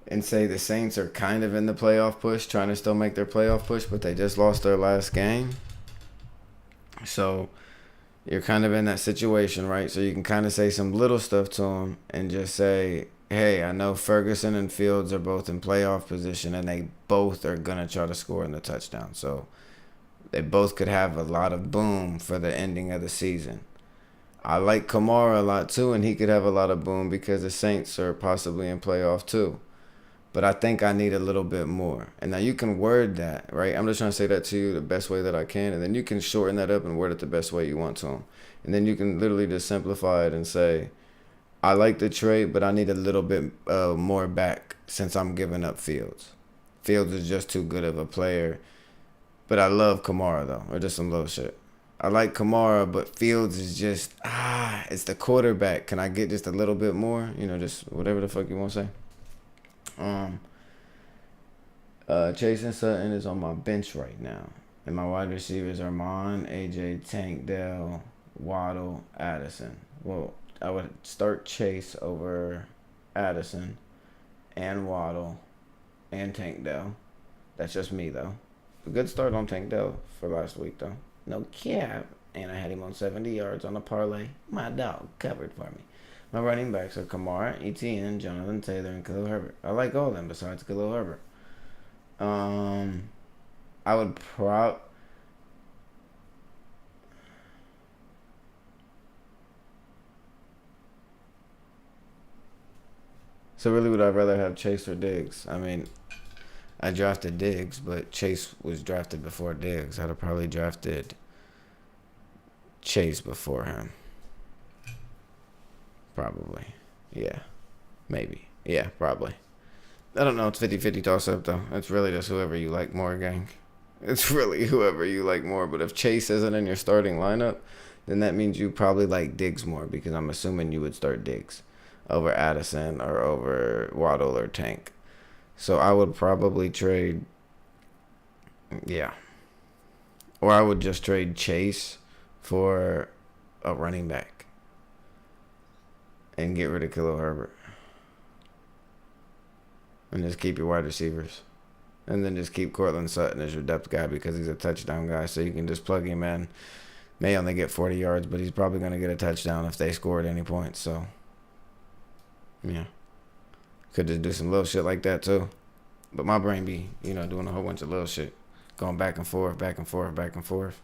And say the Saints are kind of in the playoff push, trying to still make their playoff push, but they just lost their last game. So you're kind of in that situation, right? So you can kind of say some little stuff to them and just say, hey, I know Ferguson and Fields are both in playoff position, and they both are gonna try to score in the touchdown. So they both could have a lot of boom for the ending of the season. I like Kamara a lot too, and he could have a lot of boom because the Saints are possibly in playoff too. But I think I need a little bit more. And now you can word that, right? I'm just trying to say that to you the best way that I can. And then you can shorten that up and word it the best way you want to them. And then you can literally just simplify it and say, I like the trade, but I need a little bit more back since I'm giving up Fields. Fields is just too good of a player. But I love Kamara, though. Or just some little shit. I like Kamara, but Fields is just, it's the quarterback. Can I get just a little bit more? You know, just whatever the fuck you want to say. Chase and Sutton is on my bench right now. And my wide receivers are Mon, AJ, Tank, Dell, Waddle, Addison. Well, I would start Chase over Addison and Waddle and Tank Dell. That's just me, though. A good start on Tank Dell for last week, though. No cap. And I had him on 70 yards on a parlay. My dog covered for me. My running backs are Kamara, ETN, Jonathan Taylor, and Khalil Herbert. I like all of them besides Khalil Herbert. I would So really, would I rather have Chase or Diggs? I mean, I drafted Diggs, but Chase was drafted before Diggs. I'd have probably drafted Chase before him. Probably. Yeah. Maybe. Yeah, probably. I don't know. It's 50-50 toss-up, though. It's really just whoever you like more, gang. It's really whoever you like more. But if Chase isn't in your starting lineup, then that means you probably like Diggs more because I'm assuming you would start Diggs over Addison or over Waddle or Tank. So I would probably trade, yeah. Or I would just trade Chase for a running back and get rid of Khalil Herbert. And just keep your wide receivers. And then just keep Cortland Sutton as your depth guy because he's a touchdown guy. So you can just plug him in. May only get 40 yards, but he's probably going to get a touchdown if they score at any point. So, yeah. Could just do some little shit like that too. But my brain be, doing a whole bunch of little shit. Going back and forth, back and forth, back and forth.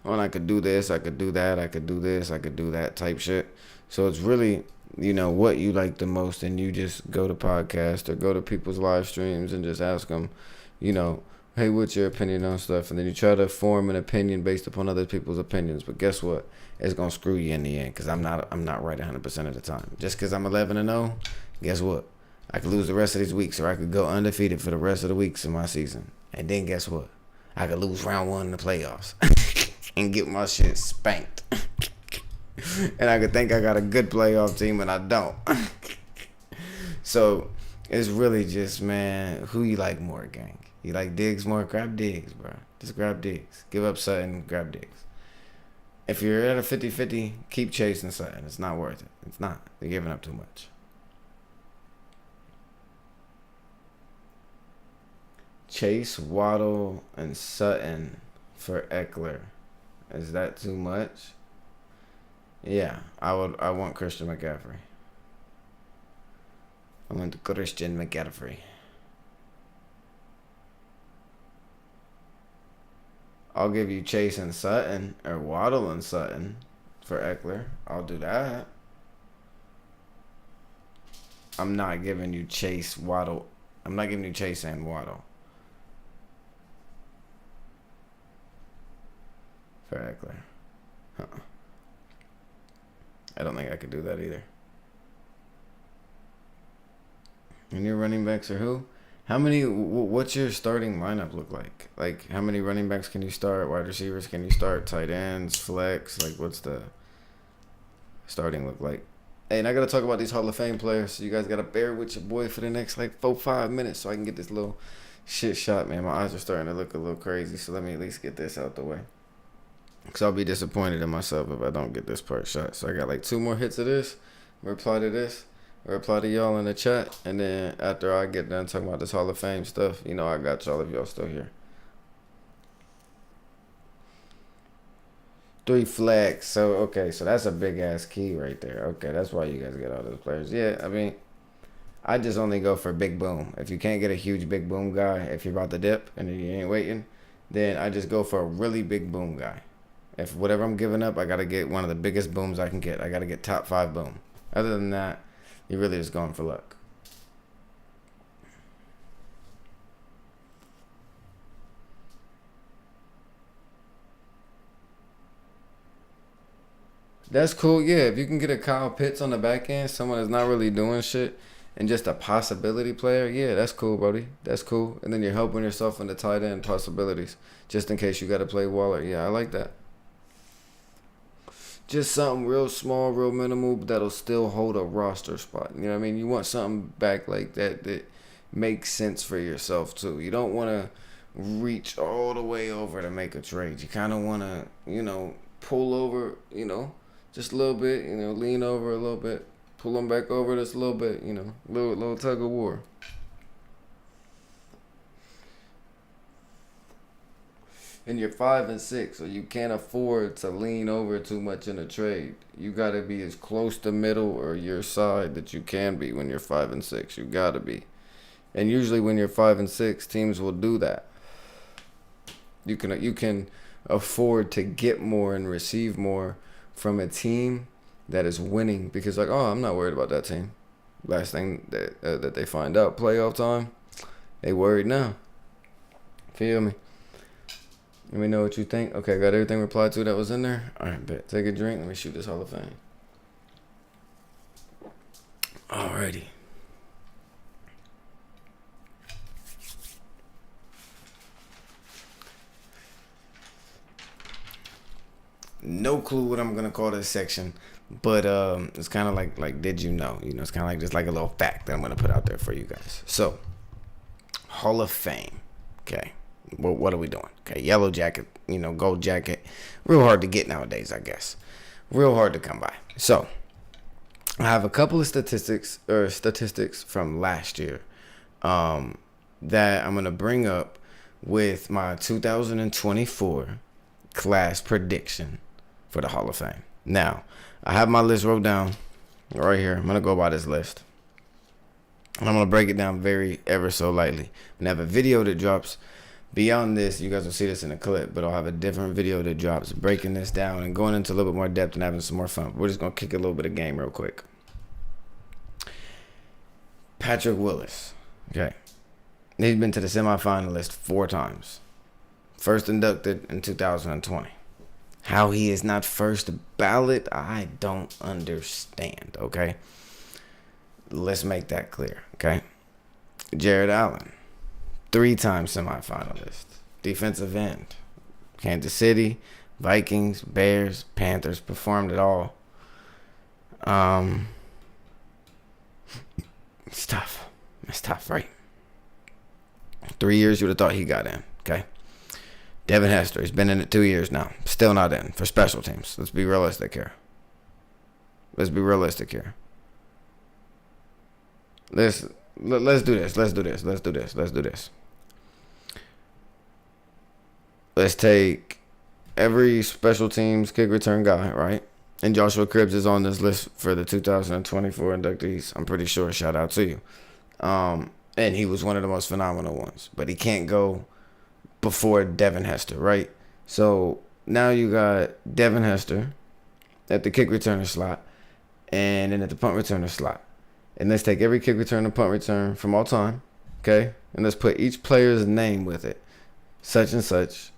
Well, I could do this, I could do that, I could do this, I could do that type shit. So it's really, what you like the most, and you just go to podcasts or go to people's live streams and just ask them, hey, what's your opinion on stuff? And then you try to form an opinion based upon other people's opinions. But guess what? It's gonna screw you in the end because I'm not right 100% of the time. Just because I'm 11-0, guess what? I could lose the rest of these weeks, or I could go undefeated for the rest of the weeks in my season. And then guess what? I could lose round 1 in the playoffs and get my shit spanked. And I could think I got a good playoff team, and I don't. So it's really just, man, who you like more, gang? You like Diggs more? Grab Diggs, bro. Just grab Diggs. Give up Sutton, grab Diggs. If you're at a 50-50, keep chasing Sutton. It's not worth it. It's not. You're giving up too much. Chase, Waddle, and Sutton for Eckler. Is that too much? Yeah, I want Christian McCaffrey. I want Christian McCaffrey. I'll give you Chase and Sutton, or Waddle and Sutton for Eckler. I'll do that. I'm not giving you Chase, Waddle. I'm not giving you Chase and Waddle for Eckler. I don't think I could do that either. And your running backs are who? What's your starting lineup look like? Like, how many running backs can you start? Wide receivers can you start? Tight ends, flex? Like, what's the starting look like? Hey, and I got to talk about these Hall of Fame players. So you guys got to bear with your boy for the next, 4-5 minutes so I can get this little shit shot, man. My eyes are starting to look a little crazy, so let me at least get this out the way. Because I'll be disappointed in myself if I don't get this part shot. So I got 2 more hits of this. Reply to this. Reply to y'all in the chat. And then after I get done talking about this Hall of Fame stuff, I got y'all if y'all still here. 3 flex. So, okay, so that's a big ass key right there. Okay, that's why you guys get all those players. Yeah, I mean, I just only go for big boom. If you can't get a huge big boom guy, if you're about to dip and you ain't waiting, then I just go for a really big boom guy. If whatever I'm giving up, I got to get one of the biggest booms I can get. I got to get top 5 boom. Other than that, you're really just going for luck. That's cool. Yeah, if you can get a Kyle Pitts on the back end, someone that's not really doing shit, and just a possibility player, yeah, that's cool, buddy. That's cool. And then you're helping yourself in the tight end possibilities, just in case you got to play Waller. Yeah, I like that. Just something real small, real minimal, but that'll still hold a roster spot. You know what I mean? You want something back like that that makes sense for yourself too. You don't want to reach all the way over to make a trade. You kind of want to, pull over, just a little bit, lean over a little bit, pull them back over just a little bit, little tug of war. And you're 5 and 6, so you can't afford to lean over too much in a trade. You gotta be as close to middle or your side that you can be when you're 5 and 6. You gotta be. And usually when you're 5 and 6, teams will do that. You can afford to get more and receive more from a team that is winning because I'm not worried about that team. Last thing that they find out playoff time, they worried now. Feel me? Let me know what you think. Okay, got everything replied to that was in there. All right, bet. Take a drink. Let me shoot this Hall of Fame. Alrighty. No clue what I'm gonna call this section, but it's kind of like did you know? It's kind of like just like a little fact that I'm gonna put out there for you guys. So, Hall of Fame. Okay. Well, what are we doing? Okay, yellow jacket, gold jacket. Real hard to get nowadays, I guess. Real hard to come by. So, I have a couple of statistics from last year that I'm going to bring up with my 2024 class prediction for the Hall of Fame. Now, I have my list wrote down right here. I'm going to go by this list. And I'm going to break it down ever so lightly. And I have a video that drops. Beyond this, you guys will see this in a clip, but I'll have a different video that drops breaking this down and going into a little bit more depth and having some more fun. We're just going to kick a little bit of game real quick. Patrick Willis. Okay. He's been to the semifinalist 4 times. First inducted in 2020. How he is not first ballot, I don't understand, okay? Let's make that clear, okay? Jared Allen. 3-time semifinalist. Defensive end. Kansas City, Vikings, Bears, Panthers. Performed it all. It's tough. It's tough, right? 3 years, you would have thought he got in. Okay. Devin Hester, he's been in it 2 years now. Still not in for special teams. Let's be realistic here. Let's do this. Let's take every special teams kick return guy, right? And Joshua Cribbs is on this list for the 2024 inductees. I'm pretty sure. Shout out to you. And he was one of the most phenomenal ones. But he can't go before Devin Hester, right? So now you got Devin Hester at the kick returner slot and then at the punt returner slot. And let's take every kick return and punt return from all time, okay? And let's put each player's name with it. Such and such.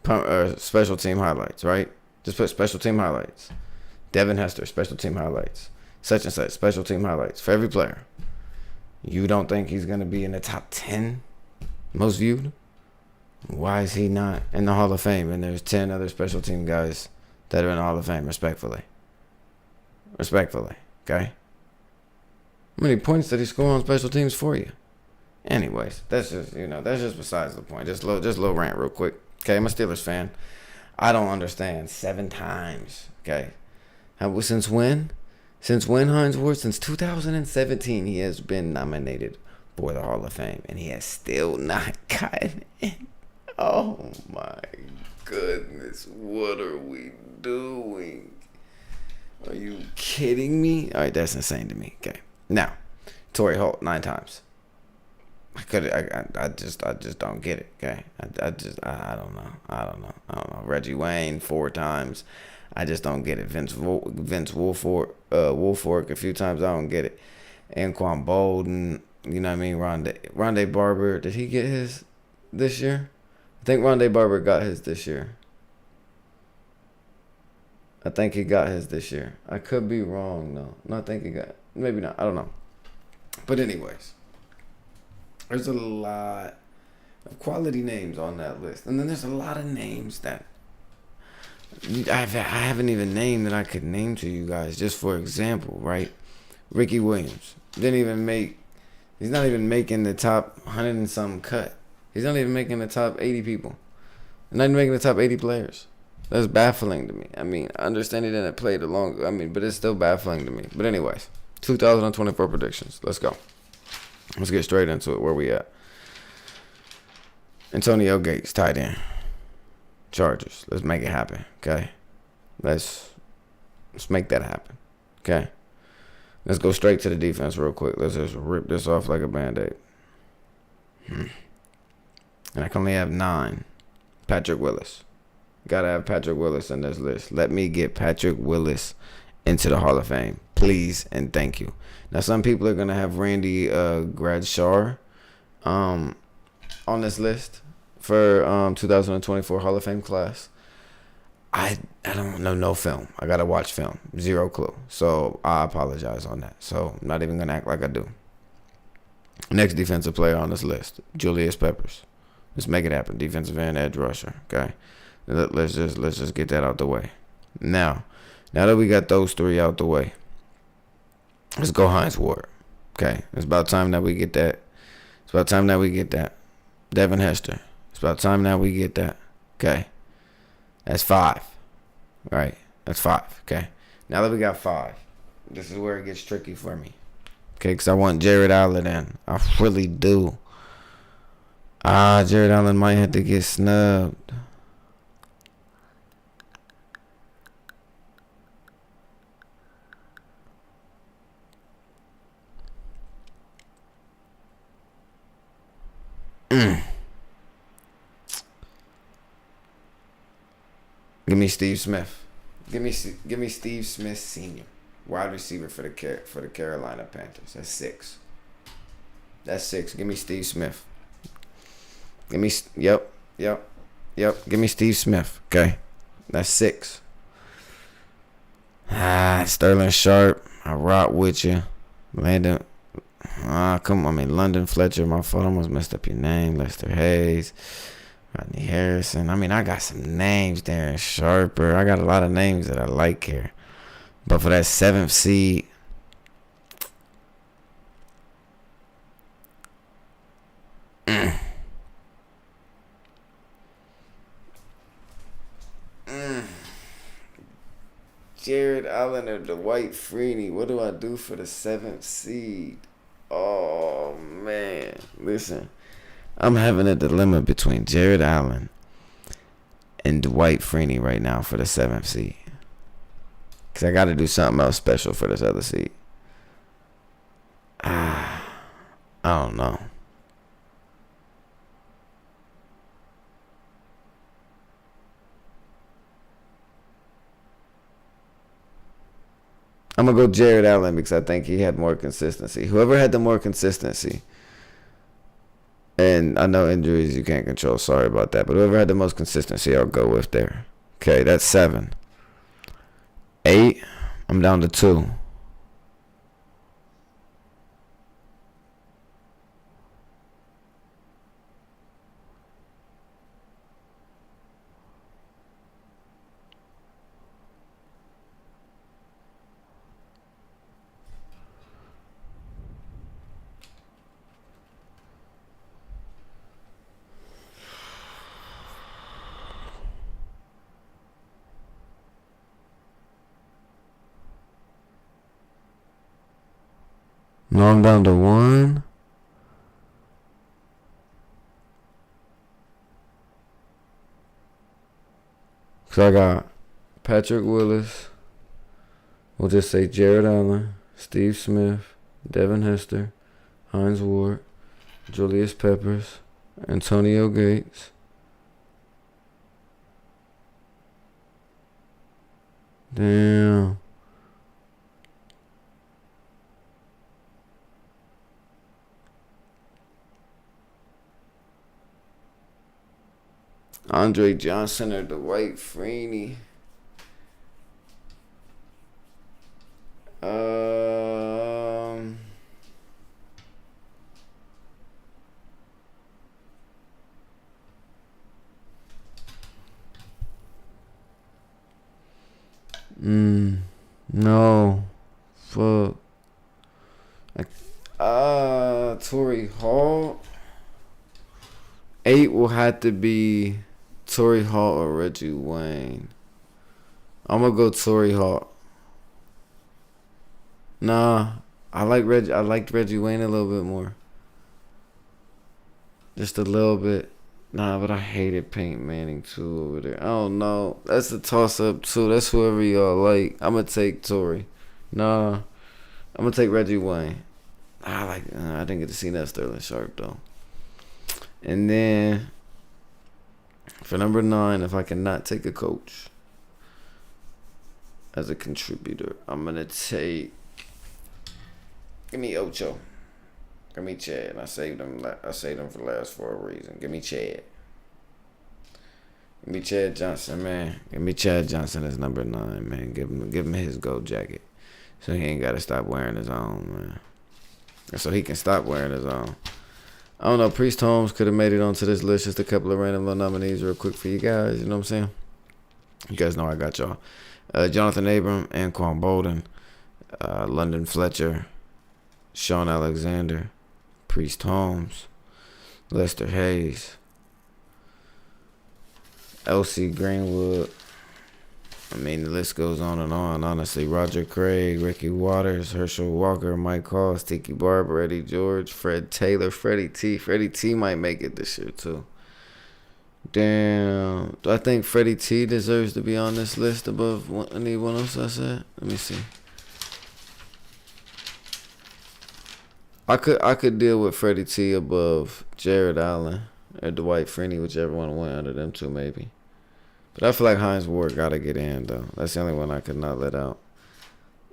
Special team highlights, right? Just put special team highlights. Devin Hester, special team highlights. Such and such, special team highlights for every player. You don't think he's going to be in the top 10 most viewed? Why is he not in the Hall of Fame? And there's 10 other special team guys that are in the Hall of Fame, respectfully. Okay? How many points did he score on special teams for you? Anyways, that's just besides the point. Just a little rant real quick. Okay, I'm a Steelers fan. I don't understand. 7 times. Okay. Since when? Since when, Hines Ward? Since 2017, he has been nominated for the Hall of Fame, and he has still not gotten in. Oh, my goodness. What are we doing? Are you kidding me? All right, that's insane to me. Okay. Now, Torrey Holt 9 times. I just don't get it. Okay. I don't know. Reggie Wayne 4 times. I just don't get it. Vince Wilfork a few times. I don't get it. Anquan Bolden. You know what I mean? Rondé Barber. Did he get his this year? I think Rondé Barber got his this year. I think he got his this year. I could be wrong though. No, I think he got. Maybe not. I don't know. But anyways, there's a lot of quality names on that list, and then there's a lot of names that I haven't even named that I could name to you guys. Just for example, right? Ricky Williams didn't even make. He's not even making the top 100 and some cut. He's not even making the top 80 people. He's not even making the top 80 players. That's baffling to me. I mean, I understand he didn't play the long. I mean, but it's still baffling to me. But anyways, 2024 predictions. Let's go. Let's get straight into it. Where we at? Antonio Gates, tight end. Chargers. Let's make it happen. Okay. Let's make that happen. Okay. Let's go straight to the defense real quick. Let's just rip this off like a Band-Aid. And I can only have 9. Patrick Willis. Gotta have Patrick Willis in this list. Let me get Patrick Willis into the Hall of Fame. Please and thank you. Now, some people are going to have Randy Gradshar on this list for 2024 Hall of Fame class. I don't know no film. I got to watch film. 0 clue. So I apologize on that. So I'm not even going to act like I do. Next defensive player on this list, Julius Peppers. Let's make it happen. Defensive end, edge rusher. Okay. Let's just get that out the way. Now that we got those 3 out the way, let's go Hines Ward. Okay. It's about time that we get that. Devin Hester. It's about time that we get that. Okay. That's 5. All right. That's 5. Okay. Now that we got 5, this is where it gets tricky for me. Okay, because I want Jared Allen in. I really do. Jared Allen might have to get snubbed. Give me Steve Smith. Give me Steve Smith Sr., wide receiver for the Carolina Panthers. That's 6. Give me Steve Smith. Yep. Give me Steve Smith. Okay, that's 6. Sterling Sharp. I rock with you. London Fletcher. My fault. I almost messed up your name. Lester Hayes. Rodney Harrison. I mean, I got some names there. Sharper. I got a lot of names that I like here. But for that 7th seed, Jared Allen or Dwight Freeney. What do I do for the 7th seed? Oh, man. Listen. I'm having a dilemma between Jared Allen and Dwight Freeney right now for the 7th seed. Because I got to do something else special for this other seed. I don't know. I'm going to go Jared Allen because I think he had more consistency. Whoever had the more consistency. And I know injuries you can't control. Sorry about that. But whoever had the most consistency, I'll go with there. Okay, that's 7. 8, I'm down to 2. No, I'm down to 1. So I got Patrick Willis. We'll just say Jared Allen, Steve Smith, Devin Hester, Hines Ward, Julius Peppers, Antonio Gates. Damn. Andre Johnson or Dwight Freeney. No. Fuck. Torrey Hall. 8 will have to be Torrey Hall or Reggie Wayne. I'm gonna go Torrey Hall. Nah, I liked Reggie Wayne a little bit more. Just a little bit. Nah, but I hated Peyton Manning too over there. I don't know. That's a toss up too. That's whoever y'all like. I'm gonna take Torrey. Nah, I'm gonna take Reggie Wayne. I didn't get to see that Sterling Sharp though. And then for number 9, if I cannot take a coach as a contributor, I'm gonna take. Give me Ocho. Give me Chad. I saved him for last for a reason. Give me Chad. Give me Chad Johnson, man. Give me Chad Johnson as number 9, man. Give him his gold jacket, so he ain't gotta stop wearing his own, man. So he can stop wearing his own. I don't know. Priest Holmes could have made it onto this list. Just a couple of random little nominees, real quick for you guys. You know what I'm saying? You guys know I got y'all. Jonathan Abram, Anquan Bolden, London Fletcher, Sean Alexander, Priest Holmes, Lester Hayes, L.C. Greenwood. I mean, the list goes on and on, honestly. Roger Craig, Ricky Waters, Herschel Walker, Mike Hall, Tiki Barber, Eddie George, Fred Taylor, Freddie T. Freddie T might make it this year, too. Damn. Do I think Freddie T deserves to be on this list above anyone else I said? Let me see. I could deal with Freddie T above Jared Allen or Dwight Freeney, whichever one went under them two, maybe. But I feel like Hines Ward got to get in, though. That's the only one I could not let out.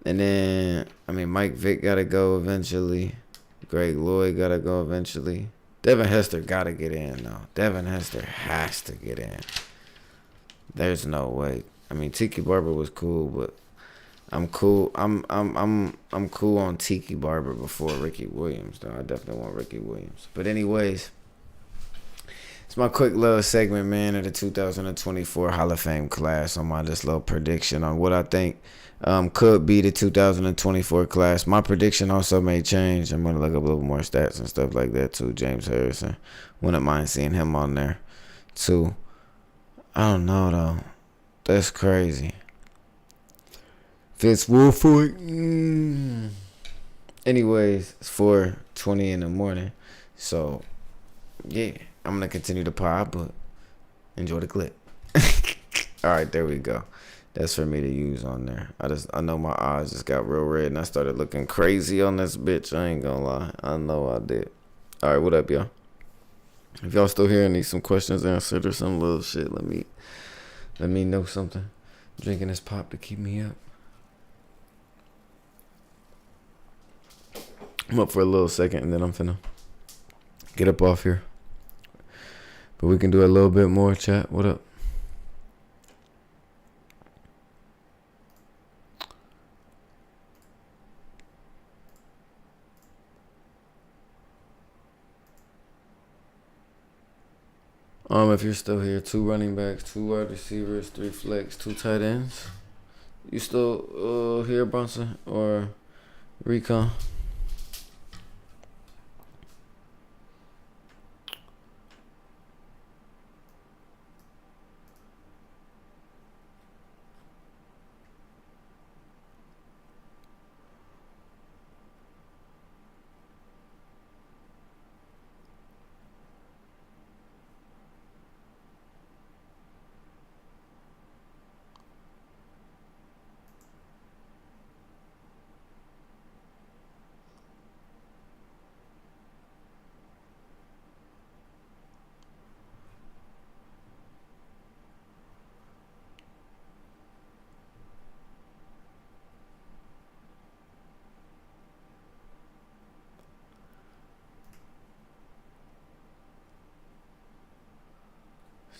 And then, I mean, Mike Vick got to go eventually. Greg Lloyd got to go eventually. Devin Hester got to get in, though. Devin Hester has to get in. There's no way. I mean, Tiki Barber was cool, but I'm cool. I'm cool on Tiki Barber before Ricky Williams, though. I definitely want Ricky Williams. But anyways, it's my quick little segment, man, of the 2024 Hall of Fame class on my just little prediction on what I think could be the 2024 class. My prediction also may change. I'm going to look up a little more stats and stuff like that, too. James Harrison. Wouldn't mind seeing him on there, too. I don't know, though. That's crazy. Fitz Wolford. Anyways, it's 4:20 in the morning. So, yeah. I'm going to continue to pod, but enjoy the clip. All right, there we go. That's for me to use on there. I know my eyes just got real red, and I started looking crazy on this bitch. I ain't going to lie. I know I did. All right, what up, y'all? If y'all still here and need some questions answered or some little shit, let me know something. Drinking this pop to keep me up. I'm up for a little second, and then I'm finna get up off here. But we can do a little bit more, chat. What up? If you're still here, 2 running backs, 2 wide receivers, 3 flex, 2 tight ends. You still here, Bronson or Recon?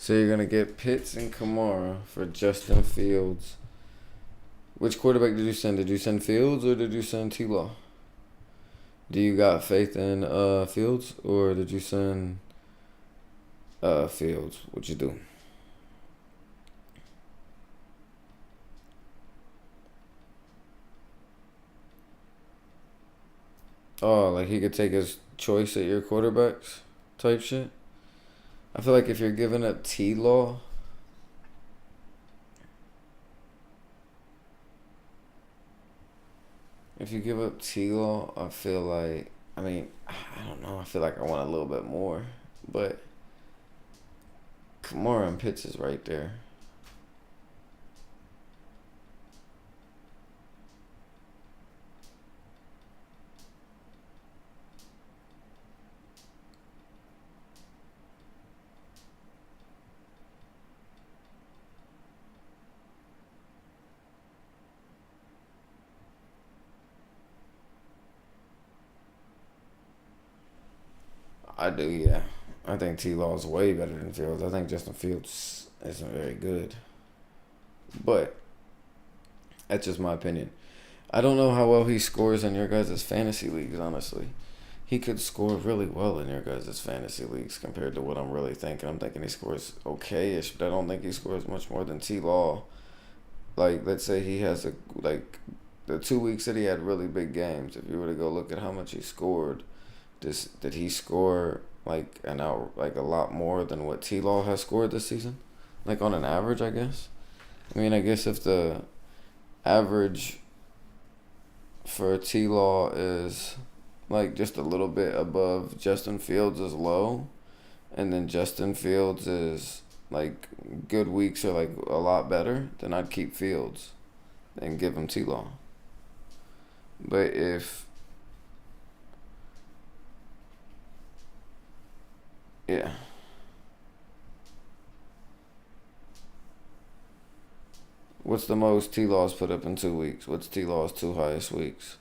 So you're gonna get Pitts and Kamara for Justin Fields. Which quarterback did you send? Did you send Fields or did you send T-Law? Do you got faith in Fields or did you send Fields? What you do? Oh, like he could take his choice at your quarterbacks type shit? I feel like if you're giving up T-Law, if you give up T-Law, I feel like, I mean, I don't know. I feel like I want a little bit more. But Kamara and Pitts is right there. I do, yeah. I think T-Law is way better than Fields. I think Justin Fields isn't very good. But that's just my opinion. I don't know how well he scores in your guys' fantasy leagues, honestly. He could score really well in your guys' fantasy leagues compared to what I'm really thinking. I'm thinking he scores okay-ish, but I don't think he scores much more than T-Law. Like, let's say he has the 2 weeks that he had really big games. If you were to go look at how much he scored, did he score like a lot more than what T-Law has scored this season? Like on an average, I guess. I mean, I guess if the average for T-Law is like just a little bit above Justin Fields is low, and then Justin Fields is like good weeks are like a lot better, then I'd keep Fields and give him T-Law. But if yeah. What's the most T-Law's put up in 2 weeks? What's T-Law's 2 highest weeks?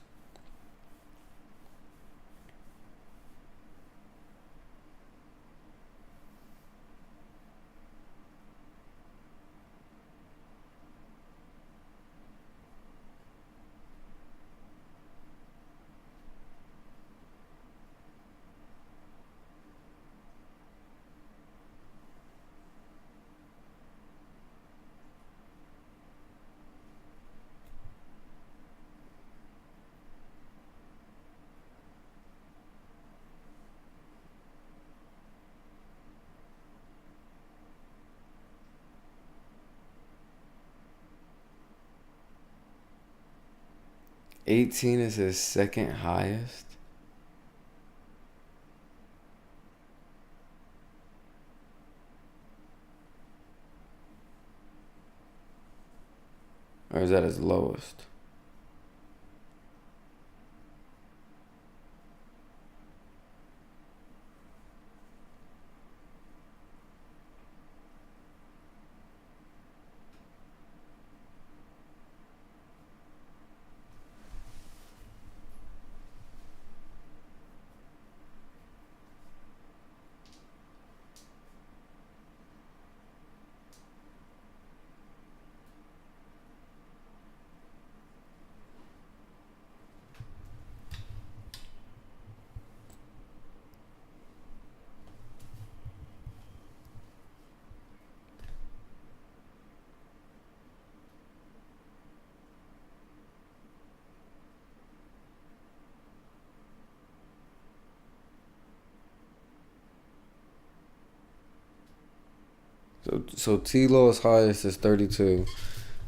$18 is his second highest. Or is that his lowest? So T-Law's highest is 32.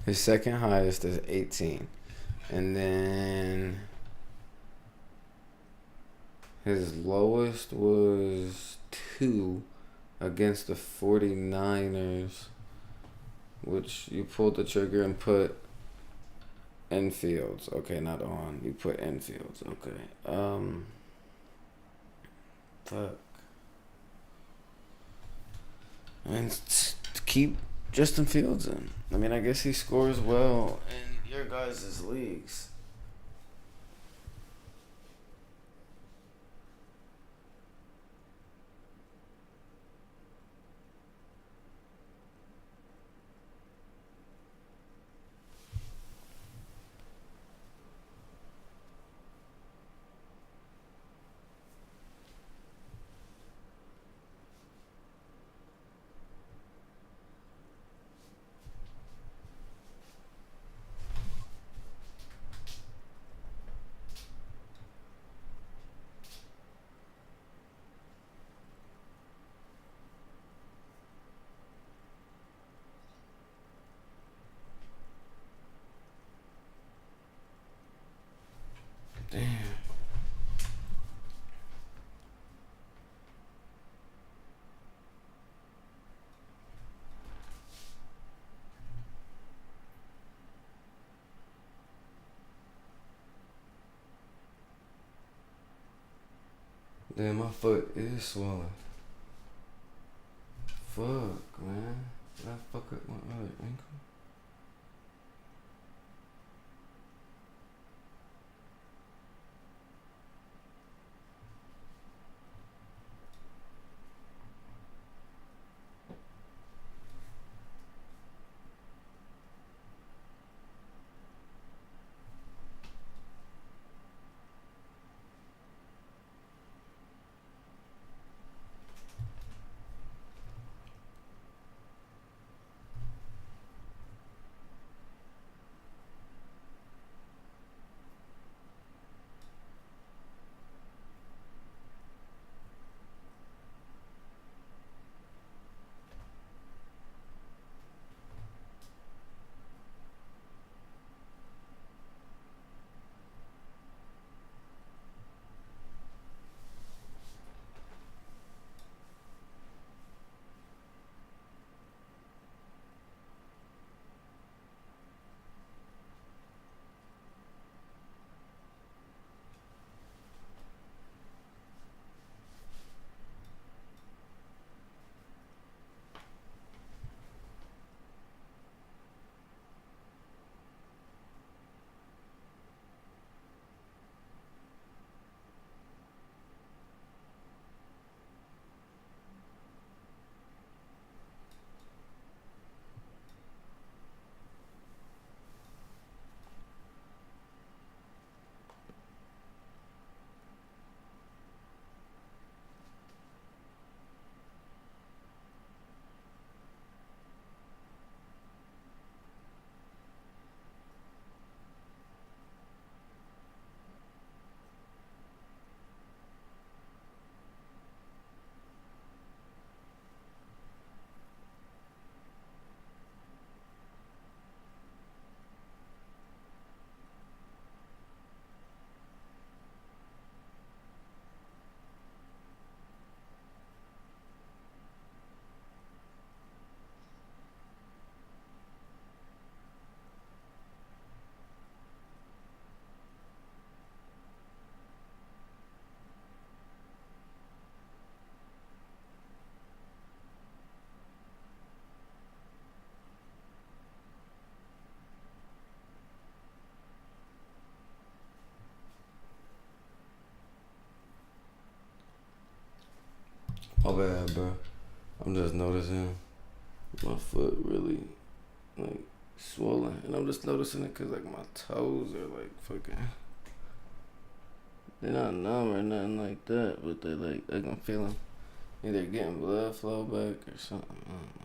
His second highest is 18. And then his lowest was 2 against the 49ers, which you pulled the trigger and put in Fields. Okay, not on. You put in Fields. Okay. Fuck. And keep Justin Fields in. I mean, I guess he scores well in your guys' leagues. Damn. Damn, my foot is swollen. Fuck, man. Did I fuck up my other ankle? My bad, bro. I'm just noticing my foot really like swollen, and I'm just noticing it because like my toes are like fucking. They're not numb or nothing like that, but they like I can feel them either getting blood flow back or something. I don't know.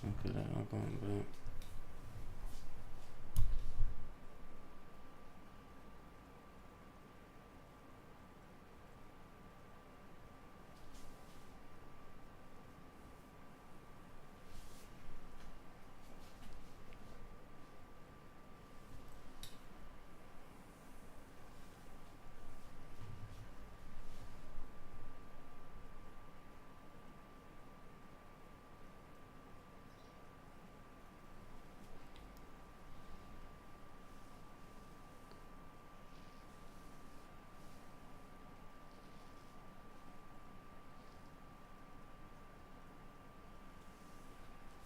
Okay, I'm going back.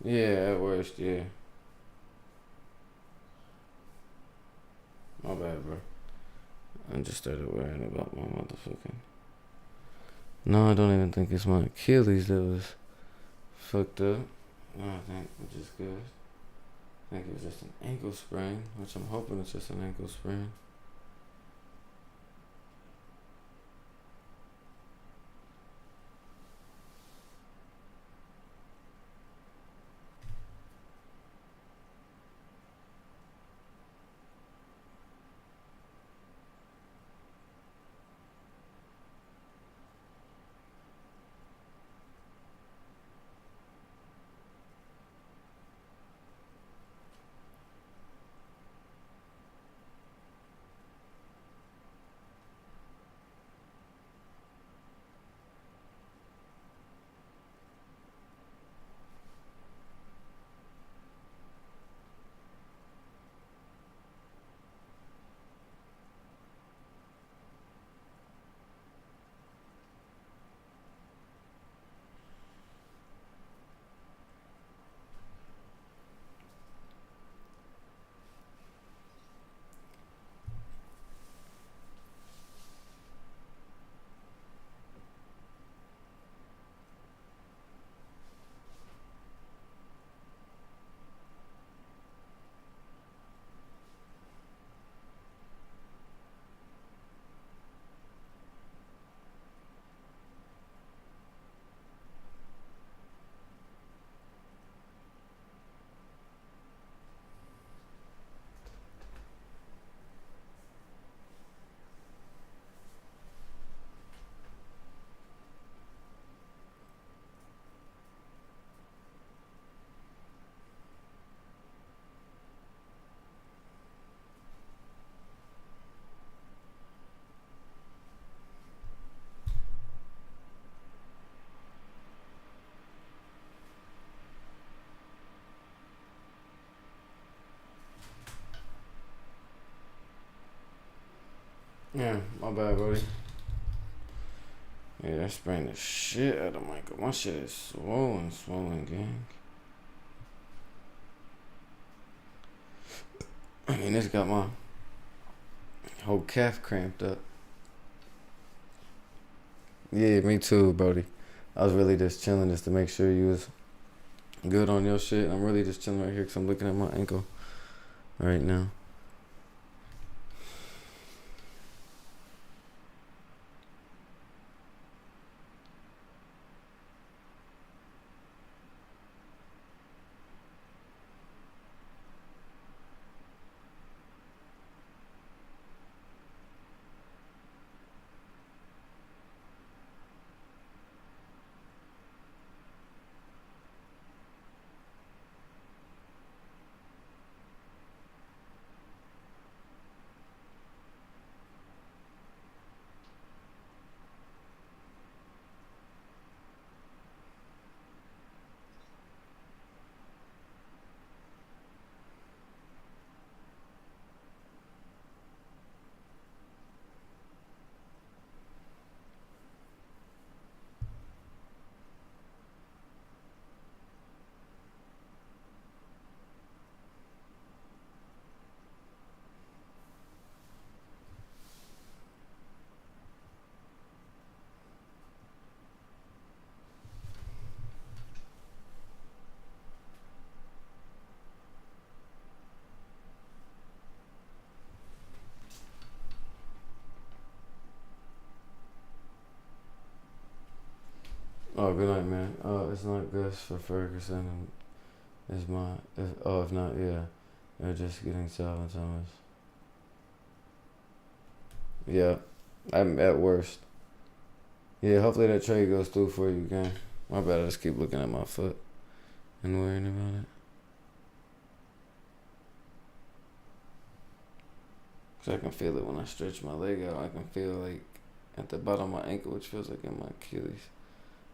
Yeah, at worst, yeah. My bad, bro. I just started worrying about my motherfucking. No, I don't even think it's my Achilles that was fucked up. No, I think, which is good. I think it was just an ankle sprain, which I'm hoping it's just an ankle sprain. Yeah, my bad, buddy. Yeah, that sprained the shit out of my ankle. My shit is swollen, gang. I mean, this got my whole calf cramped up. Yeah, me too, Brody. I was really just chilling just to make sure you was good on your shit. I'm really just chilling right here because I'm looking at my ankle right now. Oh, good night, man. It's not Gus for Ferguson, and it's my. If not, yeah, they're just getting Salvin Thomas. Yeah, I'm at worst. Yeah, hopefully that trade goes through for you, gang. My bad. I just keep looking at my foot and worrying about it. Cause I can feel it when I stretch my leg out. I can feel like at the bottom of my ankle, which feels like in my Achilles.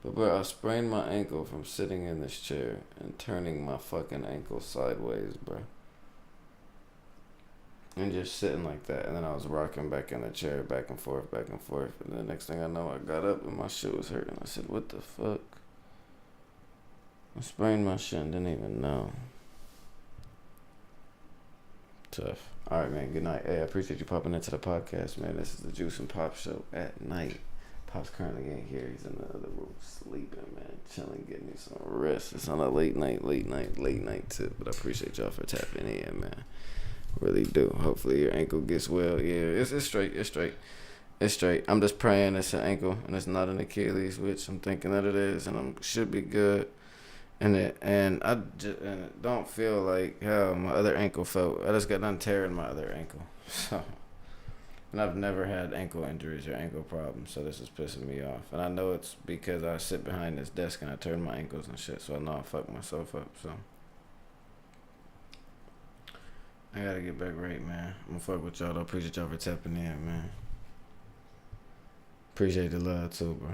But bro, I sprained my ankle from sitting in this chair and turning my fucking ankle sideways, bro. And just sitting like that. And then I was rocking back in the chair, back and forth, back and forth. And the next thing I know, I got up and my shit was hurting. I said, what the fuck? I sprained my shit and didn't even know. Tough. All right, man. Good night. Hey, I appreciate you popping into the podcast, man. This is the Juice and Pop show at night. Pop's currently ain't here. He's in the other room sleeping, man. Chilling, getting you some rest. It's on a late night tip. But I appreciate y'all for tapping in, man. Really do. Hopefully your ankle gets well. Yeah, it's straight. It's straight. I'm just praying it's an ankle and it's not an Achilles, which I'm thinking that it is, and I should be good. And it don't feel like how my other ankle felt. I just got done tearing my other ankle. So, and I've never had ankle injuries or ankle problems, so this is pissing me off. And I know it's because I sit behind this desk and I turn my ankles and shit, so I know I fucked myself up. So I gotta get back right, man. I'm gonna fuck with y'all though. Appreciate y'all for tapping in, man. Appreciate the love too, bro.